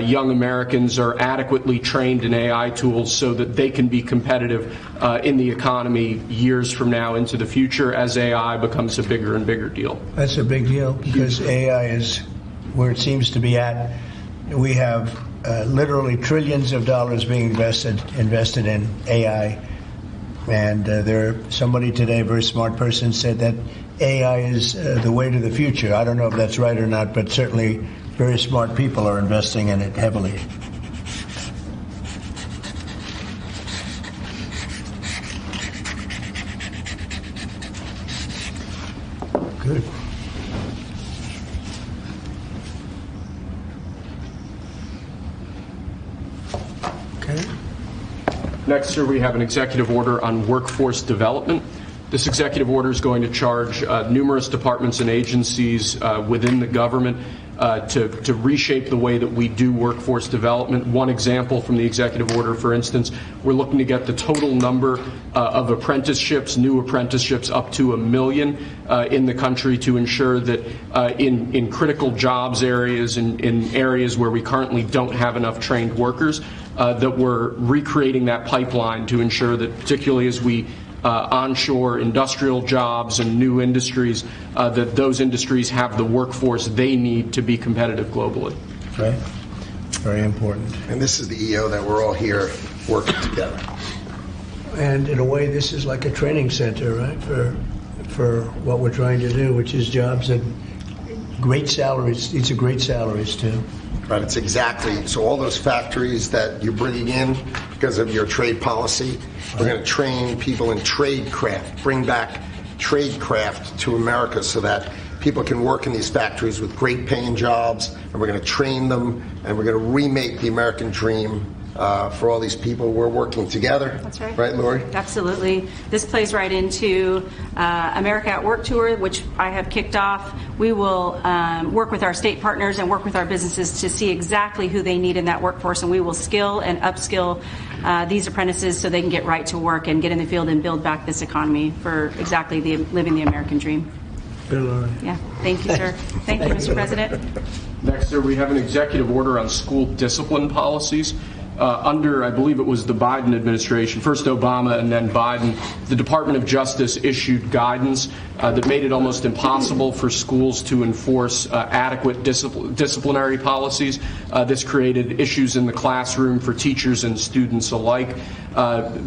young Americans, are adequately trained in AI tools so that they can be competitive in the economy years from now into the future as AI becomes a bigger and bigger deal. That's a big deal because AI is where it seems to be at. We have literally trillions of dollars being invested in AI. And somebody today, a very smart person, said that AI is the way to the future. I don't know if that's right or not, but certainly very smart people are investing in it heavily. Good. Okay. Next, sir, we have an executive order on workforce development. This executive order is going to charge numerous departments and agencies within the government to reshape the way that we do workforce development. One example from the executive order, for instance, we're looking to get the total number of apprenticeships, new apprenticeships, up to 1 million in the country to ensure that in critical jobs areas, in areas where we currently don't have enough trained workers, that we're recreating that pipeline to ensure that, particularly as we onshore industrial jobs and new industries, that those industries have the workforce they need to be competitive globally. Right. Very important. And this is the EO that we're all here working together. And in a way, this is like a training center, right, for what we're trying to do, which is jobs at great salaries. These are great salaries, too. Right, it's exactly. So all those factories that you're bringing in because of your trade policy, we're going to train people in trade craft, bring back trade craft to America so that people can work in these factories with great paying jobs, and we're going to train them, and we're going to remake the American dream for all these people. We're working together. That's right. Right, Lori? Absolutely. This plays right into America at Work Tour, which I have kicked off. We will work with our state partners and work with our businesses to see exactly who they need in that workforce, and we will skill and upskill these apprentices so they can get right to work and get in the field and build back this economy for exactly living the American dream. Good, Lori. Yeah. Thank you, sir. Thank you, Mr. President. Next, sir, we have an executive order on school discipline policies. Under, I believe it was the Biden administration, first Obama and then Biden, the Department of Justice issued guidance that made it almost impossible for schools to enforce adequate disciplinary policies. This created issues in the classroom for teachers and students alike.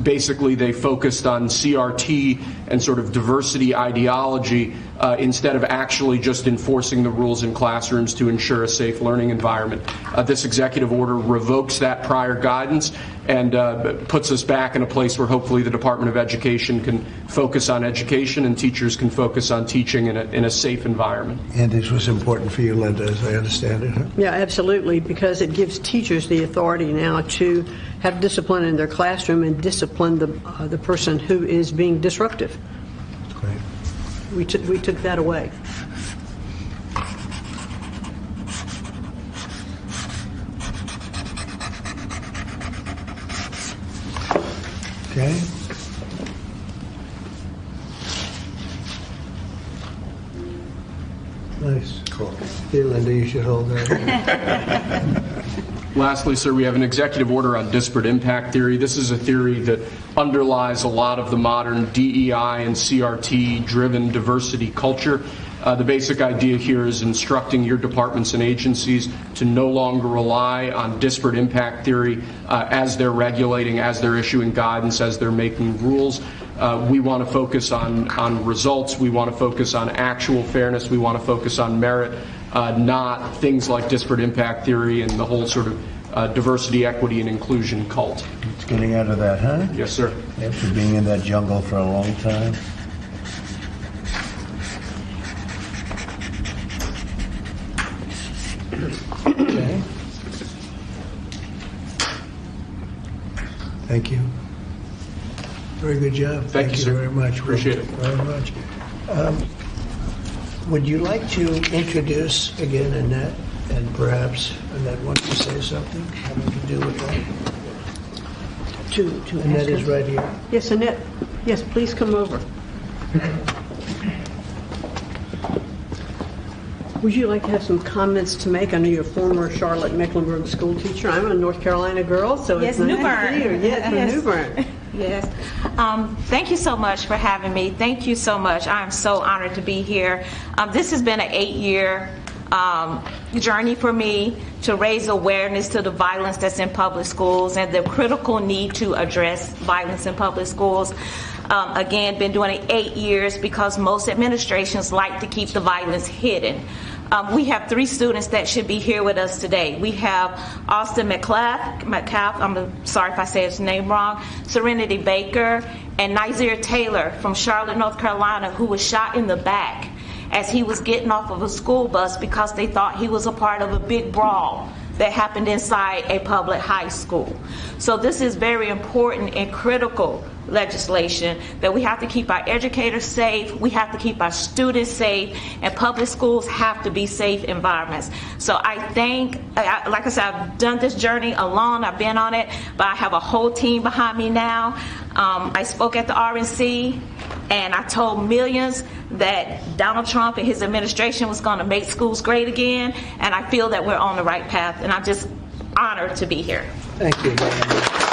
Basically, they focused on CRT and sort of diversity ideology instead of actually just enforcing the rules in classrooms to ensure a safe learning environment. This executive order revokes that prior guidance and puts us back in a place where hopefully the Department of Education can focus on education and teachers can focus on teaching in a safe environment. And this was important for you, Linda, as I understand it. Huh? Yeah, absolutely, because it gives teachers the authority now to have discipline in their classroom and discipline the person who is being disruptive. Great. We took that away. Okay. Nice. Cool. Here, Linda, you should hold that. Lastly, sir, we have an executive order on disparate impact theory. This is a theory that underlies a lot of the modern DEI and CRT-driven diversity culture. The basic idea here is instructing your departments and agencies to no longer rely on disparate impact theory as they're regulating, as they're issuing guidance, as they're making rules. We want to focus on results. We want to focus on actual fairness. We want to focus on merit, not things like disparate impact theory and the whole sort of diversity, equity, and inclusion cult. It's getting out of that, huh? Yes, sir. After being in that jungle for a long time. Okay. Thank you. Very good job. Thank you, sir. Very much. Appreciate it. Very much. Would you like to introduce again Annette, and perhaps Annette wants to say something having to do with that? Annette is right here. Yes, Annette. Yes, please come over. Would you like to have some comments to make? I know you're a former Charlotte Mecklenburg school teacher. I'm a North Carolina girl, so yes, it's nice New Bern. to see you. Yes, from Yes. New Bern. Yes. Thank you so much for having me. Thank you so much. I'm so honored to be here. This has been an 8-year journey for me to raise awareness to the violence that's in public schools and the critical need to address violence in public schools. Again, been doing it 8 years because most administrations like to keep the violence hidden. We have 3 students that should be here with us today. We have Austin McCaff, I'm sorry if I say his name wrong, Serenity Baker, and Nizir Taylor from Charlotte, North Carolina, who was shot in the back as he was getting off of a school bus because they thought he was a part of a big brawl that happened inside a public high school. So this is very important and critical legislation that we have to keep our educators safe, we have to keep our students safe, and public schools have to be safe environments. So I think, like I said, I've done this journey alone, I've been on it, but I have a whole team behind me now. I spoke at the RNC, and I told millions that Donald Trump and his administration was going to make schools great again, and I feel that we're on the right path, and I'm just honored to be here. Thank you very much.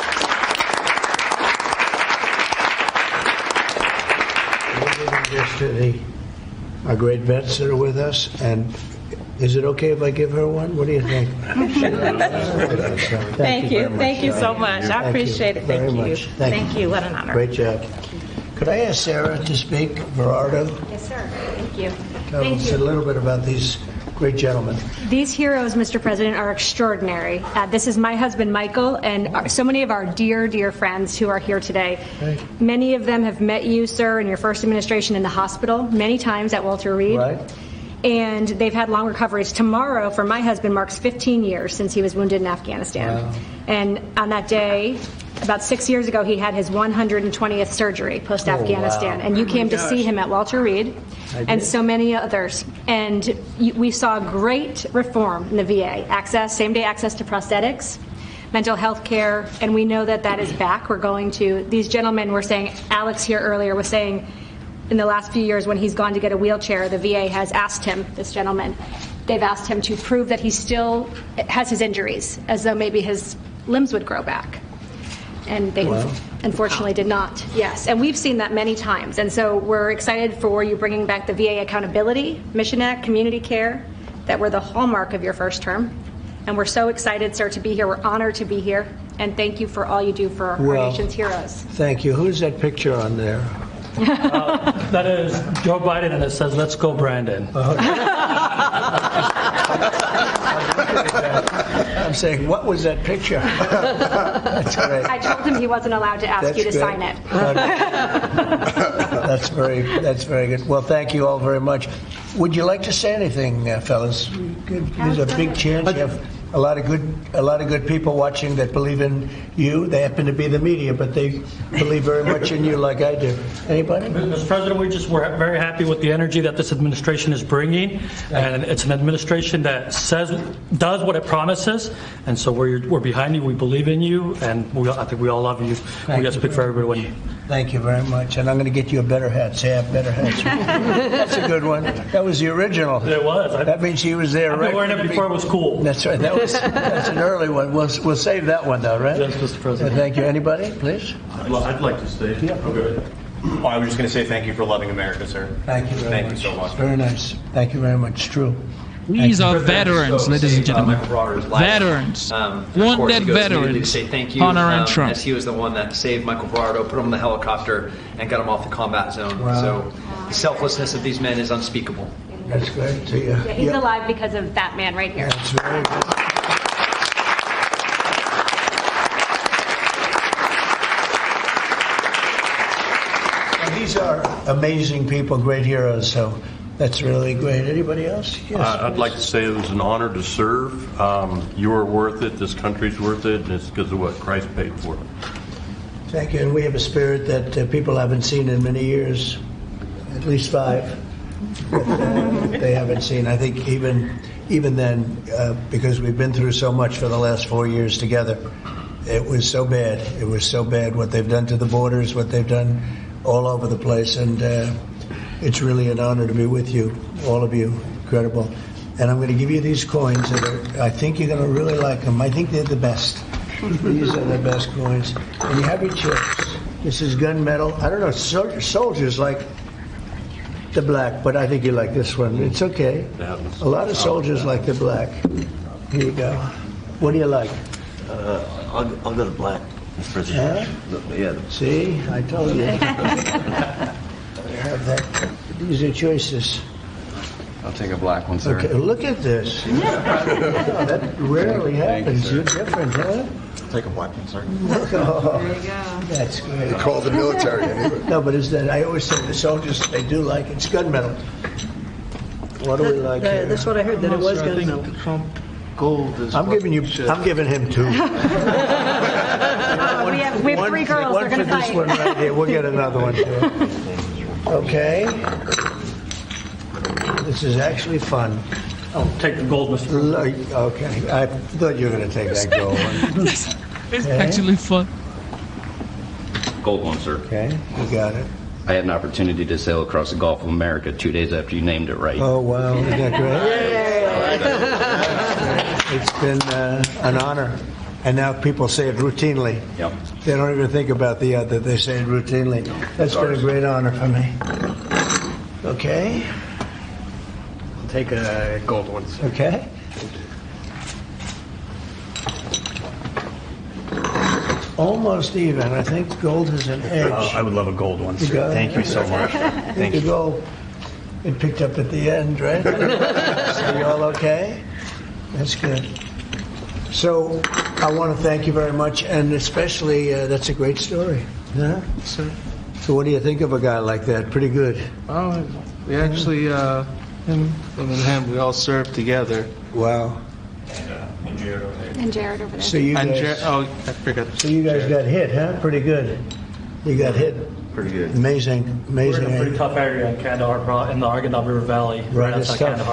Just to our great vets that are with us, and is it okay if I give her one? What do you think? Thank you so much. I appreciate it. Thank you. Thank you. What an honor. Great job. Could I ask Sarah to speak? Gerardo? Yes, sir. Thank you. Tell us a little bit about these great gentlemen. These heroes, Mr. President, are extraordinary. This is my husband, Michael, and so many of our dear, dear friends who are here today. Right. Many of them have met you, sir, in your first administration in the hospital, many times at Walter Reed. Right. And they've had long recoveries. Tomorrow, for my husband, marks 15 years since he was wounded in Afghanistan. Wow. And on that day, about 6 years ago, he had his 120th surgery post-Afghanistan. wow. And you Oh, came my to gosh. see him at Walter Reed and so many others. And we saw great reform in the VA. Access, same-day access to prosthetics, mental health care, and we know that that is back. We're going to, these gentlemen were saying, Alex here earlier was saying, in the last few years when he's gone to get a wheelchair, the VA has asked him, this gentleman, they've asked him to prove that he still has his injuries, as though maybe his limbs would grow back. And they unfortunately did not. Yes, and we've seen that many times. And so we're excited for you bringing back the VA accountability, Mission Act, community care, that were the hallmark of your first term. And we're so excited, sir, to be here. We're honored to be here. And thank you for all you do for our nation's heroes. Thank you. Who's that picture on there? That is Joe Biden, and it says, "Let's go, Brandon." I'm saying, what was that picture? That's great. I told him he wasn't allowed to ask you to sign it. That's very good. Well, thank you all very much. Would you like to say anything, fellas? There's a big chance. You have a lot of good people watching that believe in you. They happen to be the media, but they believe very much in you, like I do. Anybody? Mr. President, we're very happy with the energy that this administration is bringing, and it's an administration that does what it promises, and so we're behind you. We believe in you, and I think we all love you. We got to speak for everybody. Thank you very much, and I'm going to get you a better hat. Say I have better hats. That's a good one. That was the original. It was. That means he was there. I've been wearing it before it was cool. That's right. That's an early one. We'll save that one though, right? Yes, Mr. President. Thank you. Anybody, please? I'd like to stay. Yeah. Okay. Oh, I was just going to say thank you for loving America, sir. Thank you very much. Thank you so much. Very nice. Thank you very much. True. These are veterans, ladies and gentlemen. Veterans. Wounded veterans. To say thank you, Honor and Trump. as he was the one that saved Michael Berardo, put him in the helicopter, and got him off the combat zone. Wow. So the selflessness of these men is unspeakable. That's great. See ya. Yeah, he's alive because of that man right here. That's very good. These are amazing people, great heroes, so that's really great. Anybody else? Yes, I'd like to say it was an honor to serve. You are worth it. This country's worth it, and it's because of what Christ paid for it. Thank you. And we have a spirit that people haven't seen in many years, at least 5. That they haven't seen. I think even then, because we've been through so much for the last 4 years together, it was so bad. It was so bad what they've done to the borders, what they've done all over the place, and it's really an honor to be with you, all of you. Incredible. And I'm going to give you these coins that I think you're going to really like them. I think they're the best. These are the best coins. And you have your chips. This is gunmetal. I don't know, soldiers like the black, but I think you like this one. It's okay. A lot of soldiers like the black. Here you go. What do you like? I'll go to black, Mr. President. Yeah. See, I told you. I have that. These are choices. I'll take a black one, sir. Okay, look at this. Oh, that rarely happens. You're different, huh? I'll take a black one, sir. Oh, there you go. That's great. They call it the military anyway. No, but is that I always say the soldiers, they do like it. It's gunmetal. What do we like here? That's what I heard, that it was gunmetal. Gold is. I'm giving him 2. We have 3 girls. One They're going for to this fight. one right here. We'll get another one too. Okay. This is actually fun. I'll take the gold, Mr. President. Okay. I thought you were going to take that gold one. It's actually fun. Gold one, sir. Okay, you got it. I had an opportunity to sail across the Gulf of America 2 days after you named it right. Oh, wow. Isn't that great? It's been an honor. And now people say it routinely. Yep. They don't even think about the other. They say it routinely. That's been a great honor for me. Okay. I'll take a gold one, sir. Okay. Almost even. I think gold has an edge. I would love a gold one, sir. Thank you so much. Thank you. The gold. It picked up at the end, right? So you all okay? That's good. So I want to thank you very much, and especially that's a great story. Yeah. So what do you think of a guy like that? Pretty good. We actually Him and him, we all served together. Wow. And Jared over there. So you And guys, I forgot. so you guys got hit, huh? Pretty good. You got hit. Pretty good. Amazing, We're in a pretty amazing. tough area in Kandahar, in the Arghandab River Valley, right It's outside tough.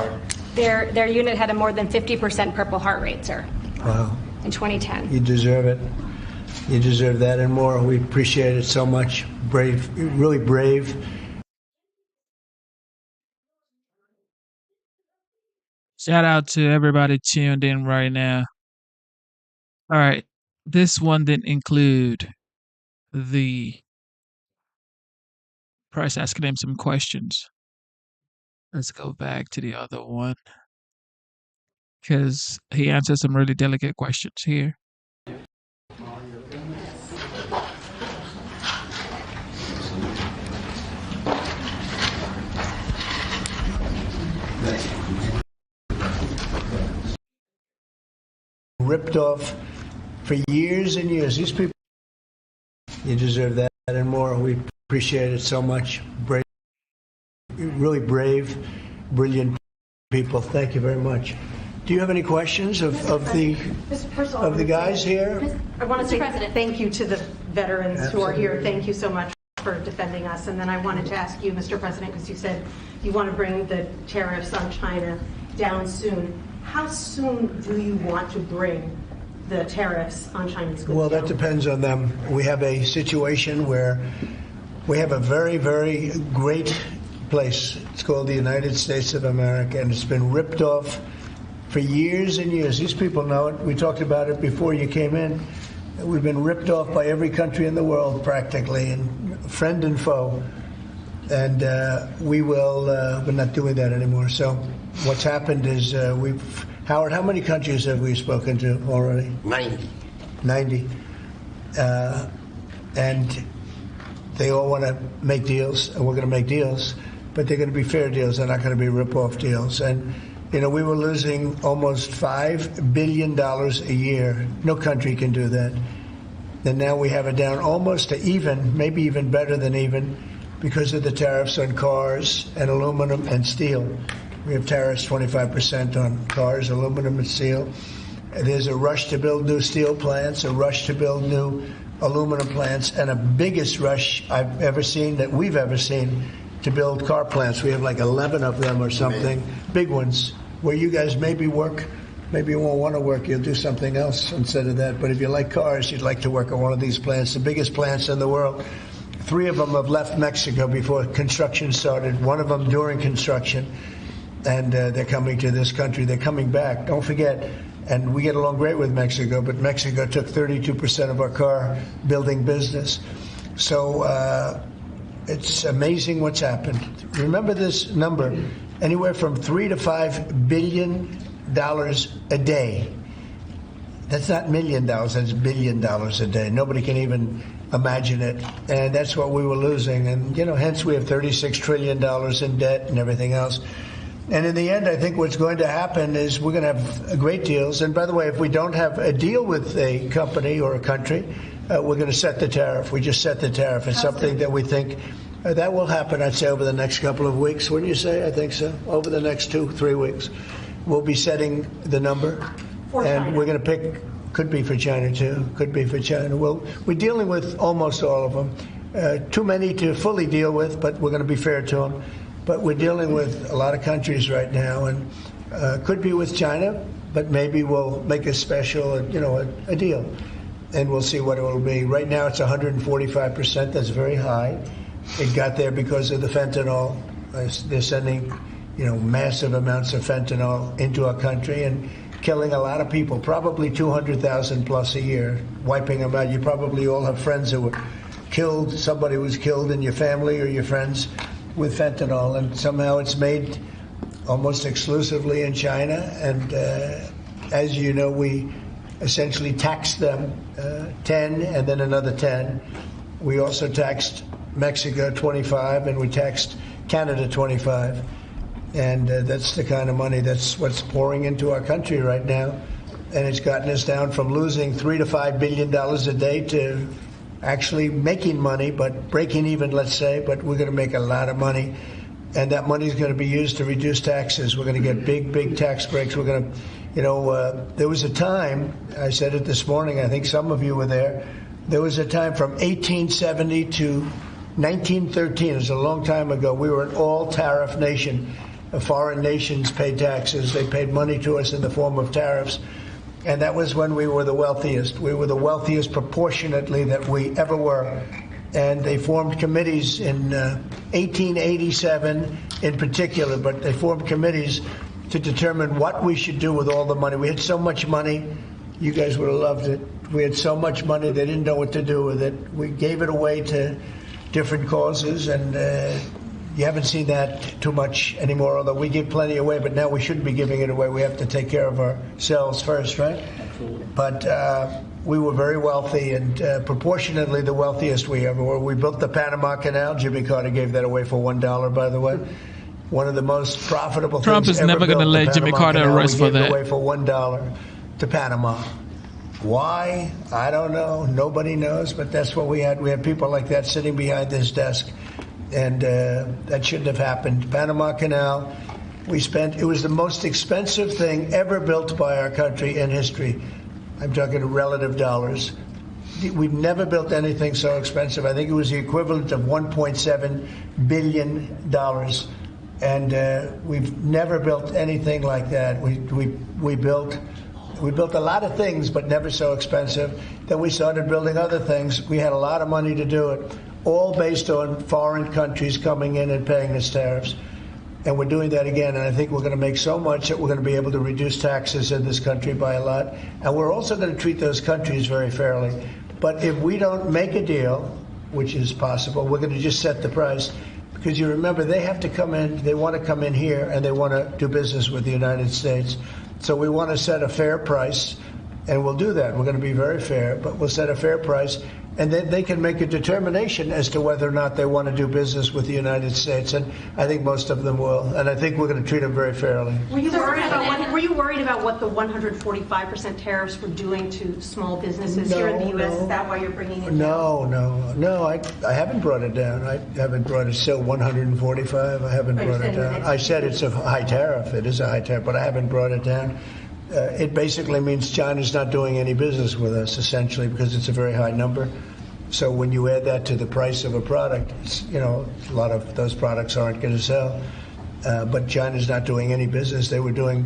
Kandahar. Their unit had a more than 50% Purple Heart rate, sir, Wow. in 2010. You deserve it. You deserve that and more. We appreciate it so much. Brave, really brave. Shout out to everybody tuned in right now. All right. This one didn't include the press asking him some questions. Let's go back to the other one because he answered some really delicate questions here. Ripped off for years and years. These people, you deserve that and more. We appreciate it so much. Brave, really brave, brilliant people. Thank you very much. Do you have any questions of the guys here? I want to say President. thank you to the veterans who are here. Absolutely. Thank you so much for defending us. And then I wanted to ask you, Mr. President, because you said you want to bring the tariffs on China down soon. How soon do you want to bring the tariffs on Chinese goods Well, that down? depends on them. We have a situation where we have a very, very great place. It's called the United States of America, and it's been ripped off for years and years. These people know it. We talked about it before you came in. We've been ripped off by every country in the world practically, and friend and foe. And we're not doing that anymore. So what's happened is Howard, how many countries have we spoken to already? 90. 90. And they all want to make deals, and we're going to make deals, but they're going to be fair deals. They're not going to be rip-off deals. And, you know, we were losing almost $5 billion a year. No country can do that. And now we have it down almost to even, maybe even better than even, because of the tariffs on cars and aluminum and steel. We have tariffs 25% on cars, aluminum, and steel. There's a rush to build new steel plants, a rush to build new aluminum plants, and a biggest rush I've ever seen, that we've ever seen, to build car plants. We have like 11 of them or something, big ones, where you guys maybe work. Maybe you won't want to work. You'll do something else instead of that. But if you like cars, you'd like to work on one of these plants, the biggest plants in the world. 3 of them have left Mexico before construction started, 1 of them during construction. And they're coming to this country. They're coming back. Don't forget, and we get along great with Mexico, but Mexico took 32% of our car building business. So it's amazing what's happened. Remember this number, anywhere from $3 to $5 billion a day. That's not $1 million, that's $1 billion a day. Nobody can even imagine it. And that's what we were losing. And, you know, hence we have $36 trillion in debt and everything else. And in the end, I think what's going to happen is we're going to have great deals. And by the way, if we don't have a deal with a company or a country, we're going to set the tariff. We just set the tariff. It's something that we think that will happen, I'd say, over the next couple of weeks. Wouldn't you say? I think so. Over the next 2-3 weeks. We'll be setting the number. And we're going to pick, could be for China too, could be for China. Well, we're dealing with almost all of them. Too many to fully deal with, but we're going to be fair to them. But we're dealing with a lot of countries right now, and could be with China, but maybe we'll make a special, a deal, and we'll see what it will be. Right now, it's 145%. That's very high. It got there because of the fentanyl. They're sending, massive amounts of fentanyl into our country and killing a lot of people, probably 200,000 plus a year, wiping them out. You probably all have friends who were killed, somebody was killed in your family or your friends with fentanyl, and somehow it's made almost exclusively in China. And as you know, we essentially taxed them 10 and then another 10. We also taxed Mexico 25, and we taxed Canada 25. And that's the kind of money that's what's pouring into our country right now. And it's gotten us down from losing $3 to $5 billion a day to actually making money, but breaking even, let's say, but we're going to make a lot of money. and that money is going to be used to reduce taxes. We're going to get big tax breaks. We're going to, there was a time, I said it this morning, I think some of you were there, there was a time from 1870 to 1913, it was a long time ago, we were an all-tariff nation. Foreign nations paid taxes. They paid money to us in the form of tariffs. And that was when we were the wealthiest. We were the wealthiest proportionately that we ever were. And they formed committees in 1887 in particular, but they formed committees to determine what we should do with all the money. We had so much money, you guys would have loved it. We had so much money, they didn't know what to do with it. We gave it away to different causes, and you haven't seen that too much anymore, although we give plenty away, but now we shouldn't be giving it away. We have to take care of ourselves first, right? Absolutely. But we were very wealthy, and proportionately the wealthiest we ever were. We built the Panama Canal. Jimmy Carter gave that away for $1, by the way. One of the most profitable Trump things is never going to let Jimmy Carter arrest for that. We gave it away for $1 to Panama. Why? I don't know. Nobody knows, but that's what we had. We had people like that sitting behind this desk. And that shouldn't have happened. Panama Canal, it was the most expensive thing ever built by our country in history. I'm talking relative dollars. We've never built anything so expensive. I think it was the equivalent of $1.7 billion. And we've never built anything like that. We built a lot of things, but never so expensive. Then we started building other things. We had a lot of money to do it, all based on foreign countries coming in and paying us tariffs. And we're doing that again, and I think we're going to make so much that we're going to be able to reduce taxes in this country by a lot. And we're also going to treat those countries very fairly. But if we don't make a deal, which is possible, we're going to just set the price. Because you remember, they have to come in, they want to come in here, and they want to do business with the United States. So we want to set a fair price, and we'll do that. We're going to be very fair, but we'll set a fair price. And then they can make a determination as to whether or not they want to do business with the United States. And I think most of them will. And I think we're going to treat them very fairly. Were you worried about what the 145% tariffs were doing to small businesses here in the U.S.? Is that why you're bringing it down? No. I haven't brought it down. I haven't brought it. Still 145. I haven't brought it down. I said it's a high tariff. It is a high tariff, but I haven't brought it down. It basically means China's not doing any business with us, essentially, because it's a very high number. So when you add that to the price of a product, a lot of those products aren't going to sell. But China's not doing any business. They were doing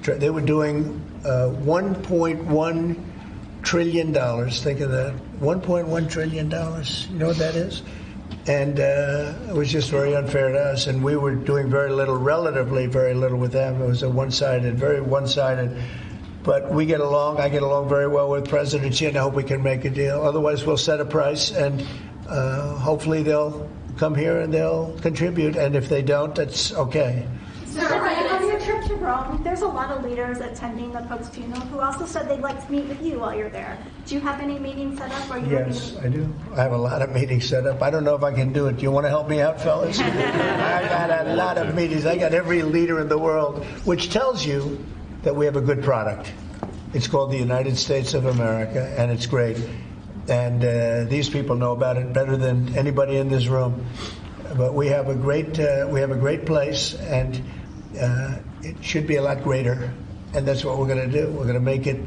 $1.1 trillion. Think of that, $1.1 trillion. You know what that is? And it was just very unfair to us. And we were doing relatively very little with them. It was very one-sided. But we get along. I get along very well with President Xi, and I hope we can make a deal. Otherwise, we'll set a price, and hopefully they'll come here and they'll contribute. And if they don't, that's okay. Sir, on your trip to Rome, there's a lot of leaders attending the Pope's funeral who also said they'd like to meet with you while you're there. Do you have any meetings set up? Yes, I do. I have a lot of meetings set up. I don't know if I can do it. Do you want to help me out, fellas? I got a lot of meetings. I got every leader in the world, which tells you that we have a good product. It's called the United States of America, and it's great. And these people know about it better than anybody in this room. But we have a great place, and it should be a lot greater. And that's what we're going to do. We're going to make it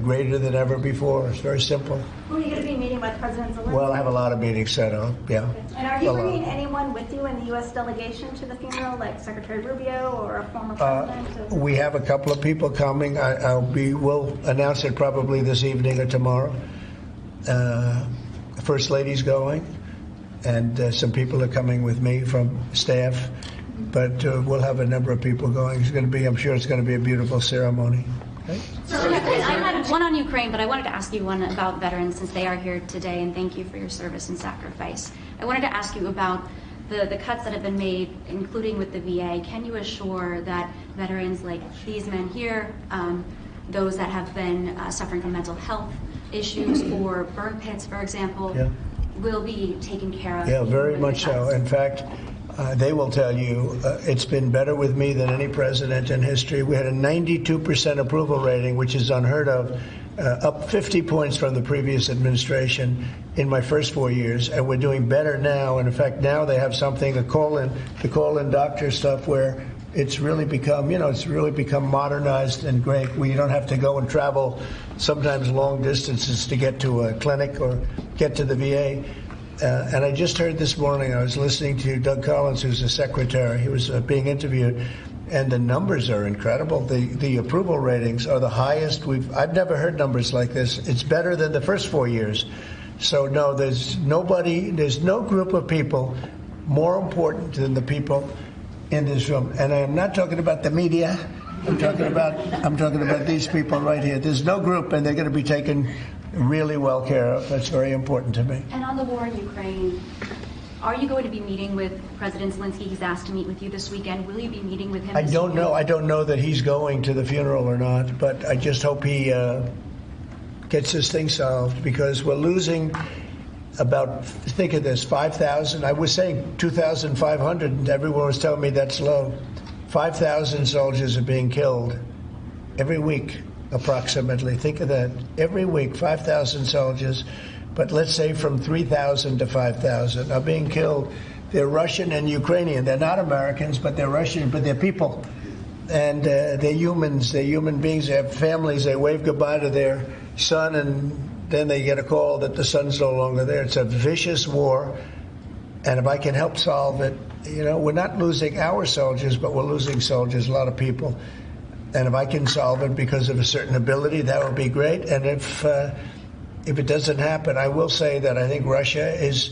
greater than ever before. It's very simple. Who are you going to be meeting with, President Zelensky? Well, I have a lot of meetings set up, yeah. And are you bringing anyone with you in the U.S. delegation to the funeral, like Secretary Rubio or a former president? We have a couple of people coming. We'll announce it probably this evening or tomorrow. First Lady's going, and some people are coming with me from staff. But we'll have a number of people going. I'm sure it's going to be a beautiful ceremony. Okay? I had one on Ukraine, but I wanted to ask you one about veterans since they are here today, and thank you for your service and sacrifice. I wanted to ask you about the cuts that have been made, including with the VA. Can you assure that veterans like these men here, those that have been suffering from mental health issues or burn pits, for example, will be taken care of? Yeah, very much so. In fact, they will tell you it's been better with me than any president in history. We had a 92% approval rating, which is unheard of. up 50 points from the previous administration in my first 4 years, and we're doing better now. And in fact, now they have something, the call-in doctor stuff, where it's really become, modernized and great, where you don't have to go and travel sometimes long distances to get to a clinic or get to the VA. And I just heard this morning, I was listening to Doug Collins, who's the secretary. He was being interviewed, and the numbers are incredible. The approval ratings are the highest I've never heard numbers like this. It's better than the first 4 years. So no, there's no group of people more important than the people in this room. And I'm not talking about the media. I'm talking about these people right here. There's no group, and they're going to be taken really well care of. That's very important to me. And on the war in Ukraine, are you going to be meeting with President Zelensky? He's asked to meet with you this weekend. Will you be meeting with him? I don't know. I don't know that he's going to the funeral or not, but I just hope he gets this thing solved, because we're losing about, think of this, 5,000. I was saying 2,500, and everyone was telling me that's low. 5,000 soldiers are being killed every week, approximately. Think of that. Every week, 5,000 soldiers. But let's say from 3,000 to 5,000 are being killed. They're Russian and Ukrainian. They're not Americans, but they're Russian, but they're people. And they're humans. They're human beings. They have families. They wave goodbye to their son, and then they get a call that the son's no longer there. It's a vicious war. And if I can help solve it, we're not losing our soldiers, but we're losing soldiers, a lot of people. And if I can solve it because of a certain ability, that would be great. And if it doesn't happen, I will say that I think Russia is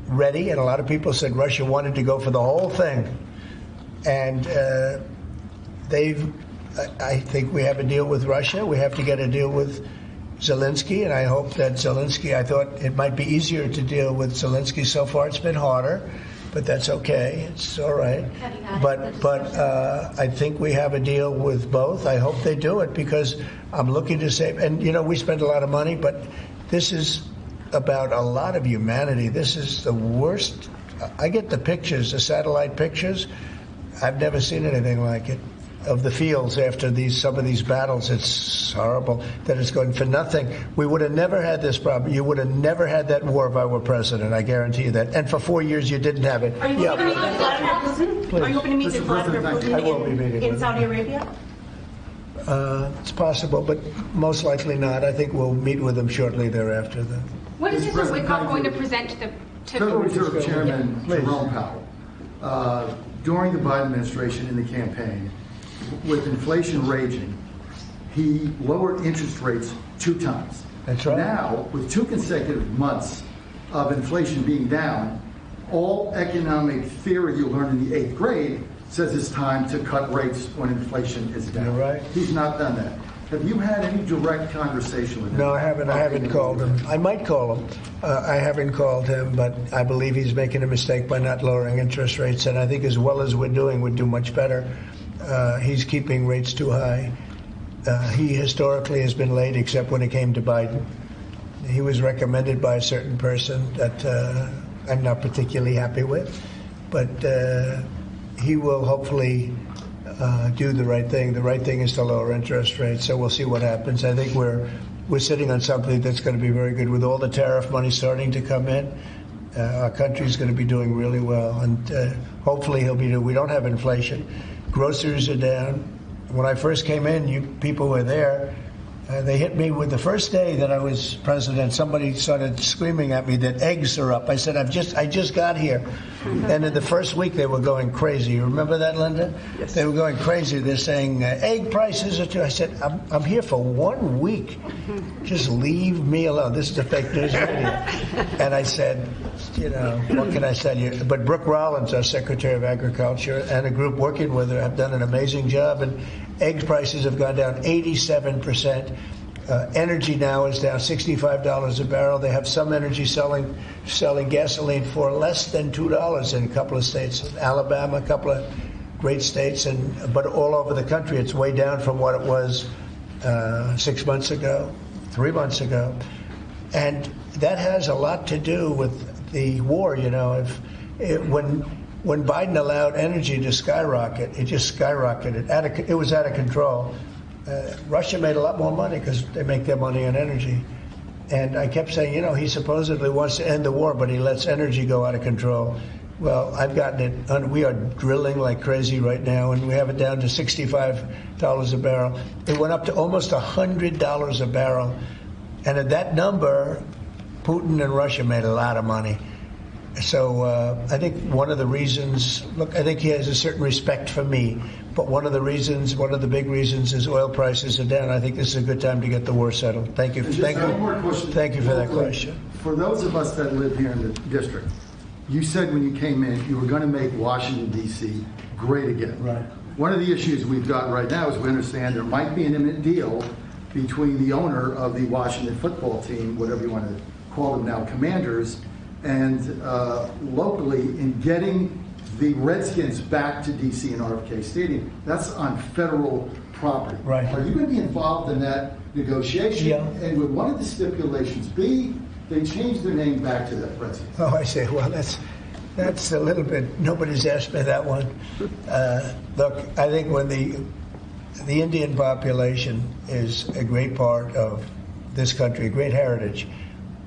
ready, and a lot of people said Russia wanted to go for the whole thing. And I think we have a deal with Russia. We have to get a deal with Zelensky, and I hope that Zelensky, I thought it might be easier to deal with Zelensky. So far it's been harder, but that's okay. It's all right. But I think we have a deal with both. I hope they do it, because I'm looking to save. And, we spend a lot of money, but this is about a lot of humanity. This is the worst. I get the pictures, the satellite pictures. I've never seen anything like it, of the fields after some of these battles. It's horrible that it's going for nothing. We would have never had this problem. You would have never had that war if I were president. I guarantee you that. And for 4 years, you didn't have it. Are you hoping to meet with Vladimir Putin? Are you hoping to meet with Vladimir Putin in Saudi Arabia? It's possible, but most likely not. I think we'll meet with him shortly thereafter. Then. What is Mr. Witkoff going to present to the Federal Reserve Chairman Jerome Powell, during the Biden administration in the campaign, with inflation raging, he lowered interest rates 2 times. That's right. Now, with 2 consecutive months of inflation being down, all economic theory you learned in the 8th grade says it's time to cut rates when inflation is down. You're right. He's not done that. Have you had any direct conversation with him? No, I haven't. I haven't called him. I might call him. I haven't called him, but I believe he's making a mistake by not lowering interest rates. And I think as well as we're doing, we'd do much better. He's keeping rates too high. He historically has been late, except when it came to Biden. He was recommended by a certain person that I'm not particularly happy with, but he will hopefully do the right thing. The right thing is to lower interest rates, so we'll see what happens. I think we're sitting on something that's going to be very good. With all the tariff money starting to come in, our country's going to be doing really well, and hopefully we don't have inflation. Groceries are down. When I first came in, you people were there. They hit me with the first day that I was president. Somebody started screaming at me that eggs are up. I said, I just got here. And in the first week, they were going crazy. You remember that, Linda? Yes. They were going crazy. They're saying egg prices are too. I said, I'm here for 1 week. Just leave me alone. This is a fake news radio. And I said, what can I tell you? But Brooke Rollins, our Secretary of Agriculture, and a group working with her have done an amazing job. And egg prices have gone down 87%. Energy now is down $65 a barrel. They have some energy selling gasoline for less than $2 in a couple of states. Alabama, a couple of great states, but all over the country, it's way down from what it was 6 months ago, 3 months ago. And that has a lot to do with the war. When Biden allowed energy to skyrocket, it just skyrocketed. It was out of control. Russia made a lot more money because they make their money on energy. And I kept saying, he supposedly wants to end the war, but he lets energy go out of control. Well, I've gotten it. We are drilling like crazy right now, and we have it down to $65 a barrel. It went up to almost $100 a barrel. And at that number, Putin and Russia made a lot of money. So I think one of the reasons, I think he has a certain respect for me, but one of the big reasons is oil prices are down. I think this is a good time to get the war settled. Thank you. Thank you for that question. For those of us that live here in the district, you said when you came in, you were going to make Washington, D.C. great again. Right. One of the issues we've got right now is we understand there might be an imminent deal between the owner of the Washington football team, whatever you want to call them now, Commanders, and locally in getting the Redskins back to D.C. and RFK Stadium. That's on federal property. Right. Are you going to be involved in that negotiation? Yeah. And would one of the stipulations be they change their name back to the Redskins? Oh, I see. Well, that's a little bit, nobody's asked me that one. Look, I think when the Indian population is a great part of this country, a great heritage.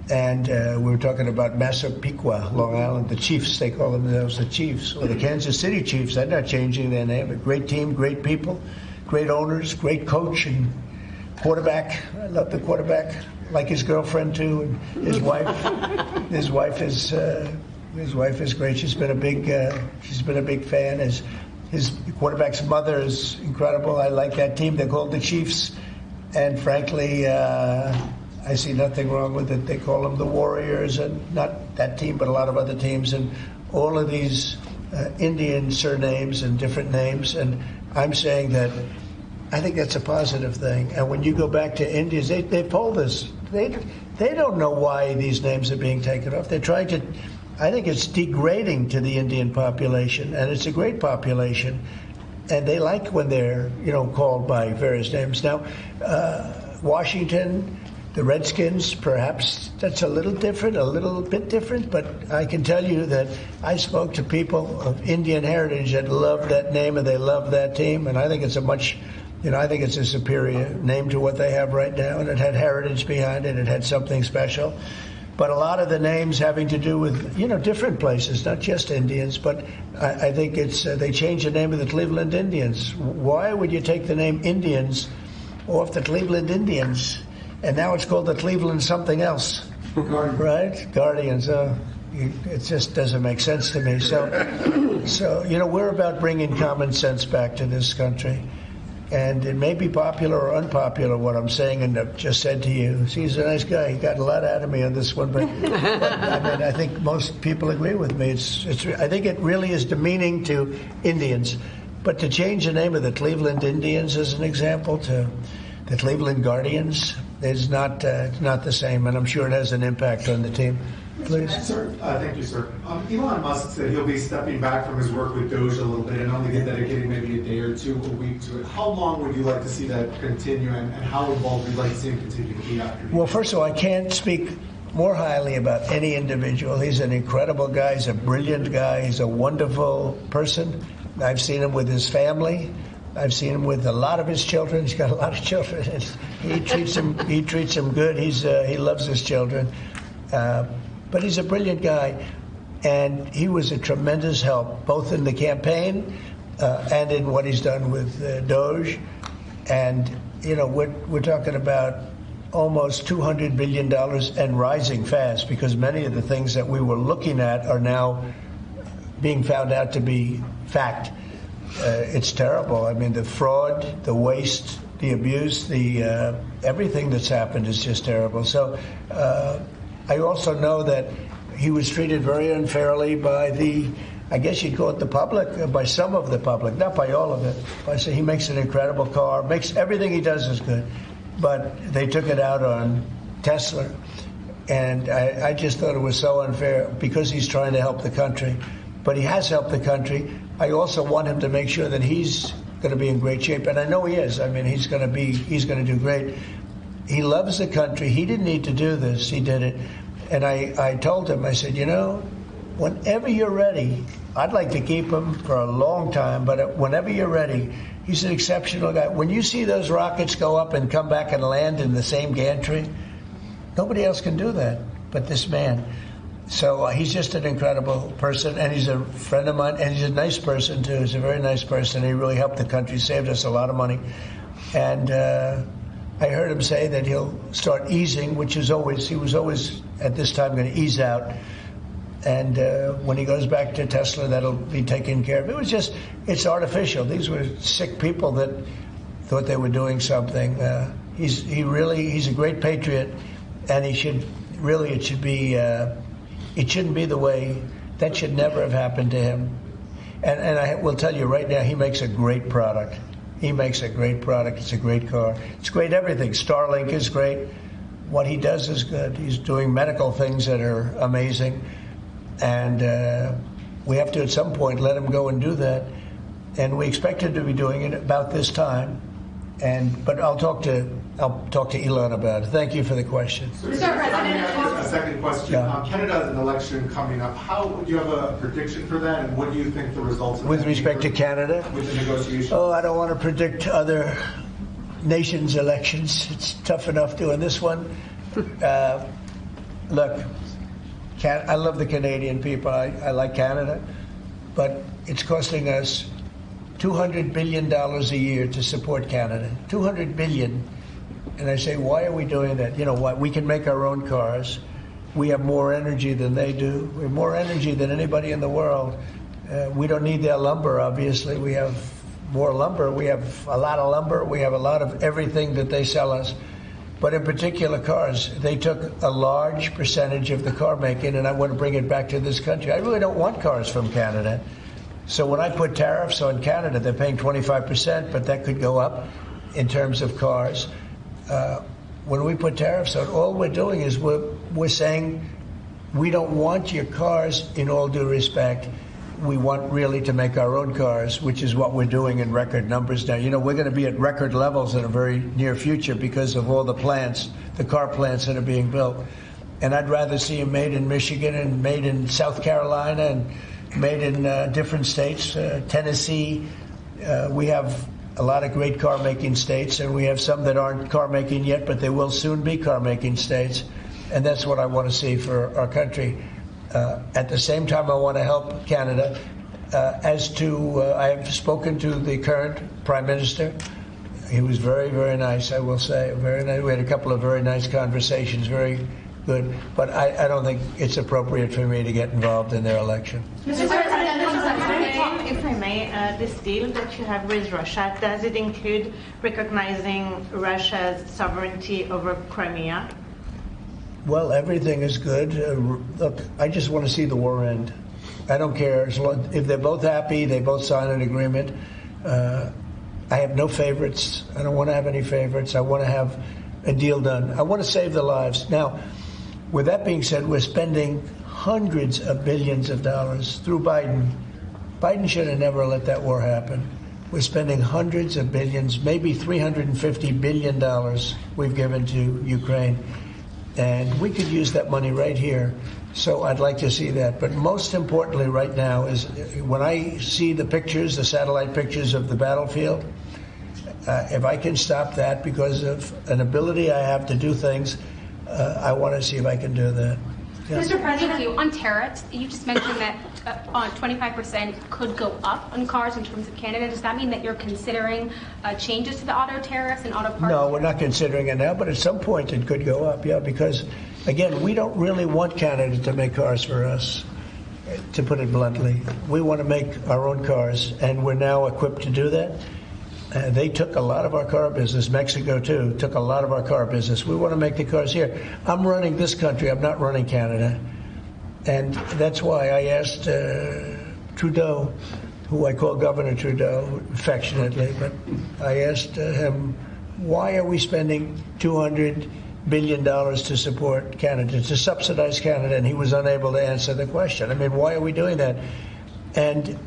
And we were talking about Massapequa, Long Island, the Chiefs, they call themselves the Chiefs, or the Kansas City Chiefs. They're not changing their name. A great team, great people, great owners, great coach and quarterback. I love the quarterback, like his girlfriend too, and his wife. His wife is great. She's been a big fan. His quarterback's mother is incredible. I like that team. They're called the Chiefs, and frankly, I see nothing wrong with it. They call them the Warriors, and not that team, but a lot of other teams, and all of these Indian surnames and different names. And I'm saying that I think that's a positive thing. And when you go back to Indians, they polled this. They don't know why these names are being taken off. They're trying to. I think it's degrading to the Indian population, and it's a great population, and they like when they're called by various names. Now, Washington. The Redskins, perhaps that's a little bit different, but I can tell you that I spoke to people of Indian heritage that love that name and they love that team, and I think it's I think it's a superior name to what they have right now, and it had heritage behind it. It had something special. But a lot of the names having to do with, different places, not just Indians, but I think it's, they changed the name of the Cleveland Indians. Why would you take the name Indians off the Cleveland Indians? And now it's called the Cleveland something else, right? Guardians. It just doesn't make sense to me. So we're about bringing common sense back to this country. And it may be popular or unpopular what I'm saying and I've just said to you. He's a nice guy. He got a lot out of me on this one, but I think most people agree with me. I think it really is demeaning to Indians. But to change the name of the Cleveland Indians, as an example, to the Cleveland Guardians, is not the same, and I'm sure it has an impact on the team. Please. Sir, thank you, sir. Elon Musk said he'll be stepping back from his work with Doge a little bit and only dedicating maybe a day or two a week to it. How long would you like to see that continue, and how involved would you like to see him continue to be after you? Well, first of all, I can't speak more highly about any individual. He's an incredible guy. He's a brilliant guy. He's a wonderful person. I've seen him with his family. I've seen him with a lot of his children. He's got a lot of children. He treats them good. He loves his children. But he's a brilliant guy, and he was a tremendous help, both in the campaign and in what he's done with Doge. And we're talking about almost $200 billion and rising fast, because many of the things that we were looking at are now being found out to be fact. It's terrible. I mean, the fraud, the waste, the abuse, the everything that's happened is just terrible. So I also know that he was treated very unfairly by I guess you'd call it the public, by some of the public, not by all of it. I say he makes an incredible car, makes everything he does is good, but they took it out on Tesla. And I just thought it was so unfair because he's trying to help the country. But he has helped the country. I also want him to make sure that he's going to be in great shape, and I know he is. I mean, he's going to do great. He loves the country. He didn't need to do this. He did it. And I told him, I said, whenever you're ready, I'd like to keep him for a long time, but whenever you're ready, he's an exceptional guy. When you see those rockets go up and come back and land in the same gantry, nobody else can do that but this man. So he's just an incredible person, and he's a friend of mine, and he's a nice person, too. He's a very nice person. He really helped the country, saved us a lot of money. And I heard him say that he'll start easing, which is always, he was always at this time going to ease out. And when he goes back to Tesla, that'll be taken care of. It was just, it's artificial. These were sick people that thought they were doing something. He's a great patriot, and he should, really, it shouldn't be the way, that should never have happened to him. And I will tell you right now, he makes a great product. He makes a great product. It's a great car. It's great everything. Starlink is great. What he does is good. He's doing medical things that are amazing. And we have to, at some point, let him go and do that. And we expect him to be doing it about this time. But I'll talk to Elon about it. Thank you for the question. Mr. President, a second question. Yeah. Canada has an election coming up. Do you have a prediction for that, and what do you think the results of With respect to Canada? With the negotiations? Oh, I don't want to predict other nations' elections. It's tough enough doing this one. Look, I love the Canadian people. I like Canada, but it's costing us $200 billion a year to support Canada. $200 billion. And I say, why are we doing that? You know what? We can make our own cars. We have more energy than they do. We have more energy than anybody in the world. We don't need their lumber, obviously. We have more lumber. We have a lot of lumber. We have a lot of everything that they sell us. But in particular cars, they took a large percentage of the car making, and I want to bring it back to this country. I really don't want cars from Canada. So when I put tariffs on Canada, they're paying 25%, but that could go up in terms of cars. When we put tariffs on, all we're doing is we're saying we don't want your cars in all due respect. We want really to make our own cars, which is what we're doing in record numbers now. You know, we're going to be at record levels in a very near future because of all the plants, the car plants that are being built. And I'd rather see them made in Michigan and made in South Carolina and made in different states, Tennessee. We have a lot of great car-making states, and we have some that aren't car-making yet, but they will soon be car-making states. And that's what I want to see for our country. At the same time, I want to help Canada. I have spoken to the current Prime Minister. He was very, very nice, I will say. Very nice. We had a couple of very nice conversations, very good. But I don't think it's appropriate for me to get involved in their election. Mr. President, if I may, this deal that you have with Russia, does it include recognizing Russia's sovereignty over Crimea? Well, everything is good. Look, I just want to see the war end. I don't care. If they're both happy, they both sign an agreement. I have no favorites. I don't want to have any favorites. I want to have a deal done. I want to save the lives. Now, with that being said, we're spending hundreds of billions of dollars through Biden. Biden should have never let that war happen. We're spending hundreds of billions, maybe $350 billion we've given to Ukraine. And we could use that money right here. So I'd like to see that. But most importantly right now is when I see the pictures, the satellite pictures of the battlefield, if I can stop that because of an ability I have to do things, I want to see if I can do that. Yeah. Mr. President, thank you. On tariffs, you just mentioned that 25% could go up on cars in terms of Canada. Does that mean that you're considering changes to the auto tariffs and auto parts? No, we're not considering it now, but at some point it could go up, yeah, because, again, we don't really want Canada to make cars for us, to put it bluntly. We want to make our own cars, and we're now equipped to do that. They took a lot of our car business. Mexico, too, took a lot of our car business. We want to make the cars here. I'm running this country. I'm not running Canada. And that's why I asked Trudeau, who I call Governor Trudeau affectionately, but I asked him, why are we spending $200 billion to support Canada, to subsidize Canada? And he was unable to answer the question. I mean, why are we doing that? And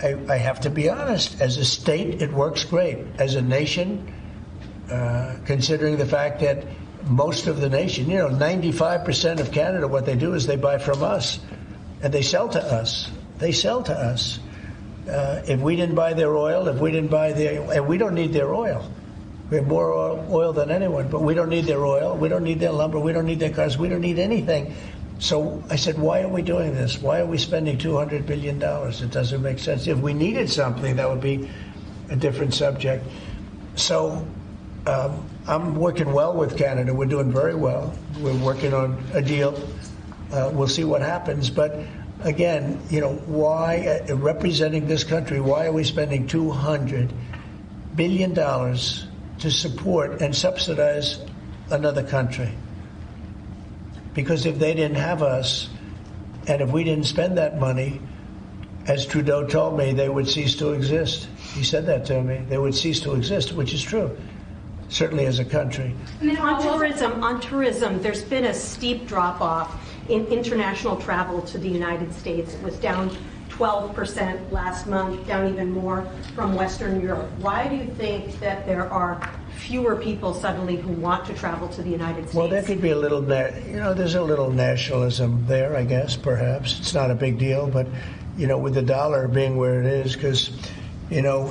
I have to be honest, as a state, it works great. As a nation, considering the fact that most of the nation, 95% of Canada, what they do is they buy from us. and they sell to us. They sell to us. If we didn't buy their oil, and we don't need their oil. We have more oil than anyone, but we don't need their oil. We don't need their lumber. We don't need their cars. We don't need anything. So I said, why are we doing this? Why are we spending $200 billion? It doesn't make sense. If we needed something, that would be a different subject. So I'm working well with Canada. We're doing very well. We're working on a deal. We'll see what happens. But again, why, representing this country, why are we spending $200 billion to support and subsidize another country? Because if they didn't have us, and if we didn't spend that money, as Trudeau told me, they would cease to exist. He said that to me. They would cease to exist, which is true, certainly as a country. And then on tourism, there's been a steep drop-off in international travel to the United States. It was down 12% last month, down even more from Western Europe. Why do you think that there are fewer people suddenly who want to travel to the United States? Well, there could be a little, there's a little nationalism there, I guess, perhaps. It's not a big deal, but, with the dollar being where it is, because,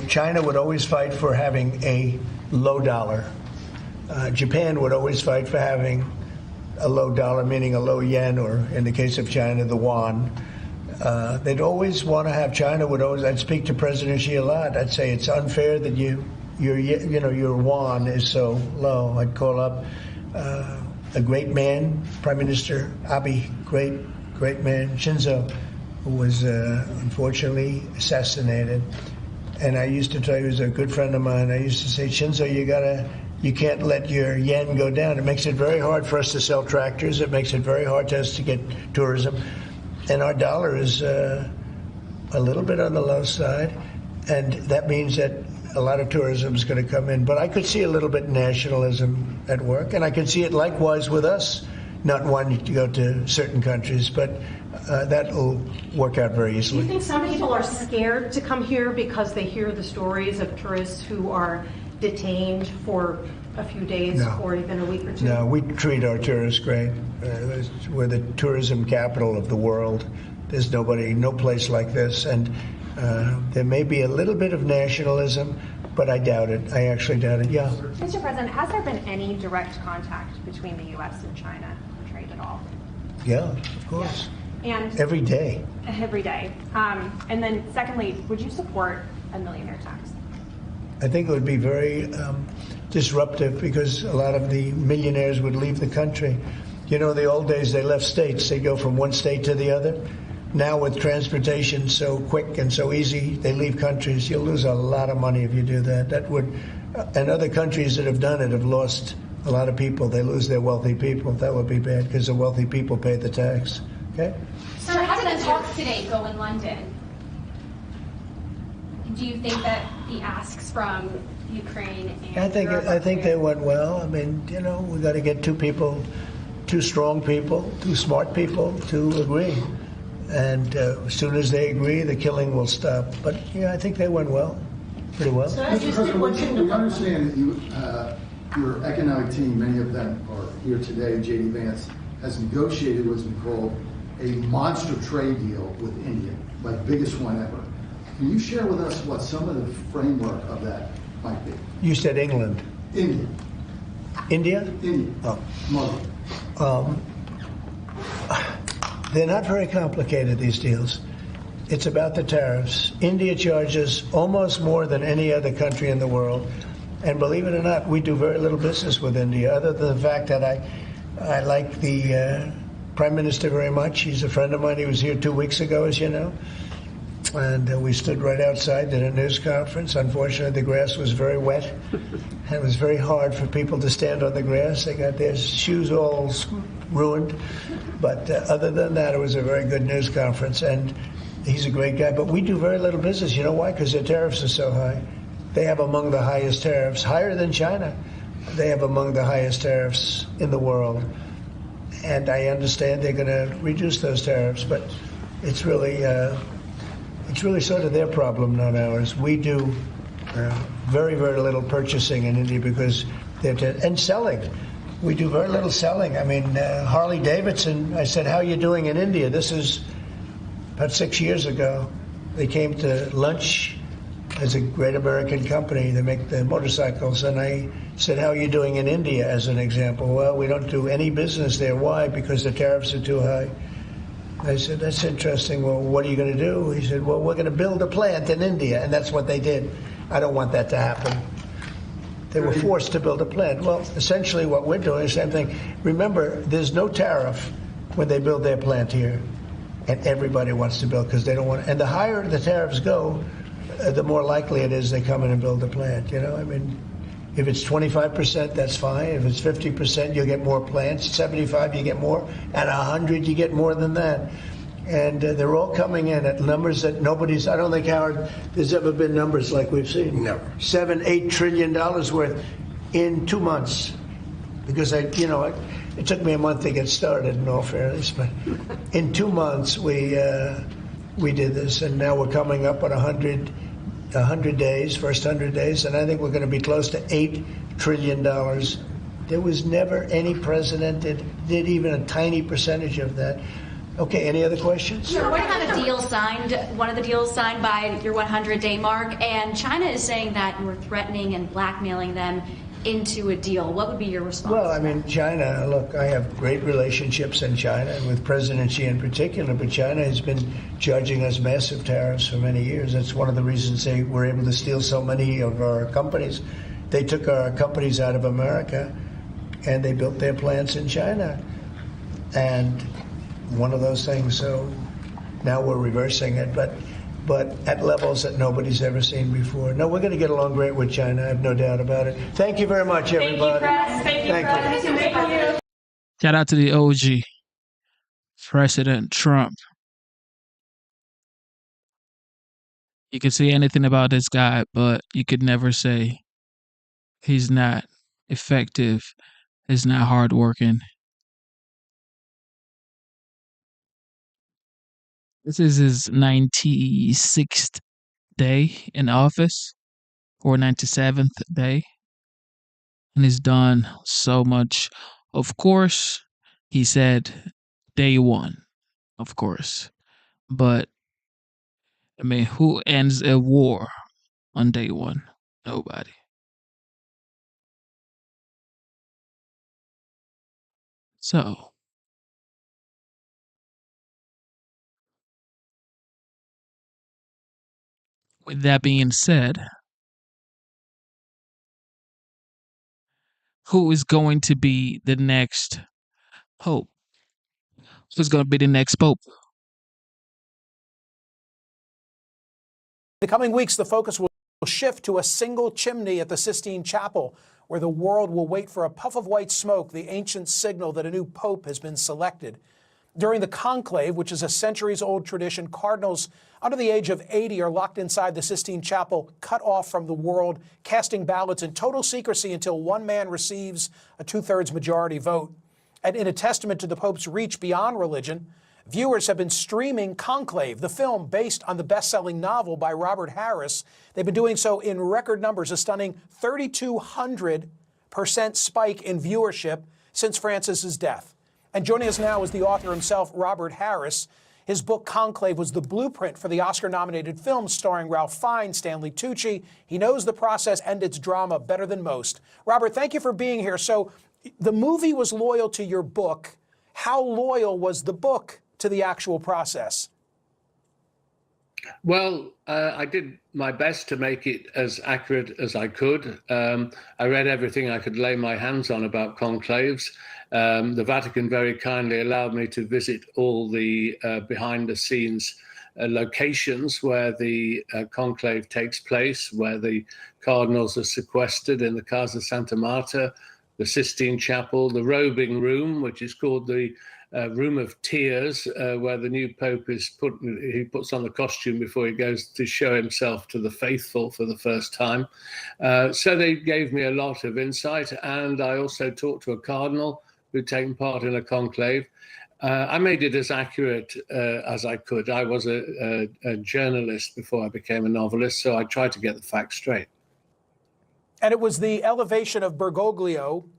China would always fight for having a low dollar. Japan would always fight for having a low dollar, meaning a low yen, or in the case of China, the yuan. They'd always want to have, I'd speak to President Xi a lot. I'd say it's unfair that your yuan is so low. I'd call up a great man, Prime Minister Abe, great man, Shinzo, who was unfortunately assassinated. And I used to tell you, he was a good friend of mine. I used to say, Shinzo, you can't let your yen go down. It makes it very hard for us to sell tractors. It makes it very hard to us to get tourism. And our dollar is a little bit on the low side. And that means that a lot of tourism is going to come in. But I could see a little bit nationalism at work. And I can see it likewise with us not wanting to go to certain countries. But that will work out very easily. Do you think some people are scared to come here because they hear the stories of tourists who are detained for a few days or even a week or two? No, we treat our tourists great. We're the tourism capital of the world. There's no place like this. And there may be a little bit of nationalism, but I doubt it. I actually doubt it, yeah. Mr. President, has there been any direct contact between the U.S. and China for trade at all? Yeah, of course. Yeah. And every day. Every day. And then secondly, would you support a millionaire tax? I think it would be very disruptive because a lot of the millionaires would leave the country. In the old days, they left states. They'd go from one state to the other. Now with transportation so quick and so easy, they leave countries. You'll lose a lot of money if you do that. And other countries that have done it have lost a lot of people. They lose their wealthy people. That would be bad because the wealthy people pay the tax. Okay? So how did the talks today go in London? Do you think that the asks from Ukraine and I think they went well. I mean, we got to get two strong people, two smart people to agree. And as soon as they agree, the killing will stop. But I think they went well, pretty well. So Mr. President, we understand that your economic team, many of them are here today, J.D. Vance, has negotiated what's been called a monster trade deal with India, like biggest one ever. Can you share with us what some of the framework of that might be? You said England. India. India? India. Oh. They're not very complicated, these deals. It's about the tariffs. India charges almost more than any other country in the world. And believe it or not, we do very little business with India, other than the fact that I like the Prime Minister very much. He's a friend of mine. He was here 2 weeks ago, as you know. And we stood right outside, did a news conference. Unfortunately, the grass was very wet. And it was very hard for people to stand on the grass. They got their shoes all ruined. But other than that, it was a very good news conference. And he's a great guy. But we do very little business. You know why? Because their tariffs are so high. They have among the highest tariffs, higher than China. They have among the highest tariffs in the world. And I understand they're going to reduce those tariffs. But it's really sort of their problem, not ours. We do very, very little purchasing in India because and selling. We do very little selling. I mean, Harley Davidson, I said, how are you doing in India? This is about 6 years ago. They came to lunch as a great American company. They make the motorcycles. And I said, how are you doing in India, as an example? Well, we don't do any business there. Why? Because the tariffs are too high. I said, that's interesting. Well, what are you going to do? He said, well, we're going to build a plant in India. And that's what they did. I don't want that to happen. They were forced to build a plant. Well, essentially what we're doing is the same thing. Remember, there's no tariff when they build their plant here. And everybody wants to build because they don't want. And the higher the tariffs go, the more likely it is they come in and build a plant. You know, I mean, if it's 25%, that's fine. If it's 50%, you'll get more plants. 75, you get more. At 100, you get more than that. And they're all coming in at numbers that nobody's. I don't think, Howard, there's ever been numbers like we've seen. Never. $7-8 trillion worth in 2 months. Because it took me a month to get started. In all fairness, but in 2 months we did this, and now we're coming up on 100 days, first 100 days, and I think we're going to be close to $8 trillion. There was never any president that did even a tiny percentage of that. Okay, any other questions? Sure. What about a deal signed, one of the deals signed by your 100-day mark, and China is saying that you were threatening and blackmailing them into a deal? What would be your response? Well, I mean, China, look, I have great relationships in China, and with President Xi in particular, but China has been charging us massive tariffs for many years. That's one of the reasons they were able to steal so many of our companies. They took our companies out of America, and they built their plants in China. And one of those things, so now we're reversing it, but at levels that nobody's ever seen before. No, we're going to get along great with China. I have no doubt about it. Thank you very much, everybody. Thank you, Press. Thank you. Shout out to the OG, President Trump. You can say anything about this guy, but you could never say he's not effective, he's not hardworking. This is his 96th day in office, or 97th day, and he's done so much. Of course, he said day one, of course, but I mean, who ends a war on day one? Nobody. So, with that being said, who is going to be the next pope? Who's going to be the next pope? In the coming weeks, the focus will shift to a single chimney at the Sistine Chapel, where the world will wait for a puff of white smoke, the ancient signal that a new pope has been selected. During the conclave, which is a centuries-old tradition, cardinals under the age of 80 are locked inside the Sistine Chapel, cut off from the world, casting ballots in total secrecy until one man receives a two-thirds majority vote. And in a testament to the Pope's reach beyond religion, viewers have been streaming Conclave, the film based on the best-selling novel by Robert Harris. They've been doing so in record numbers, a stunning 3,200% spike in viewership since Francis's death. And joining us now is the author himself, Robert Harris. His book, Conclave, was the blueprint for the Oscar-nominated film starring Ralph Fiennes, Stanley Tucci. He knows the process and its drama better than most. Robert, thank you for being here. So the movie was loyal to your book. How loyal was the book to the actual process? Well, I did my best to make it as accurate as I could. I read everything I could lay my hands on about conclaves. The Vatican very kindly allowed me to visit all the behind-the-scenes locations where the conclave takes place, where the cardinals are sequestered in the Casa Santa Marta, the Sistine Chapel, the robing room, which is called the Room of Tears, where the new Pope he puts on the costume before he goes to show himself to the faithful for the first time. So they gave me a lot of insight, and I also talked to a cardinal who'd taken part in a conclave. I made it as accurate as I could. I was a journalist before I became a novelist, so I tried to get the facts straight. And it was the elevation of Bergoglio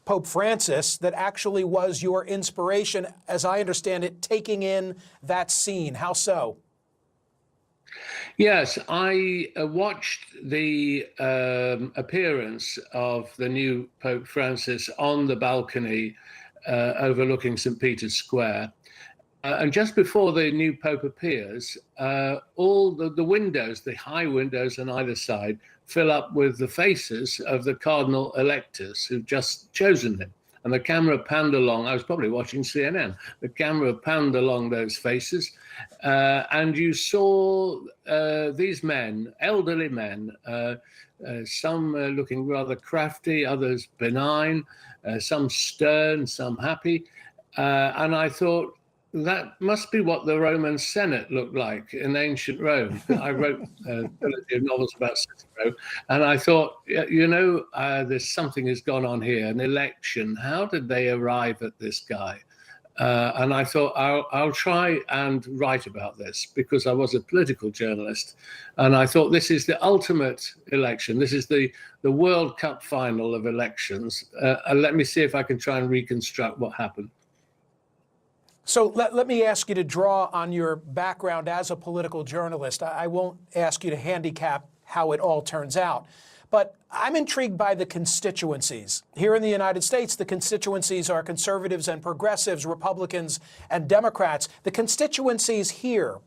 Pope Francis that actually was your inspiration, as I understand it, taking in that scene. How so? Yes, I watched the appearance of the new Pope Francis on the balcony overlooking St. Peter's Square. And just before the new Pope appears, all the windows, the high windows on either side, fill up with the faces of the cardinal electors who've just chosen him. And the camera panned along. I was probably watching CNN. The camera panned along those faces, and you saw these men, elderly men, some looking rather crafty, others benign, some stern, some happy. And I thought, that must be what the Roman Senate looked like in ancient Rome. I wrote a trilogy of novels about Cicero, and I thought, there's something has gone on here, an election. How did they arrive at this guy? And I thought, I'll try and write about this, because I was a political journalist. And I thought, this is the ultimate election. This is the World Cup final of elections. And let me see if I can try and reconstruct what happened. So let me ask you to draw on your background as a political journalist. I won't ask you to handicap how it all turns out. But I'm intrigued by the constituencies. Here in the United States, the constituencies are conservatives and progressives, Republicans and Democrats. The constituencies here,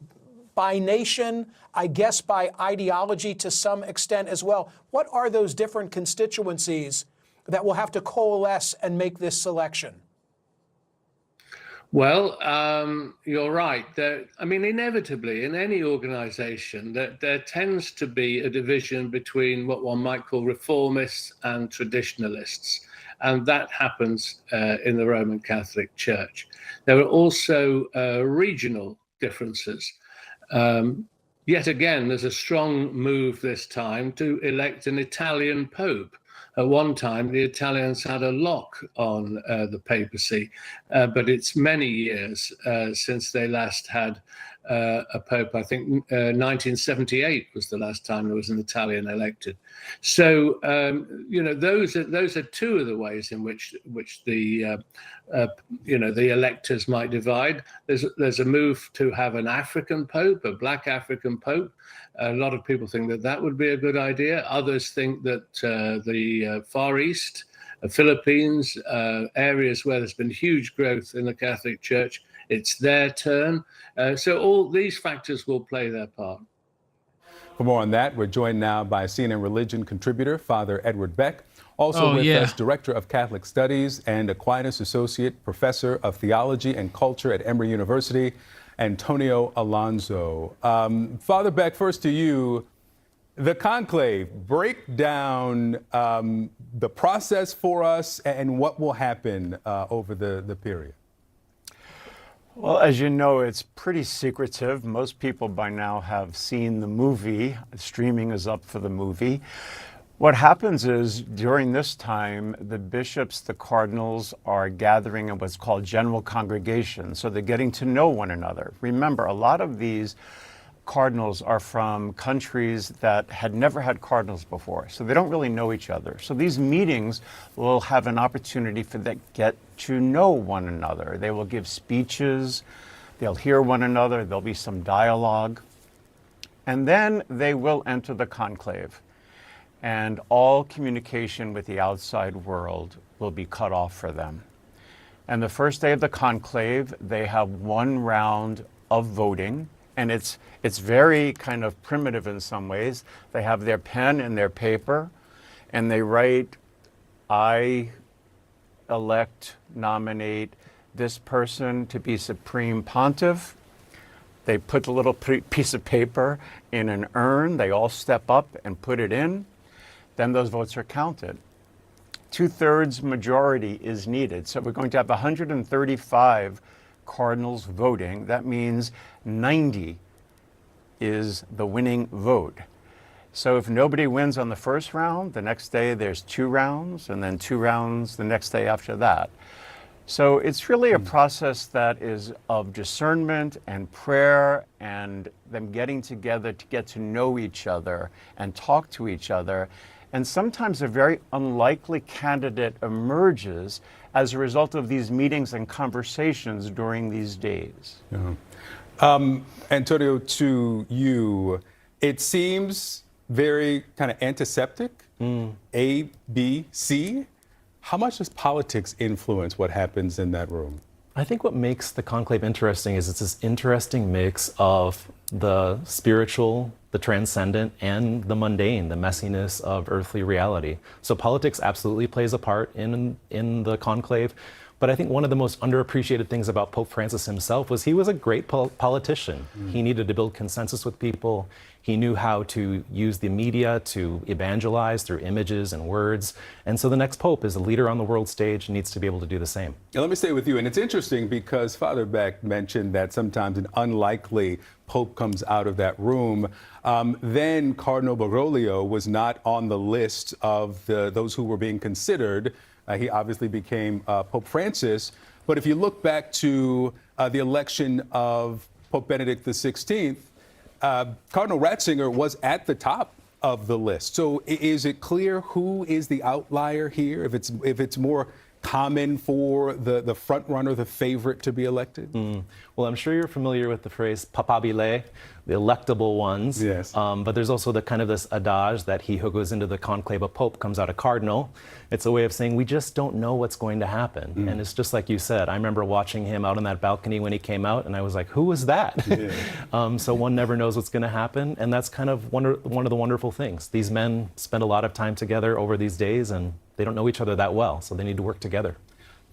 by nation, I guess by ideology to some extent as well. What are those different constituencies that will have to coalesce and make this selection? Well, you're right. Inevitably, in any organization, there tends to be a division between what one might call reformists and traditionalists. And that happens in the Roman Catholic Church. There are also regional differences. Yet again, there's a strong move this time to elect an Italian pope. At one time, the Italians had a lock on the papacy, but it's many years since they last had a pope. I think 1978 was the last time there was an Italian elected. So, those are two of the ways in which the electors might divide. There's a move to have an African pope, a black African pope. A lot of people think that would be a good idea. Others think that the Far East, Philippines, areas where there's been huge growth in the Catholic Church, it's their turn. So all these factors will play their part. For more on that, we're joined now by CNN religion contributor, Father Edward Beck. Also with us, Director of Catholic Studies and Aquinas Associate Professor of Theology and Culture at Emory University, Antonio Alonso. Father Beck, first to you. The conclave, break down the process for us and what will happen over the period. Well, as you know, it's pretty secretive. Most people by now have seen the movie. Streaming is up for the movie. What happens is during this time, the bishops, the cardinals are gathering in what's called general congregation. So they're getting to know one another. Remember, a lot of these cardinals are from countries that had never had cardinals before. So they don't really know each other. So these meetings will have an opportunity for them to get to know one another. They will give speeches. They'll hear one another. There'll be some dialogue. And then they will enter the conclave. And all communication with the outside world will be cut off for them. And the first day of the conclave, they have one round of voting, and it's very kind of primitive in some ways. They have their pen and their paper, and they write, I nominate this person to be Supreme Pontiff. They put the little piece of paper in an urn. They all step up and put it in. Then those votes are counted. 2/3 majority is needed. So we're going to have 135 cardinals voting. That means 90 is the winning vote. So if nobody wins on the first round, the next day there's 2 rounds, and then 2 rounds the next day after that. So it's really a process that is of discernment and prayer and them getting together to get to know each other and talk to each other. And sometimes a very unlikely candidate emerges as a result of these meetings and conversations during these days. Antonio, to you, it seems very kind of antiseptic. A, B, C. How much does politics influence what happens in that room? I think what makes the conclave interesting is it's this interesting mix of the spiritual, the transcendent, and the mundane, the messiness of earthly reality. So politics absolutely plays a part in the conclave. But I think one of the most underappreciated things about Pope Francis himself was he was a great politician. He needed to build consensus with people. He knew how to use the media to evangelize through images and words. And so the next Pope is a leader on the world stage and needs to be able to do the same. Now, let me stay with you. And it's interesting because Father Beck mentioned that sometimes an unlikely Pope comes out of that room. Then Cardinal Bergoglio was not on the list of those who were being considered. He obviously became Pope Francis. But if you look back to the election of Pope Benedict XVI, Cardinal Ratzinger was at the top of the list. So is it clear who is the outlier here? If it's more common for the front runner, the favorite to be elected? Well, I'm sure you're familiar with the phrase papabile, the electable ones. Yes. But there's also the kind of this adage that he who goes into the conclave a pope comes out a cardinal. It's a way of saying we just don't know what's going to happen. And it's just like you said. I remember watching him out on that balcony when he came out, and I was like, who was that? Yeah. So one never knows what's going to happen. And that's kind of one of the wonderful things. These men spend a lot of time together over these days, and they don't know each other that well, so they need to work together.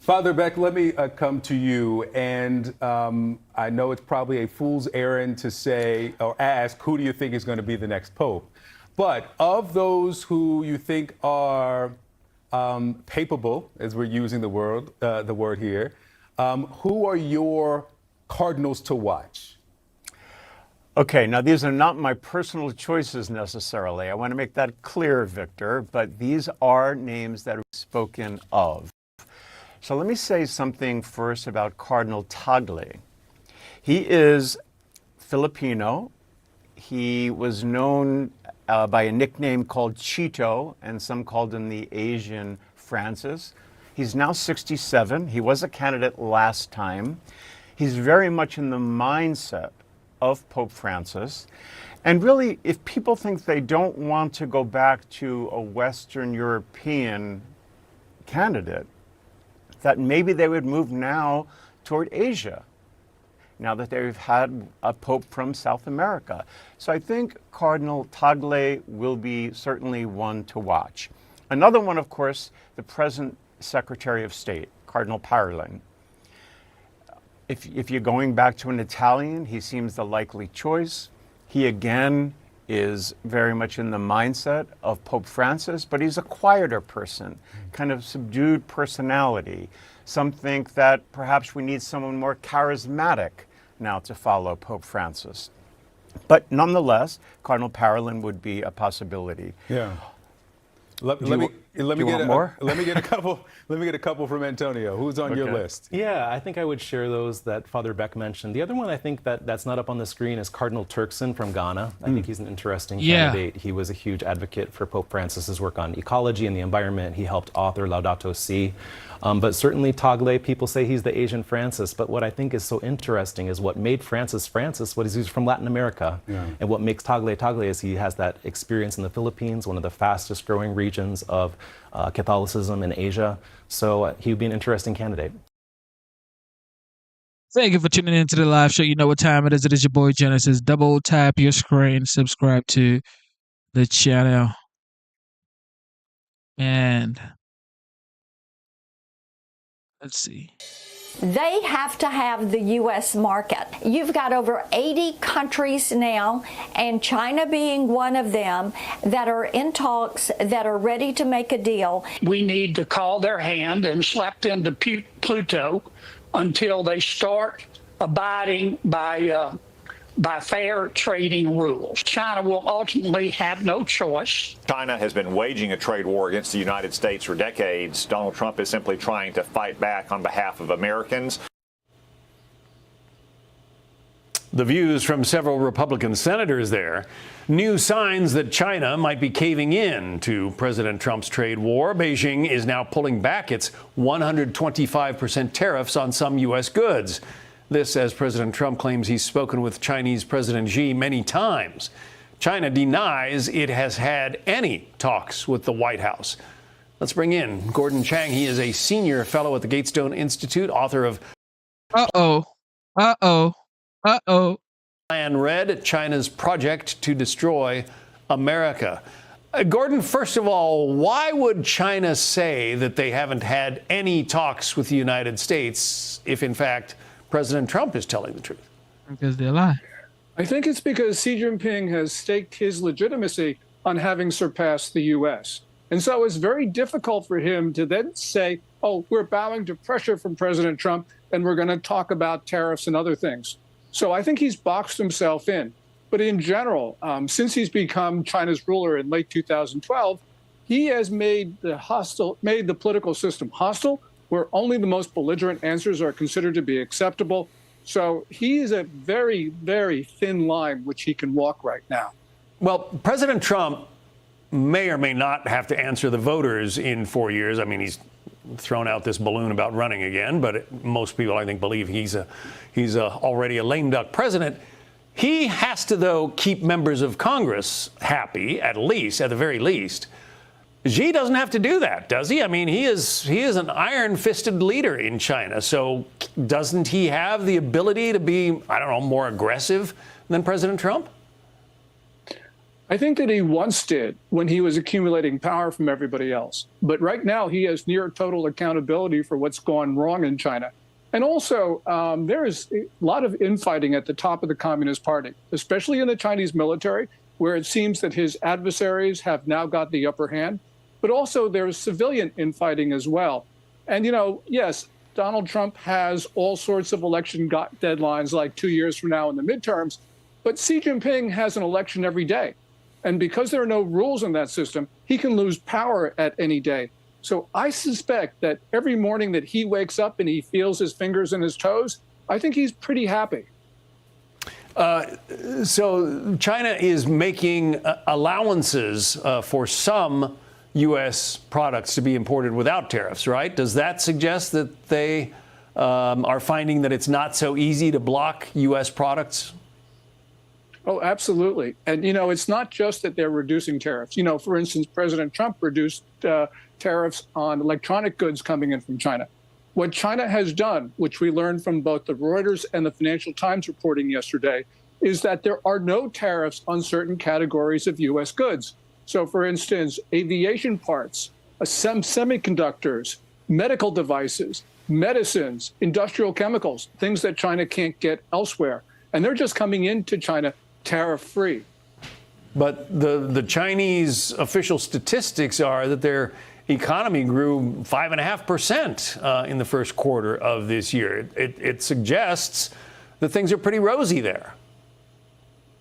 Father Beck, let me come to you. And I know it's probably a fool's errand to say or ask, who do you think is going to be the next Pope? But of those who you think are papable, as we're using the word here, who are your cardinals to watch? Okay, now these are not my personal choices necessarily. I want to make that clear, Victor, but these are names that are spoken of. So let me say something first about Cardinal Tagle. He is Filipino. He was known by a nickname called Chito, and some called him the Asian Francis. He's now 67. He was a candidate last time. He's very much in the mindset of Pope Francis. And really, if people think they don't want to go back to a Western European candidate, that maybe they would move now toward Asia, now that they've had a Pope from South America. So I think Cardinal Tagle will be certainly one to watch. Another one, of course, the present Secretary of State, Cardinal Parolin. If you're going back to an Italian, he seems the likely choice. He again is very much in the mindset of Pope Francis, but he's a quieter person, kind of subdued personality. Some think that perhaps we need someone more charismatic now to follow Pope Francis. But nonetheless, Cardinal Parolin would be a possibility. Yeah. Let me get a couple from Antonio. Who's on your list? Yeah, I think I would share those that Father Beck mentioned. The other one I think that's not up on the screen is Cardinal Turkson from Ghana. I think he's an interesting candidate. He was a huge advocate for Pope Francis's work on ecology and the environment. He helped author Laudato Si. But certainly Tagle, people say he's the Asian Francis. But what I think is so interesting is what made Francis Francis, what he's from Latin America. And what makes Tagle is he has that experience in the Philippines, one of the fastest growing regions of Catholicism in Asia. So he would be an interesting candidate. Thank you for tuning into the live show. You know what time it is. It is your boy Genesis. Double tap your screen, subscribe to the channel. And let's see. They have to have the U.S. market. You've got over 80 countries now, and China being one of them, that are in talks, that are ready to make a deal. We need to call their hand and slap them to Pluto until they start abiding by fair trading rules. China will ultimately have no choice. China has been waging a trade war against the United States for decades. Donald Trump is simply trying to fight back on behalf of Americans. the views from several Republican senators there. New signs that China might be caving in to President Trump's trade war. Beijing is now pulling back its 125% tariffs on some U.S. goods. This as President Trump claims he's spoken with Chinese President Xi many times. China denies it has had any talks with the White House. Let's bring in Gordon Chang. He is a senior fellow at the Gatestone Institute, author of Plan Red, China's Project to Destroy America. Gordon, first of all, why would China say that they haven't had any talks with the United States if, in fact, President Trump is telling the truth? Because they lie. I think it's because Xi Jinping has staked his legitimacy on having surpassed the U.S. And so it's very difficult for him to then say, oh, we're bowing to pressure from President Trump and we're going to talk about tariffs and other things. So I think he's boxed himself in. But in general, since he's become China's ruler in late 2012, he has made the political system hostile, where only the most belligerent answers are considered to be acceptable. So he is a very, very thin line which he can walk right now. Well, President Trump may or may not have to answer the voters in 4 years. I mean, he's thrown out this balloon about running again, but most people, I think, believe he's already a lame duck president. He has to, though, keep members of Congress happy, at the very least. Xi doesn't have to do that, does he? I mean, he is an iron-fisted leader in China. So doesn't he have the ability to be, I don't know, more aggressive than President Trump? I think that he once did when he was accumulating power from everybody else. But right now, he has near total accountability for what's gone wrong in China. And also, there is a lot of infighting at the top of the Communist Party, especially in the Chinese military, where it seems that his adversaries have now got the upper hand. But also, there's civilian infighting as well. And, yes, Donald Trump has all sorts of election deadlines, like 2 years from now in the midterms. But Xi Jinping has an election every day. And because there are no rules in that system, he can lose power at any day. So I suspect that every morning that he wakes up and he feels his fingers and his toes, I think he's pretty happy. So China is making allowances for some U.S. products to be imported without tariffs, right? Does that suggest that they are finding that it's not so easy to block U.S. products? Oh, absolutely. And, it's not just that they're reducing tariffs. For instance, President Trump reduced tariffs on electronic goods coming in from China. What China has done, which we learned from both the Reuters and the Financial Times reporting yesterday, is that there are no tariffs on certain categories of U.S. goods. So, for instance, aviation parts, semiconductors, medical devices, medicines, industrial chemicals, things that China can't get elsewhere. And they're just coming into China tariff-free. But the Chinese official statistics are that their economy grew 5.5% in the first quarter of this year. It suggests that things are pretty rosy there.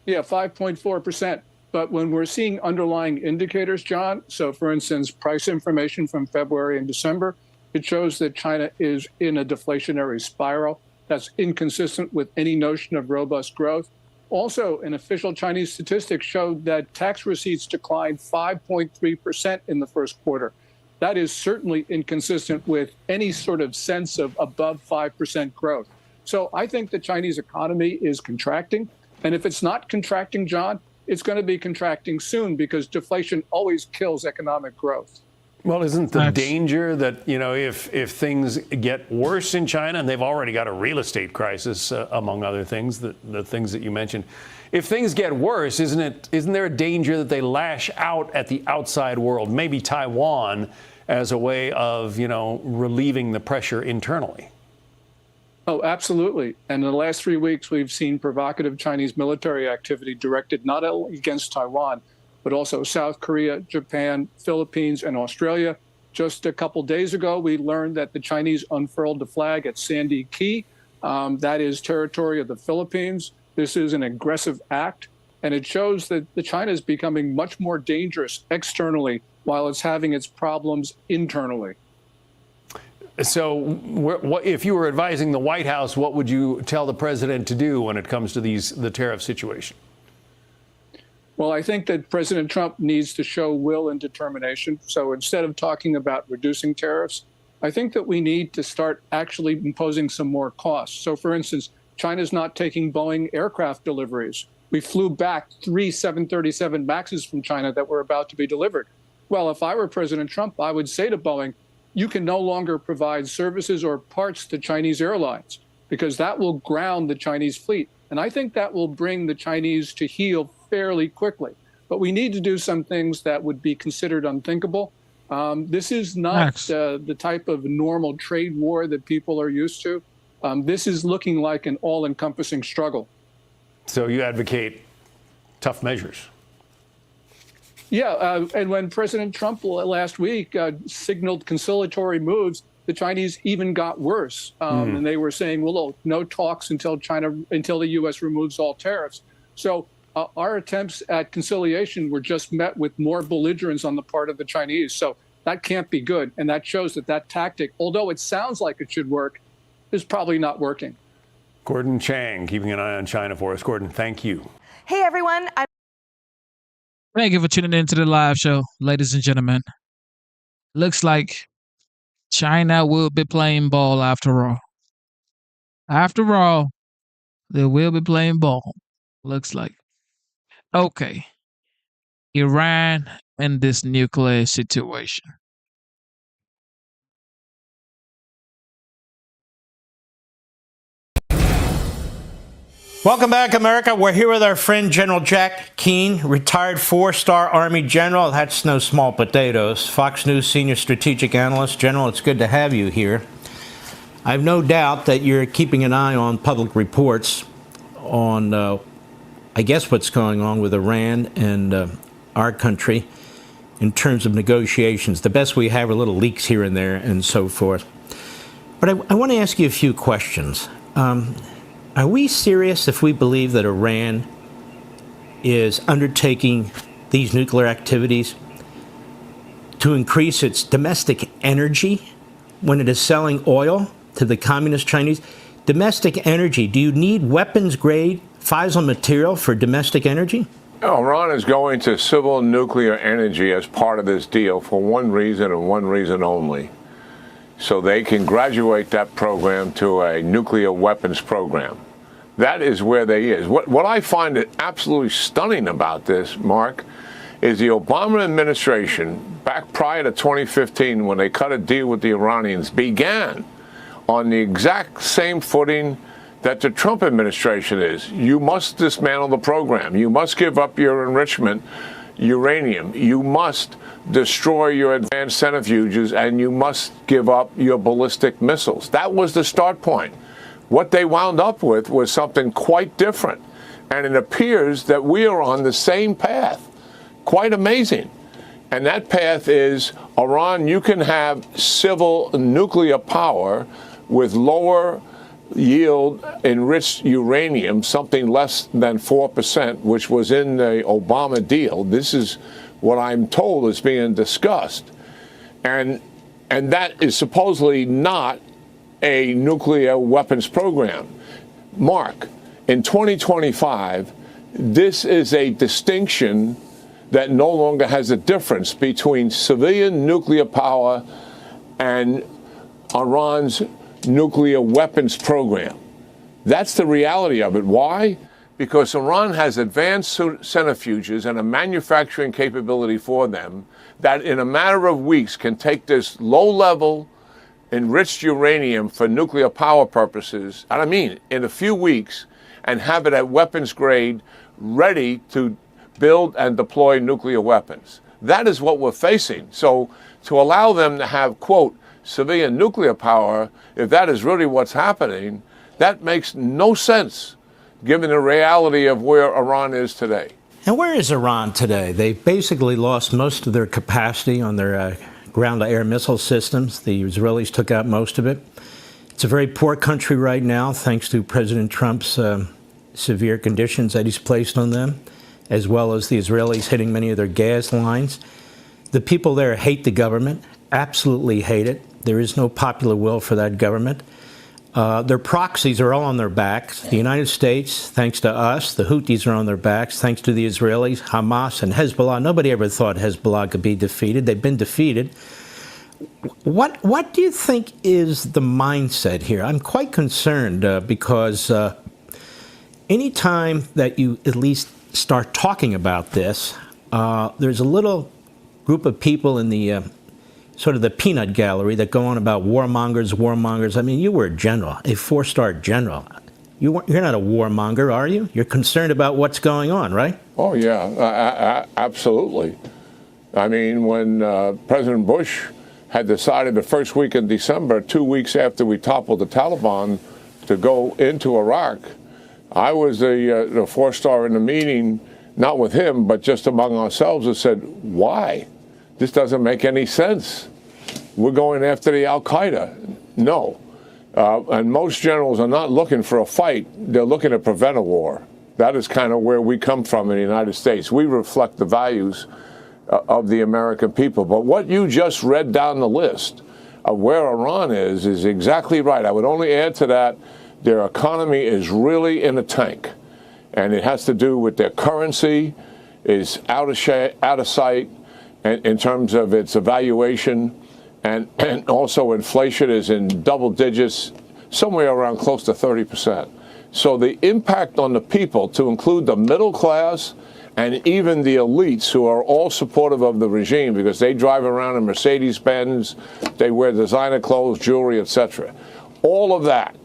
Yeah, 5.4%. But when we're seeing underlying indicators, John, so for instance, price information from February and December, it shows that China is in a deflationary spiral. That's inconsistent with any notion of robust growth. Also, an official Chinese statistics showed that tax receipts declined 5.3% in the first quarter. That is certainly inconsistent with any sort of sense of above 5% growth. So I think the Chinese economy is contracting. And if it's not contracting, John, it's going to be contracting soon because deflation always kills economic growth. Well, isn't the danger that, if things get worse in China, and they've already got a real estate crisis, among other things, the things that you mentioned, if things get worse, isn't there a danger that they lash out at the outside world, maybe Taiwan, as a way of, relieving the pressure internally? Oh, absolutely. And in the last 3 weeks, we've seen provocative Chinese military activity directed not only against Taiwan, but also South Korea, Japan, Philippines, and Australia. Just a couple days ago, we learned that the Chinese unfurled the flag at Sandy Key. That is territory of the Philippines. This is an aggressive act, and it shows that China is becoming much more dangerous externally while it's having its problems internally. So if you were advising the White House, what would you tell the president to do when it comes to the tariff situation? Well, I think that President Trump needs to show will and determination. So instead of talking about reducing tariffs, I think that we need to start actually imposing some more costs. So, for instance, China's not taking Boeing aircraft deliveries. We flew back 3 737 MAXs from China that were about to be delivered. Well, if I were President Trump, I would say to Boeing, you can no longer provide services or parts to Chinese airlines, because that will ground the Chinese fleet. And I think that will bring the Chinese to heel fairly quickly. But we need to do some things that would be considered unthinkable. This is not the type of normal trade war that people are used to. This is looking like an all-encompassing struggle. So you advocate tough measures? Yeah, and when President Trump last week signaled conciliatory moves, the Chinese even got worse. And they were saying, well, no talks until the U.S. removes all tariffs. So our attempts at conciliation were just met with more belligerence on the part of the Chinese. So that can't be good. And that shows that tactic, although it sounds like it should work, is probably not working. Gordon Chang, keeping an eye on China for us. Gordon, thank you. Hey, everyone. Thank you for tuning in to the live show, ladies and gentlemen. Looks like China will be playing ball after all. After all, they will be playing ball. Looks like. Okay. Iran and this nuclear situation. Welcome back, America. We're here with our friend General Jack Keane, retired 4-star Army general. That's no small potatoes. Fox News senior strategic analyst. General, it's good to have you here. I have no doubt that you're keeping an eye on public reports on, I guess, what's going on with Iran and our country in terms of negotiations. The best we have are little leaks here and there and so forth. But I want to ask you a few questions. Are we serious if we believe that Iran is undertaking these nuclear activities to increase its domestic energy when it is selling oil to the communist Chinese? Domestic energy. Do you need weapons-grade fissile material for domestic energy? Iran is going to civil nuclear energy as part of this deal for one reason and one reason only. So they can graduate that program to a nuclear weapons program. That is where they is. What I find absolutely stunning about this, Mark, is the Obama administration, back prior to 2015, when they cut a deal with the Iranians, began on the exact same footing that the Trump administration is. You must dismantle the program. You must give up your enrichment uranium. You must destroy your advanced centrifuges, and you must give up your ballistic missiles. That was the start point. What they wound up with was something quite different. And it appears that we are on the same path. Quite amazing. And that path is, Iran, you can have civil nuclear power with lower yield enriched uranium, something less than 4%, which was in the Obama deal. This is what I'm told is being discussed. And that is supposedly not a nuclear weapons program. Mark, in 2025, this is a distinction that no longer has a difference between civilian nuclear power and Iran's nuclear weapons program. That's the reality of it. Why? Because Iran has advanced centrifuges and a manufacturing capability for them that in a matter of weeks can take this low-level enriched uranium for nuclear power purposes, and I mean in a few weeks, and have it at weapons grade, ready to build and deploy nuclear weapons. That is what we're facing. So to allow them to have, quote, civilian nuclear power, if that is really what's happening, that makes no sense given the reality of where Iran is today. And where is Iran today? They've basically lost most of their capacity on their ground-to-air missile systems. The Israelis took out most of it. It's a very poor country right now, thanks to President Trump's severe conditions that he's placed on them, as well as the Israelis hitting many of their gas lines. The people there hate the government, absolutely hate it. There is no popular will for that government. Their proxies are all on their backs. The United States, thanks to us. The Houthis are on their backs, thanks to the Israelis, Hamas, and Hezbollah. Nobody ever thought Hezbollah could be defeated. They've been defeated. What do you think is the mindset here? I'm quite concerned because any time that you at least start talking about this, there's a little group of people in the sort of the peanut gallery that go on about warmongers. I mean, you were a general, a 4-star general. You're not a warmonger, are you? You're concerned about what's going on, right? Oh, yeah, absolutely. I mean, when President Bush had decided the first week in December, 2 weeks after we toppled the Taliban, to go into Iraq, I was the 4-star in the meeting, not with him, but just among ourselves, and said, why? This doesn't make any sense. We're going after the Al-Qaeda. No. And most generals are not looking for a fight. They're looking to prevent a war. That is kind of where we come from in the United States. We reflect the values of the American people. But what you just read down the list of where Iran is exactly right. I would only add to that, their economy is really in a tank. And it has to do with their currency is out of sight. And in terms of its evaluation, and also inflation is in double digits, somewhere around close to 30%. So the impact on the people, to include the middle class and even the elites who are all supportive of the regime because they drive around in Mercedes-Benz, they wear designer clothes, jewelry, etc. All of that,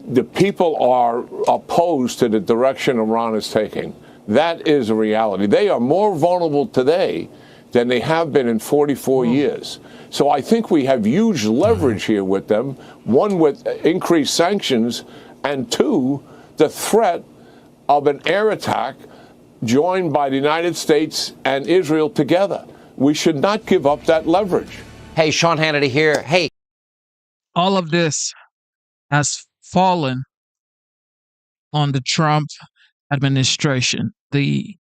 the people are opposed to the direction Iran is taking. That is a reality. They are more vulnerable today than they have been in 44 years. So I think we have huge leverage here with them, one with increased sanctions, and two, the threat of an air attack joined by the United States and Israel together. We should not give up that leverage. Hey, Sean Hannity here. Hey. All of this has fallen on the Trump administration. The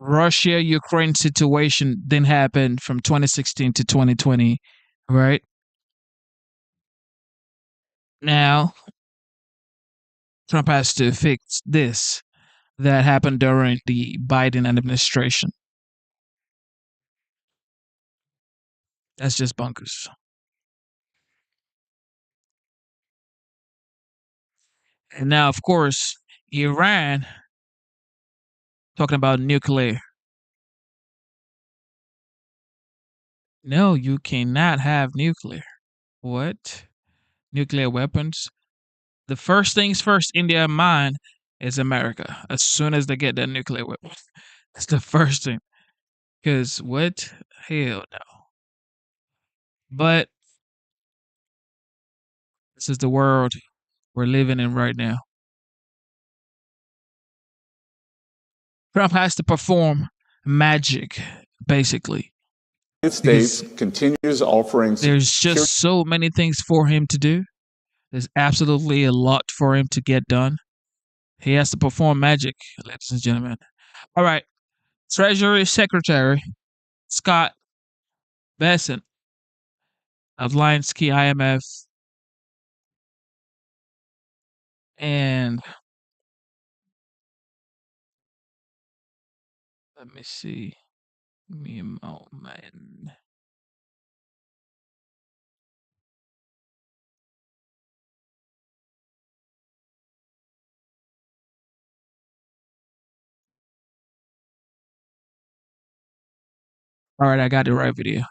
Russia-Ukraine situation didn't happen from 2016 to 2020, right? Now, Trump has to fix this that happened during the Biden administration. That's just bonkers. And now, of course, Iran talking about nuclear. No, you cannot have nuclear. What? Nuclear weapons? The first things first in their mind is America. As soon as they get that nuclear weapon, that's the first thing. Because what? Hell no. But this is the world we're living in right now. Trump has to perform magic, basically. The United States continues offering. There's just so many things for him to do. There's absolutely a lot for him to get done. He has to perform magic, ladies and gentlemen. All right. Treasury Secretary Scott Bessent of Zelensky IMF and let me see. Give me a moment. All right, I got the right video.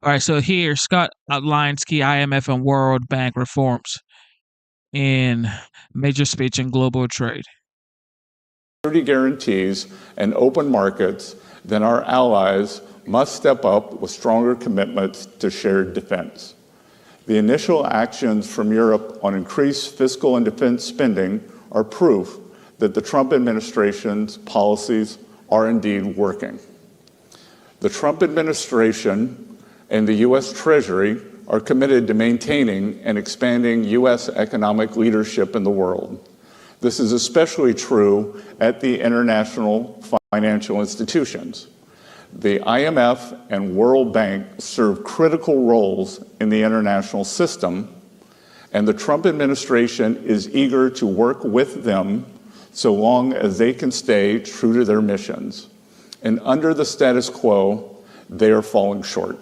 All right, so here Scott outlines key IMF and World Bank reforms in major speech in global trade. Security guarantees and open markets, then our allies must step up with stronger commitments to shared defense. The initial actions from Europe on increased fiscal and defense spending are proof that the Trump administration's policies are indeed working. The Trump administration and the U.S. Treasury are committed to maintaining and expanding U.S. economic leadership in the world. This is especially true at the international financial institutions. The IMF and World Bank serve critical roles in the international system, and the Trump administration is eager to work with them so long as they can stay true to their missions. And under the status quo, they are falling short.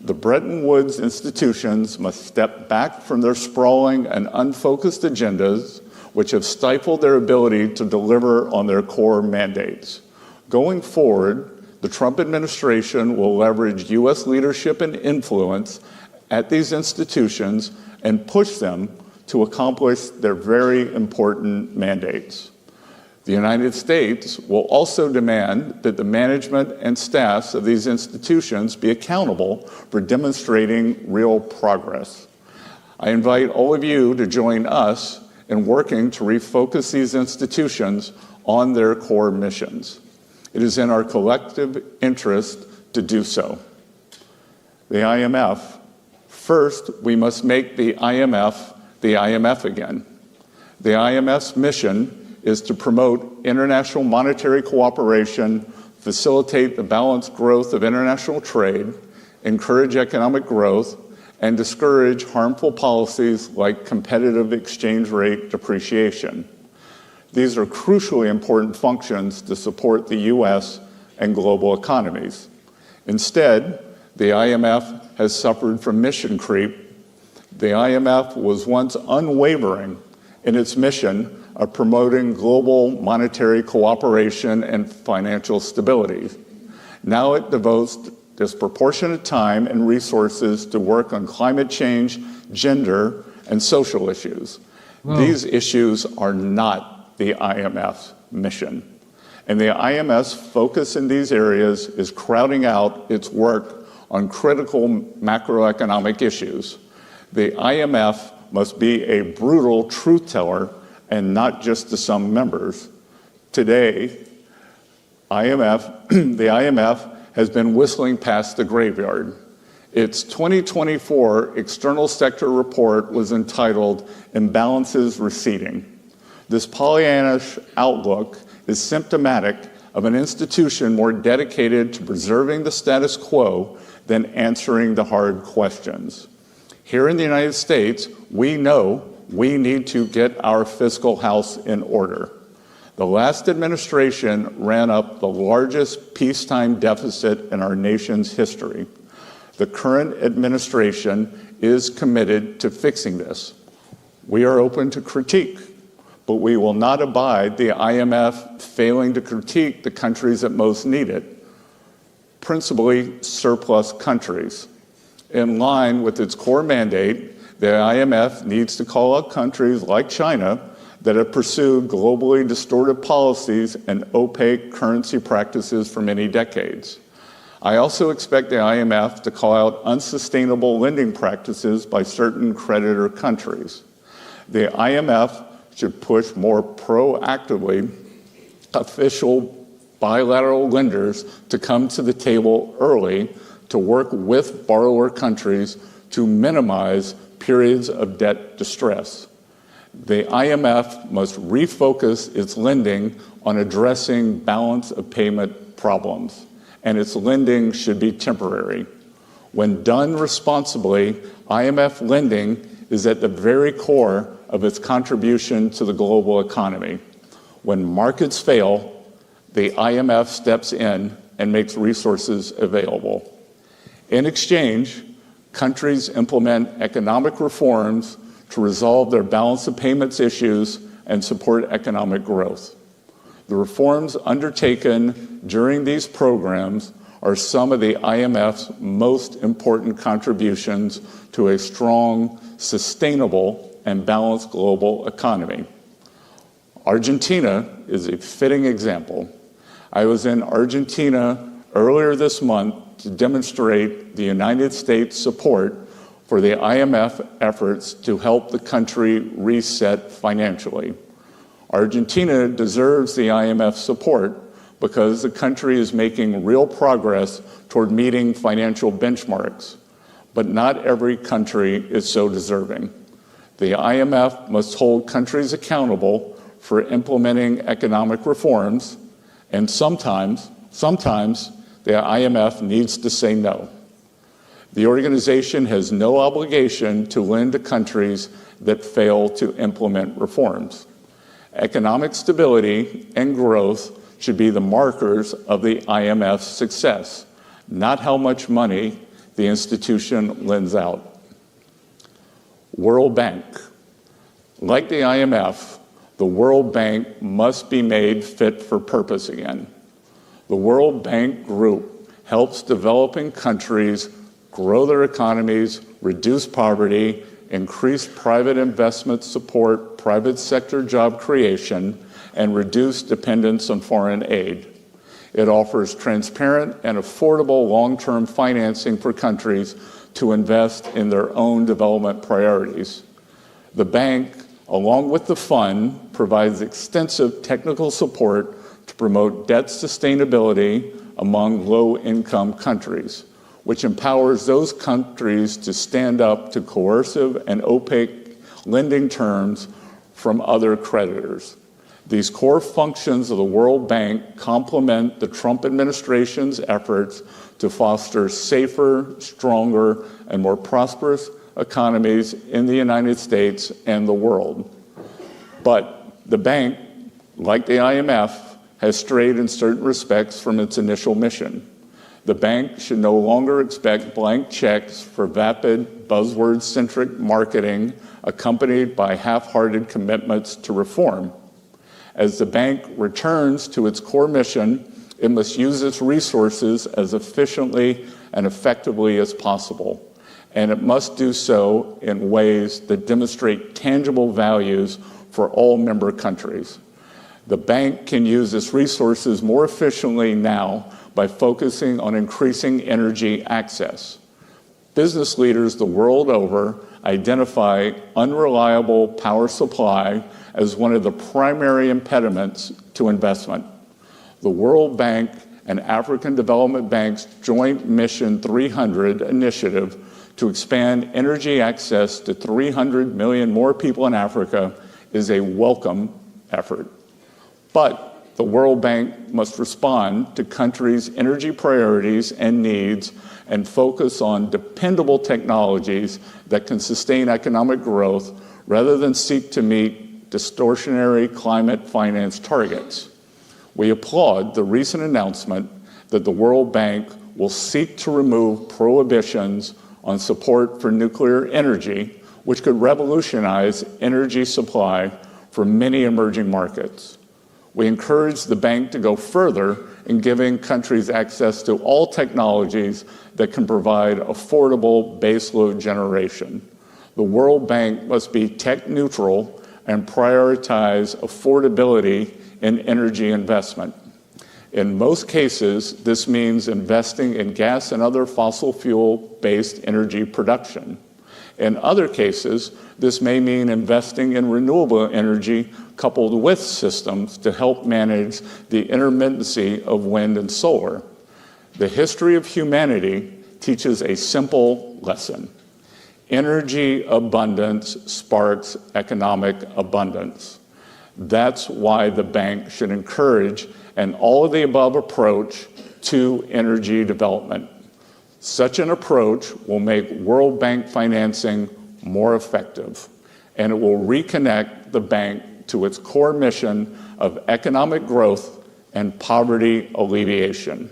The Bretton Woods institutions must step back from their sprawling and unfocused agendas, which have stifled their ability to deliver on their core mandates. Going forward, the Trump administration will leverage U.S. leadership and influence at these institutions and push them to accomplish their very important mandates. The United States will also demand that the management and staffs of these institutions be accountable for demonstrating real progress. I invite all of you to join us in working to refocus these institutions on their core missions. It is in our collective interest to do so. The IMF. First, we must make the IMF again. The IMF's mission is to promote international monetary cooperation, facilitate the balanced growth of international trade, encourage economic growth, and discourage harmful policies like competitive exchange rate depreciation. These are crucially important functions to support the U.S. and global economies. Instead, the IMF has suffered from mission creep. The IMF was once unwavering in its mission of promoting global monetary cooperation and financial stability. Now it devotes disproportionate time and resources to work on climate change, gender, and social issues. Whoa. These issues are not the IMF's mission. And the IMF's focus in these areas is crowding out its work on critical macroeconomic issues. The IMF must be a brutal truth teller and not just to some members. Today, the IMF has been whistling past the graveyard. Its 2024 external sector report was entitled Imbalances Receding. This Pollyannish outlook is symptomatic of an institution more dedicated to preserving the status quo than answering the hard questions. Here in the United States, we know we need to get our fiscal house in order. The last administration ran up the largest peacetime deficit in our nation's history. The current administration is committed to fixing this. We are open to critique, but we will not abide the IMF failing to critique the countries that most need it, principally surplus countries. In line with its core mandate, the IMF needs to call out countries like China that have pursued globally distorted policies and opaque currency practices for many decades. I also expect the IMF to call out unsustainable lending practices by certain creditor countries. The IMF should push more proactively official bilateral lenders to come to the table early to work with borrower countries to minimize periods of debt distress. The IMF must refocus its lending on addressing balance of payment problems, and its lending should be temporary. When done responsibly, IMF lending is at the very core of its contribution to the global economy. When markets fail, the IMF steps in and makes resources available. In exchange, countries implement economic reforms to resolve their balance of payments issues and support economic growth. The reforms undertaken during these programs are some of the IMF's most important contributions to a strong, sustainable, and balanced global economy. Argentina is a fitting example. I was in Argentina earlier this month to demonstrate the United States' support for the IMF efforts to help the country reset financially. Argentina deserves the IMF support because the country is making real progress toward meeting financial benchmarks, but not every country is so deserving. The IMF must hold countries accountable for implementing economic reforms, and sometimes the IMF needs to say no. The organization has no obligation to lend to countries that fail to implement reforms. Economic stability and growth should be the markers of the IMF's success, not how much money the institution lends out. World Bank. Like the IMF, the World Bank must be made fit for purpose again. The World Bank Group helps developing countries grow their economies, reduce poverty, increase private investment support, private sector job creation, and reduce dependence on foreign aid. It offers transparent and affordable long-term financing for countries to invest in their own development priorities. The bank, along with the fund, provides extensive technical support to promote debt sustainability among low-income countries, which empowers those countries to stand up to coercive and opaque lending terms from other creditors. These core functions of the World Bank complement the Trump administration's efforts to foster safer, stronger, and more prosperous economies in the United States and the world. But the bank, like the IMF, has strayed in certain respects from its initial mission. The bank should no longer expect blank checks for vapid, buzzword-centric marketing accompanied by half-hearted commitments to reform. As the bank returns to its core mission, it must use its resources as efficiently and effectively as possible. And it must do so in ways that demonstrate tangible values for all member countries. The bank can use its resources more efficiently now by focusing on increasing energy access. Business leaders the world over identify unreliable power supply as one of the primary impediments to investment. The World Bank and African Development Bank's joint Mission 300 initiative to expand energy access to 300 million more people in Africa is a welcome effort. But the World Bank must respond to countries' energy priorities and needs and focus on dependable technologies that can sustain economic growth rather than seek to meet distortionary climate finance targets. We applaud the recent announcement that the World Bank will seek to remove prohibitions on support for nuclear energy, which could revolutionize energy supply for many emerging markets. We encourage the bank to go further in giving countries access to all technologies that can provide affordable baseload generation. The World Bank must be tech neutral and prioritize affordability in energy investment. In most cases, this means investing in gas and other fossil fuel-based energy production. In other cases, this may mean investing in renewable energy coupled with systems to help manage the intermittency of wind and solar. The history of humanity teaches a simple lesson. Energy abundance sparks economic abundance. That's why the bank should encourage an all-of-the-above approach to energy development. Such an approach will make World Bank financing more effective, and it will reconnect the bank to its core mission of economic growth and poverty alleviation.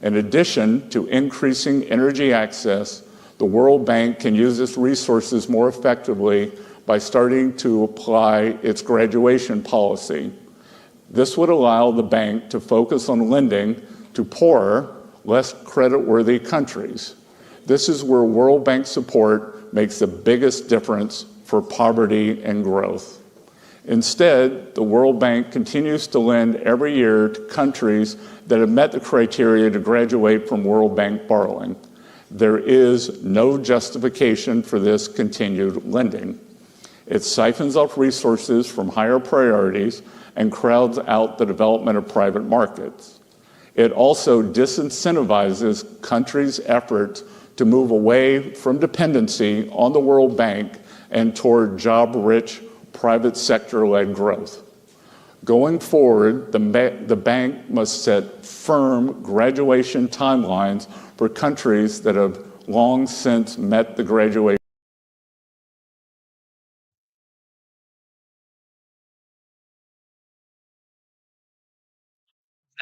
In addition to increasing energy access, the World Bank can use its resources more effectively by starting to apply its graduation policy. This would allow the bank to focus on lending to poorer, less creditworthy countries. This is where World Bank support makes the biggest difference for poverty and growth. Instead, the World Bank continues to lend every year to countries that have met the criteria to graduate from World Bank borrowing. There is no justification for this continued lending. It siphons off resources from higher priorities and crowds out the development of private markets. It also disincentivizes countries' efforts to move away from dependency on the World Bank and toward job-rich, private sector-led growth. Going forward, the bank must set firm graduation timelines for countries that have long since met the graduation.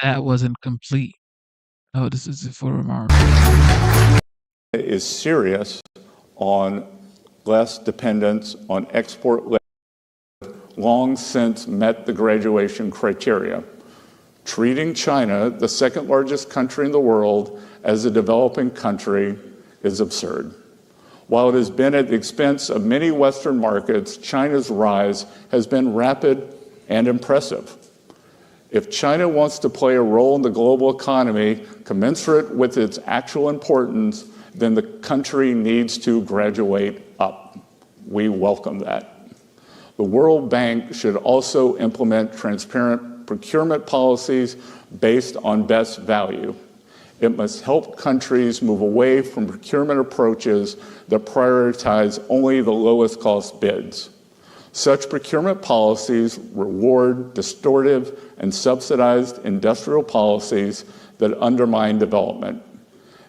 That wasn't complete. Oh, this is for remarks. Is serious on less dependence on export long since met the graduation criteria. Treating China, the second largest country in the world, as a developing country is absurd. While it has been at the expense of many Western markets, China's rise has been rapid and impressive. If China wants to play a role in the global economy commensurate with its actual importance, then the country needs to graduate up. We welcome that. The World Bank should also implement transparent procurement policies based on best value. It must help countries move away from procurement approaches that prioritize only the lowest cost bids. Such procurement policies reward distortive and subsidized industrial policies that undermine development.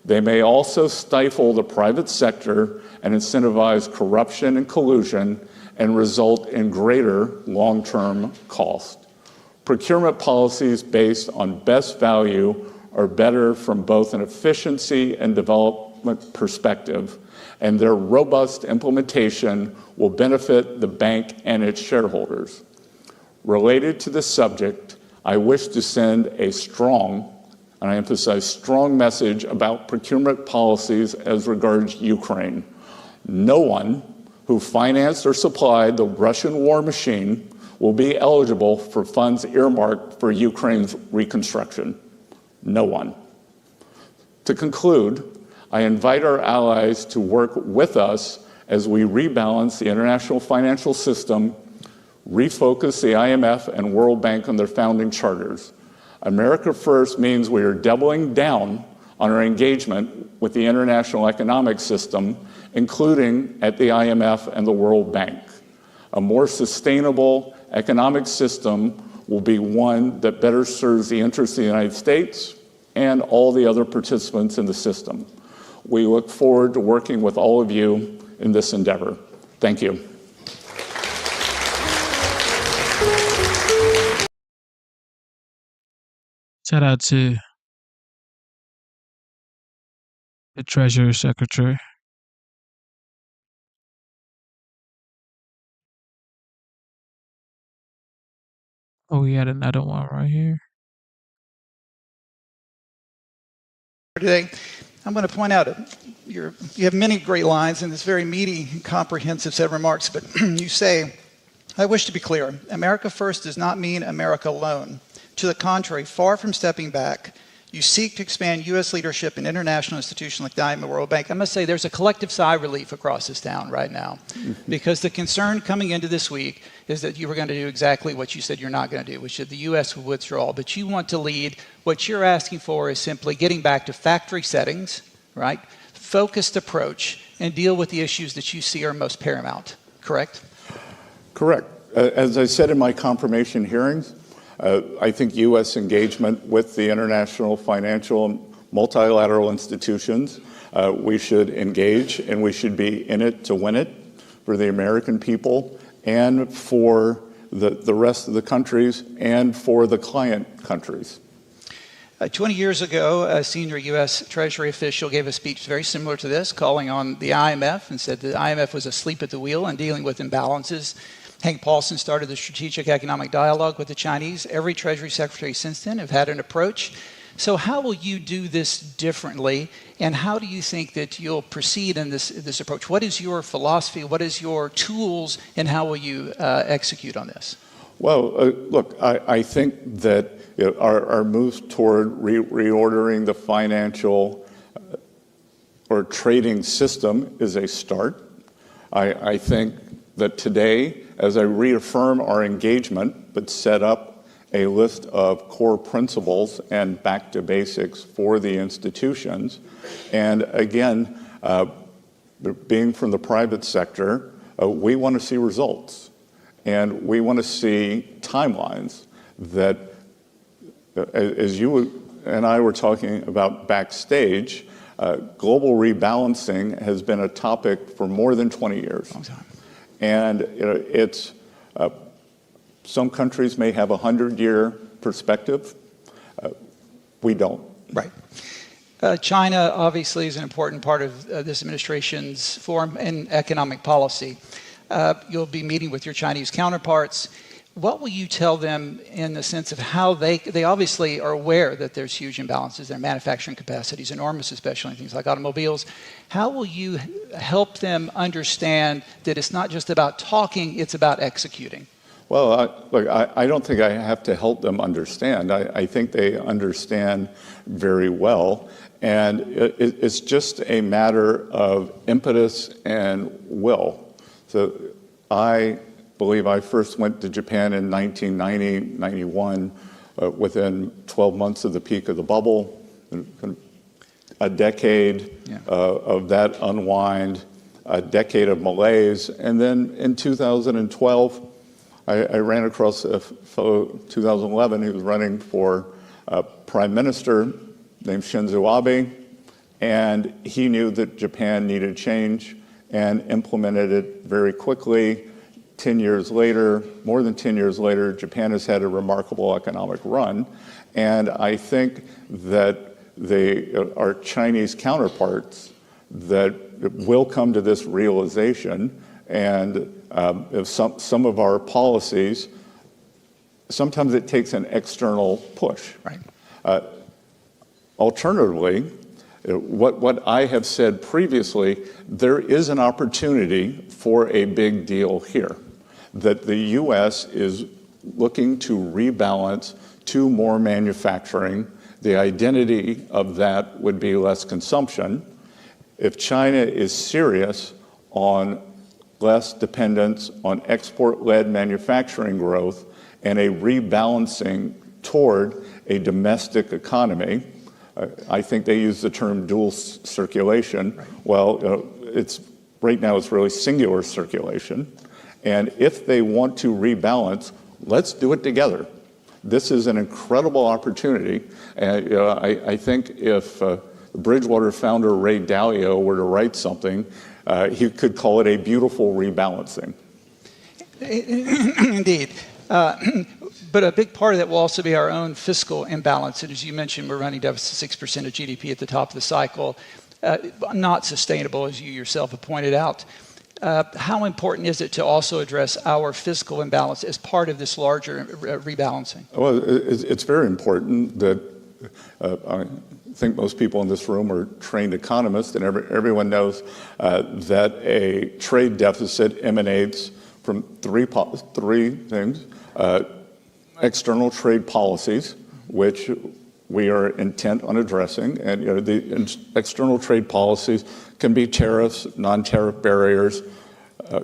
They may also stifle the private sector and incentivize corruption and collusion and result in greater long-term cost. Procurement policies based on best value are better from both an efficiency and development perspective, and their robust implementation will benefit the bank and its shareholders. Related to this subject, I wish to send a strong, and I emphasize strong, message about procurement policies as regards Ukraine. No one who financed or supplied the Russian war machine will be eligible for funds earmarked for Ukraine's reconstruction. No one. To conclude, I invite our allies to work with us as we rebalance the international financial system, refocus the IMF and World Bank on their founding charters. America First means we are doubling down on our engagement with the international economic system, including at the IMF and the World Bank. A more sustainable economic system will be one that better serves the interests of the United States and all the other participants in the system. We look forward to working with all of you in this endeavor. Thank you. Shout out to the Treasury Secretary. Oh, we had another one right here. Today, I'm going to point out you have many great lines in this very meaty and comprehensive set of remarks, but you say, I wish to be clear, America First does not mean America alone. To the contrary, far from stepping back, you seek to expand U.S. leadership in international institutions like the IMF World Bank. I must say there's a collective sigh of relief across this town right now, because the concern coming into this week is that you were going to do exactly what you said you're not going to do, which is the U.S. would withdraw. But you want to lead. What you're asking for is simply getting back to factory settings, right? Focused approach, and deal with the issues that you see are most paramount. Correct? Correct. As I said in my confirmation hearings, I think U.S. engagement with the international financial and multilateral institutions, we should engage, and we should be in it to win it for the American people and for the rest of the countries and for the client countries. 20 years ago, a senior U.S. Treasury official gave a speech very similar to this, calling on the IMF and said the IMF was asleep at the wheel and dealing with imbalances. Hank Paulson started the Strategic Economic Dialogue with the Chinese. Every Treasury Secretary since then have had an approach. So how will you do this differently, and how do you think that you'll proceed in this approach? What is your philosophy? What is your tools, and how will you execute on this? Well, look, I think that our moves toward reordering the financial or trading system is a start. I think that today, as I reaffirm our engagement, but set up a list of core principles and back to basics for the institutions, and again, being from the private sector, we want to see results, and we want to see timelines. that, as you and I were talking about backstage, global rebalancing has been a topic for more than 20 years. Long time. And it's some countries may have a 100-year perspective. We don't. Right. China obviously is an important part of this administration's foreign and economic policy. You'll be meeting with your Chinese counterparts. What will you tell them in the sense of how they obviously are aware that there's huge imbalances, their manufacturing capacity is enormous, especially in things like automobiles. How will you help them understand that it's not just about talking, it's about executing? Well, look, I don't think I have to help them understand. I think they understand very well. And it's just a matter of impetus and will. So I believe I first went to Japan in 1990, 91, within 12 months of the peak of the bubble. A decade of that unwind, a decade of malaise. And then in 2012, I ran across a fellow, 2011, who was running for prime minister named Shinzo Abe, and he knew that Japan needed change and implemented it very quickly. 10 years later, more than 10 years later, Japan has had a remarkable economic run, and I think that our Chinese counterparts that will come to this realization, and if some of our policies, sometimes it takes an external push. Right. Alternatively, what I have said previously, there is an opportunity for a big deal here, that the U.S. is looking to rebalance to more manufacturing. The identity of that would be less consumption. If China is serious on less dependence on export-led manufacturing growth and a rebalancing toward a domestic economy, I think they use the term dual circulation. Right. Well, right now it's really singular circulation. And if they want to rebalance, let's do it together. This is an incredible opportunity. And I think if Bridgewater founder Ray Dalio were to write something, he could call it a beautiful rebalancing. Indeed. But a big part of that will also be our own fiscal imbalance. And as you mentioned, we're running deficit 6% of GDP at the top of the cycle. Not sustainable, as you yourself have pointed out. How important is it to also address our fiscal imbalance as part of this larger rebalancing? Well, it's very important that I think most people in this room are trained economists, and everyone knows that a trade deficit emanates from three things. External trade policies, which we are intent on addressing, and the external trade policies can be tariffs, non-tariff barriers,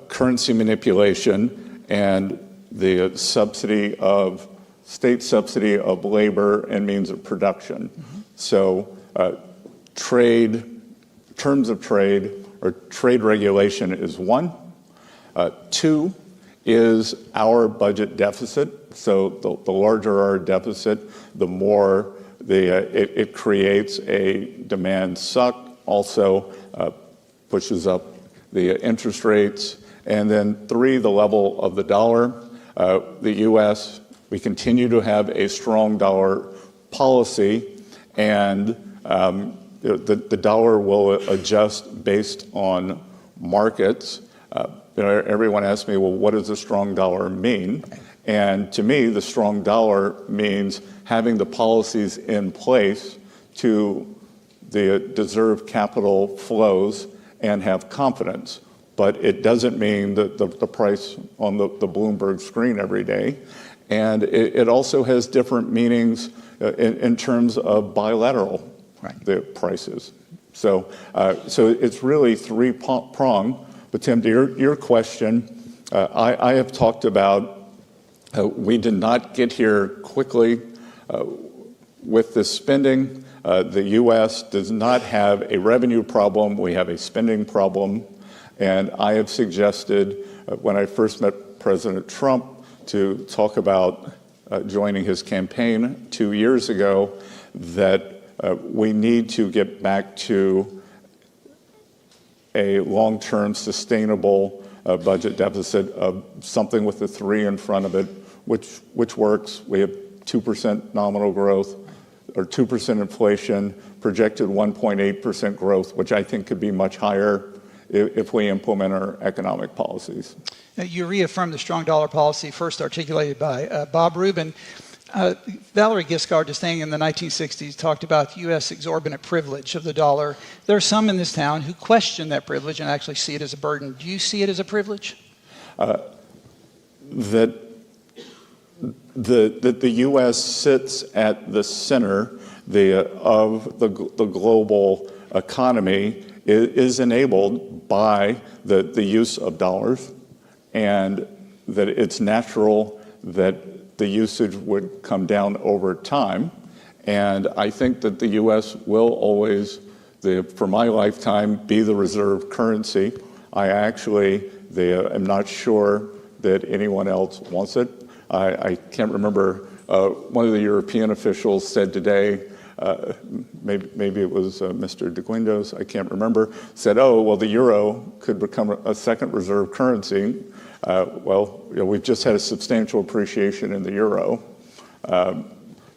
currency manipulation, and the state subsidy of labor and means of production. Mm-hmm. So terms of trade or trade regulation is one. Two is our budget deficit. So the larger our deficit, the more it creates a demand suck, also pushes up the interest rates. And then three, the level of the dollar. The U.S., we continue to have a strong dollar policy, and the dollar will adjust based on markets. Everyone asks me, well, what does a strong dollar mean? And to me, the strong dollar means having the policies in place to deserve capital flows and have confidence. But it doesn't mean that the price on the Bloomberg screen every day. And it also has different meanings in terms of bilateral the prices. So it's really three-pronged. But Tim, to your question, I have talked about we did not get here quickly with this spending. The U.S. does not have a revenue problem. We have a spending problem. And I have suggested when I first met President Trump to talk about joining his campaign 2 years ago, that we need to get back to a long-term sustainable budget deficit of something with a 3 in front of it, which works. We have 2% nominal growth or 2% inflation, projected 1.8% growth, which I think could be much higher if we implement our economic policies. You reaffirmed the strong dollar policy first articulated by Bob Rubin. Valerie Giscard d'Estaing in the 1960s talked about the U.S. exorbitant privilege of the dollar. There are some in this town who question that privilege and actually see it as a burden. Do you see it as a privilege? That the U.S. sits at the center of the global economy is enabled by the use of dollars, and that it's natural that the usage would come down over time. And I think that the U.S. will always, for my lifetime, be the reserve currency. I actually am not sure that anyone else wants it. I can't remember, one of the European officials said today, maybe it was Mr. de Guindos, I can't remember, said, oh, well, the euro could become a second reserve currency. We've just had a substantial appreciation in the euro.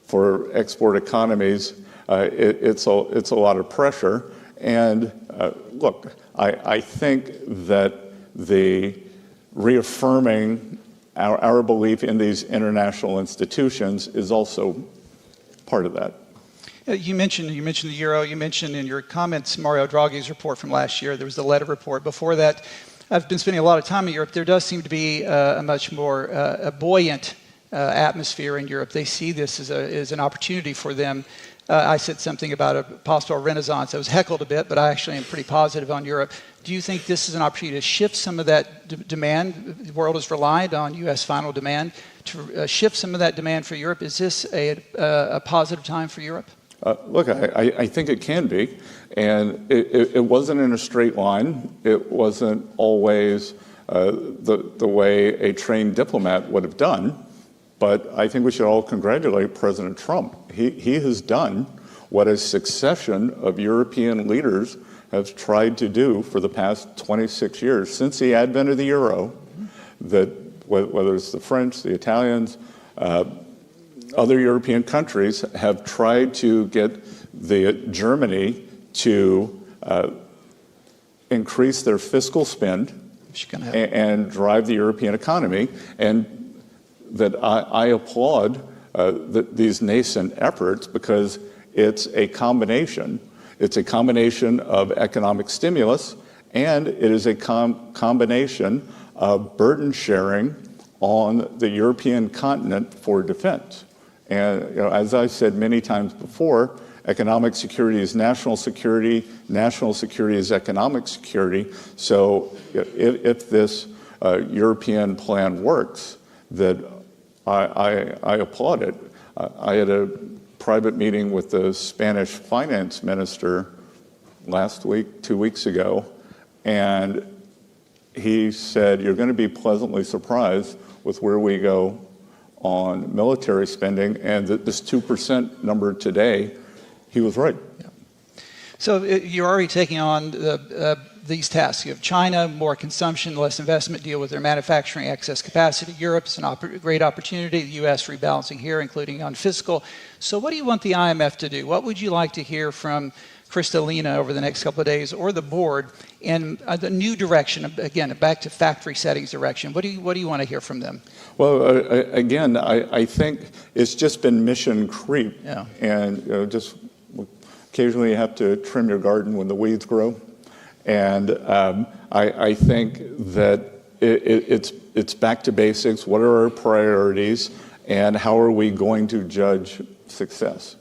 For export economies, it's a lot of pressure. And look, I think that the reaffirming our belief in these international institutions is also part of that. You mentioned the euro. You mentioned in your comments Mario Draghi's report from last year. There was the letter report. Before that, I've been spending a lot of time in Europe. There does seem to be a much more a buoyant atmosphere in Europe. They see this as an opportunity for them. I said something about a possible renaissance. I was heckled a bit, but I actually am pretty positive on Europe. Do you think this is an opportunity to shift some of that demand? The world is reliant on U.S. final demand. To shift some of that demand for Europe, is this a positive time for Europe? Look, I think it can be. And it wasn't in a straight line. It wasn't always the way a trained diplomat would have done. But I think we should all congratulate President Trump. He has done what a succession of European leaders have tried to do for the past 26 years, since the advent of the euro, that whether it's the French, the Italians, other European countries have tried to get Germany to increase their fiscal spend and drive the European economy. And that I applaud these nascent efforts, because it's a combination. It's a combination of economic stimulus, and it is a combination of burden sharing on the European continent for defense. And as I've said many times before, economic security is national security is economic security. So if this European plan works, that I applaud it. I had a private meeting with the Spanish finance minister last week, 2 weeks ago, and he said, you're going to be pleasantly surprised with where we go on military spending, and that this 2% number today, he was right. Yeah. So you're already taking on these tasks. You have China, more consumption, less investment, deal with their manufacturing excess capacity. Europe's a great opportunity. The U.S. rebalancing here, including on fiscal. So what do you want the IMF to do? What would you like to hear from Kristalina over the next couple of days, or the board, in the new direction, again, back to factory settings direction? What do you want to hear from them? Well, again, I think it's just been mission creep. Yeah. And just occasionally you have to trim your garden when the weeds grow. And I think that it's back to basics. What are our priorities, and how are we going to judge success?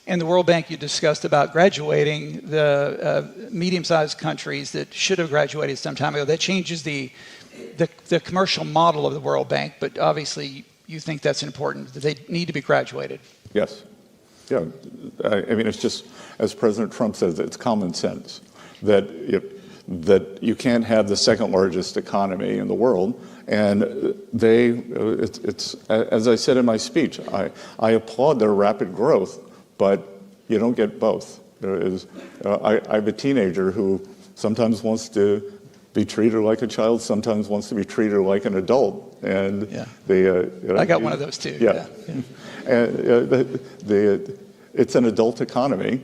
And the World Bank, you discussed about graduating the medium-sized countries that should have graduated some time ago. That changes the commercial model of the World Bank, but obviously you think that's important, that they need to be graduated. Yes. Yeah. I mean, it's just, as President Trump says, it's common sense that that you can't have the second largest economy in the world. And it's as I said in my speech, I applaud their rapid growth, but you don't get both. I have a teenager who sometimes wants to be treated like a child, sometimes wants to be treated like an adult, and I got one of those too. Yeah, and it's an adult economy.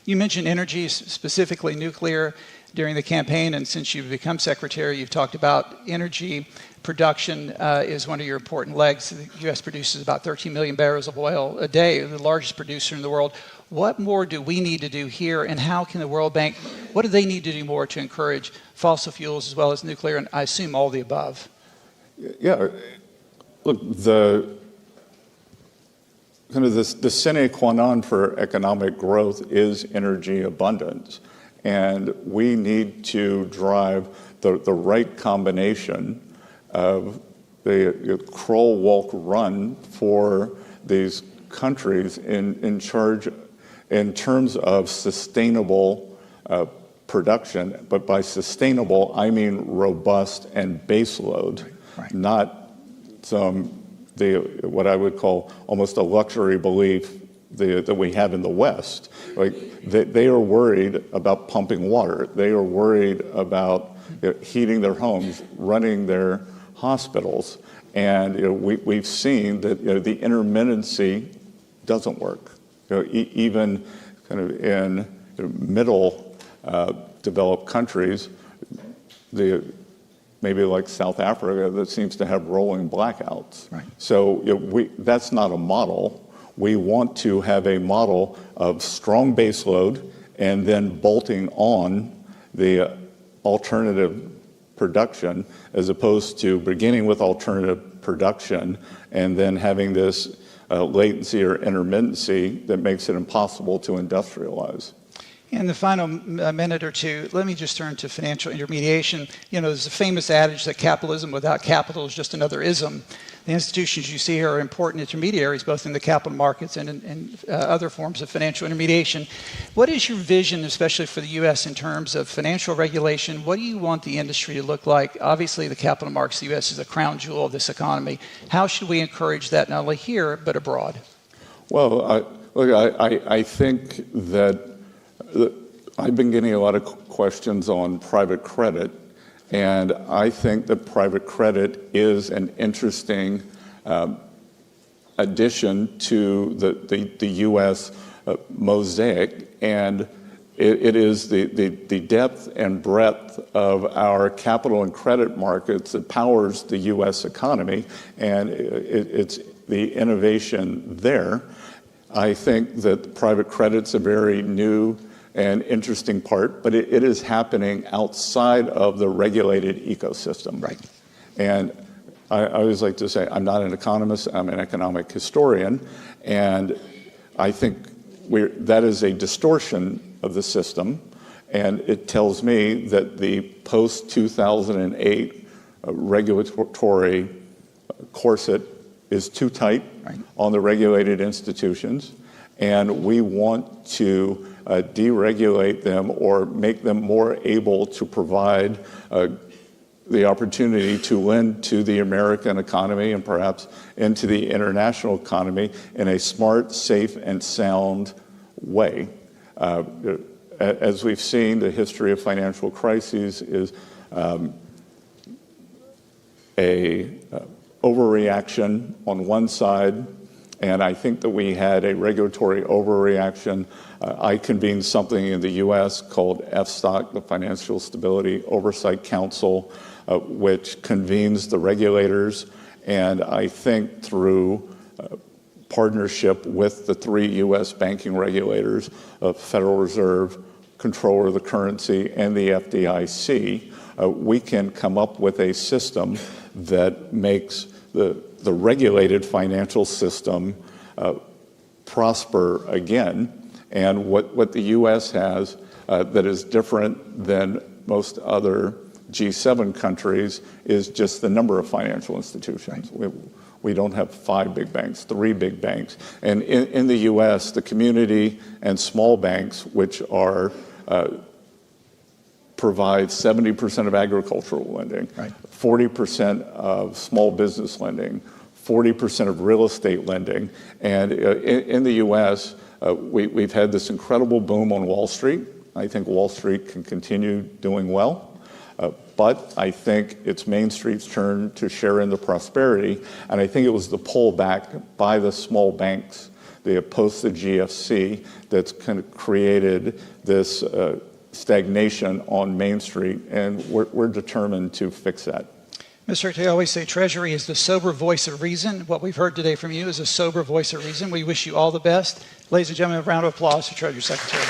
You mentioned energy, specifically nuclear, during the campaign, and since you've become secretary, you've talked about energy production is one of your important legs. The U.S. produces about 13 million barrels of oil a day, the largest producer in the world. What more do we need to do here, and how can the World Bank, what do they need to do more to encourage fossil fuels as well as nuclear, and I assume all the above? Yeah, look, the sine qua non for economic growth is energy abundance. And we need to drive the right combination of the crawl, walk, run for these countries in terms of sustainable production. But by sustainable, I mean robust and baseload, not what I would call almost a luxury belief that we have in the West. Like they are worried about pumping water. They are worried about heating their homes, running their hospitals. And we've seen that the intermittency doesn't work. Even kind of in middle developed countries, maybe like South Africa, that seems to have rolling blackouts. Right. So that's not a model. We want to have a model of strong baseload and then bolting on the alternative production, as opposed to beginning with alternative production and then having this latency or intermittency that makes it impossible to industrialize. In the final minute or two, let me just turn to financial intermediation. There's a famous adage that capitalism without capital is just another ism. The institutions you see here are important intermediaries, both in the capital markets and in other forms of financial intermediation. What is your vision, especially for the U.S., in terms of financial regulation? What do you want the industry to look like? Obviously, the capital markets, the U.S. is the crown jewel of this economy. How should we encourage that not only here, but abroad? Well, I think that I've been getting a lot of questions on private credit, and I think that private credit is an interesting addition to the U.S. mosaic, and it is the depth and breadth of our capital and credit markets that powers the U.S. economy, and it's the innovation there. I think that private credit's a very new and interesting part, but it is happening outside of the regulated ecosystem. Right. And I always like to say, I'm not an economist, I'm an economic historian, and I think that is a distortion of the system, and it tells me that the post-2008 regulatory corset is too tight on the regulated institutions, and we want to deregulate them or make them more able to provide the opportunity to lend to the American economy and perhaps into the international economy in a smart, safe, and sound way. As we've seen, the history of financial crises is a overreaction on one side, and I think that we had a regulatory overreaction. I convened something in the U.S. called FSOC, the Financial Stability Oversight Council, which convenes the regulators, and I think through partnership with the 3 U.S. banking regulators, Federal Reserve, Controller of the Currency, and the FDIC, we can come up with a system that makes the regulated financial system prosper again. And what the U.S. has that is different than most other G7 countries is just the number of financial institutions. We don't have 5 big banks, 3 big banks. And in the U.S., the community and small banks, which are provides 70% of agricultural lending, 40% of small business lending, 40% of real estate lending. And in the U.S., we've had this incredible boom on Wall Street. I think Wall Street can continue doing well. But I think it's Main Street's turn to share in the prosperity. And I think it was the pullback by the small banks, the post the GFC, that's kind of created this stagnation on Main Street. And we're determined to fix that. Mr. Secretary, I always say Treasury is the sober voice of reason. What we've heard today from you is a sober voice of reason. We wish you all the best. Ladies and gentlemen, a round of applause for Treasury Secretary.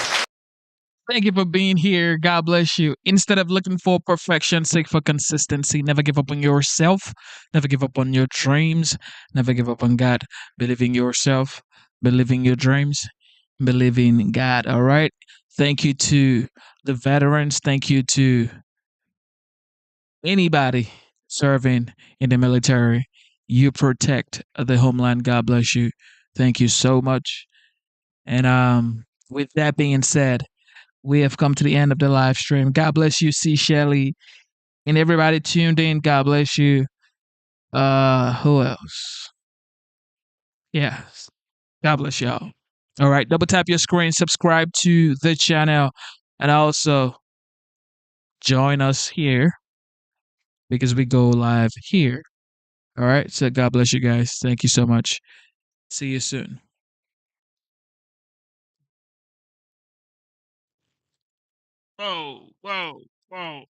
Thank you for being here. God bless you. Instead of looking for perfection, seek for consistency. Never give up on yourself. Never give up on your dreams. Never give up on God. Believe in yourself. Believe in your dreams. Believe in God. All right. Thank you to the veterans. Thank you to anybody serving in the military. You protect the homeland. God bless you. Thank you so much. And with that being said, we have come to the end of the live stream. God bless you, C. Shelley, and everybody tuned in. God bless you. Who else? Yes. God bless y'all. All right. Double tap your screen, subscribe to the channel, and also join us here because we go live here. All right. So God bless you guys. Thank you so much. See you soon. Whoa, whoa, whoa.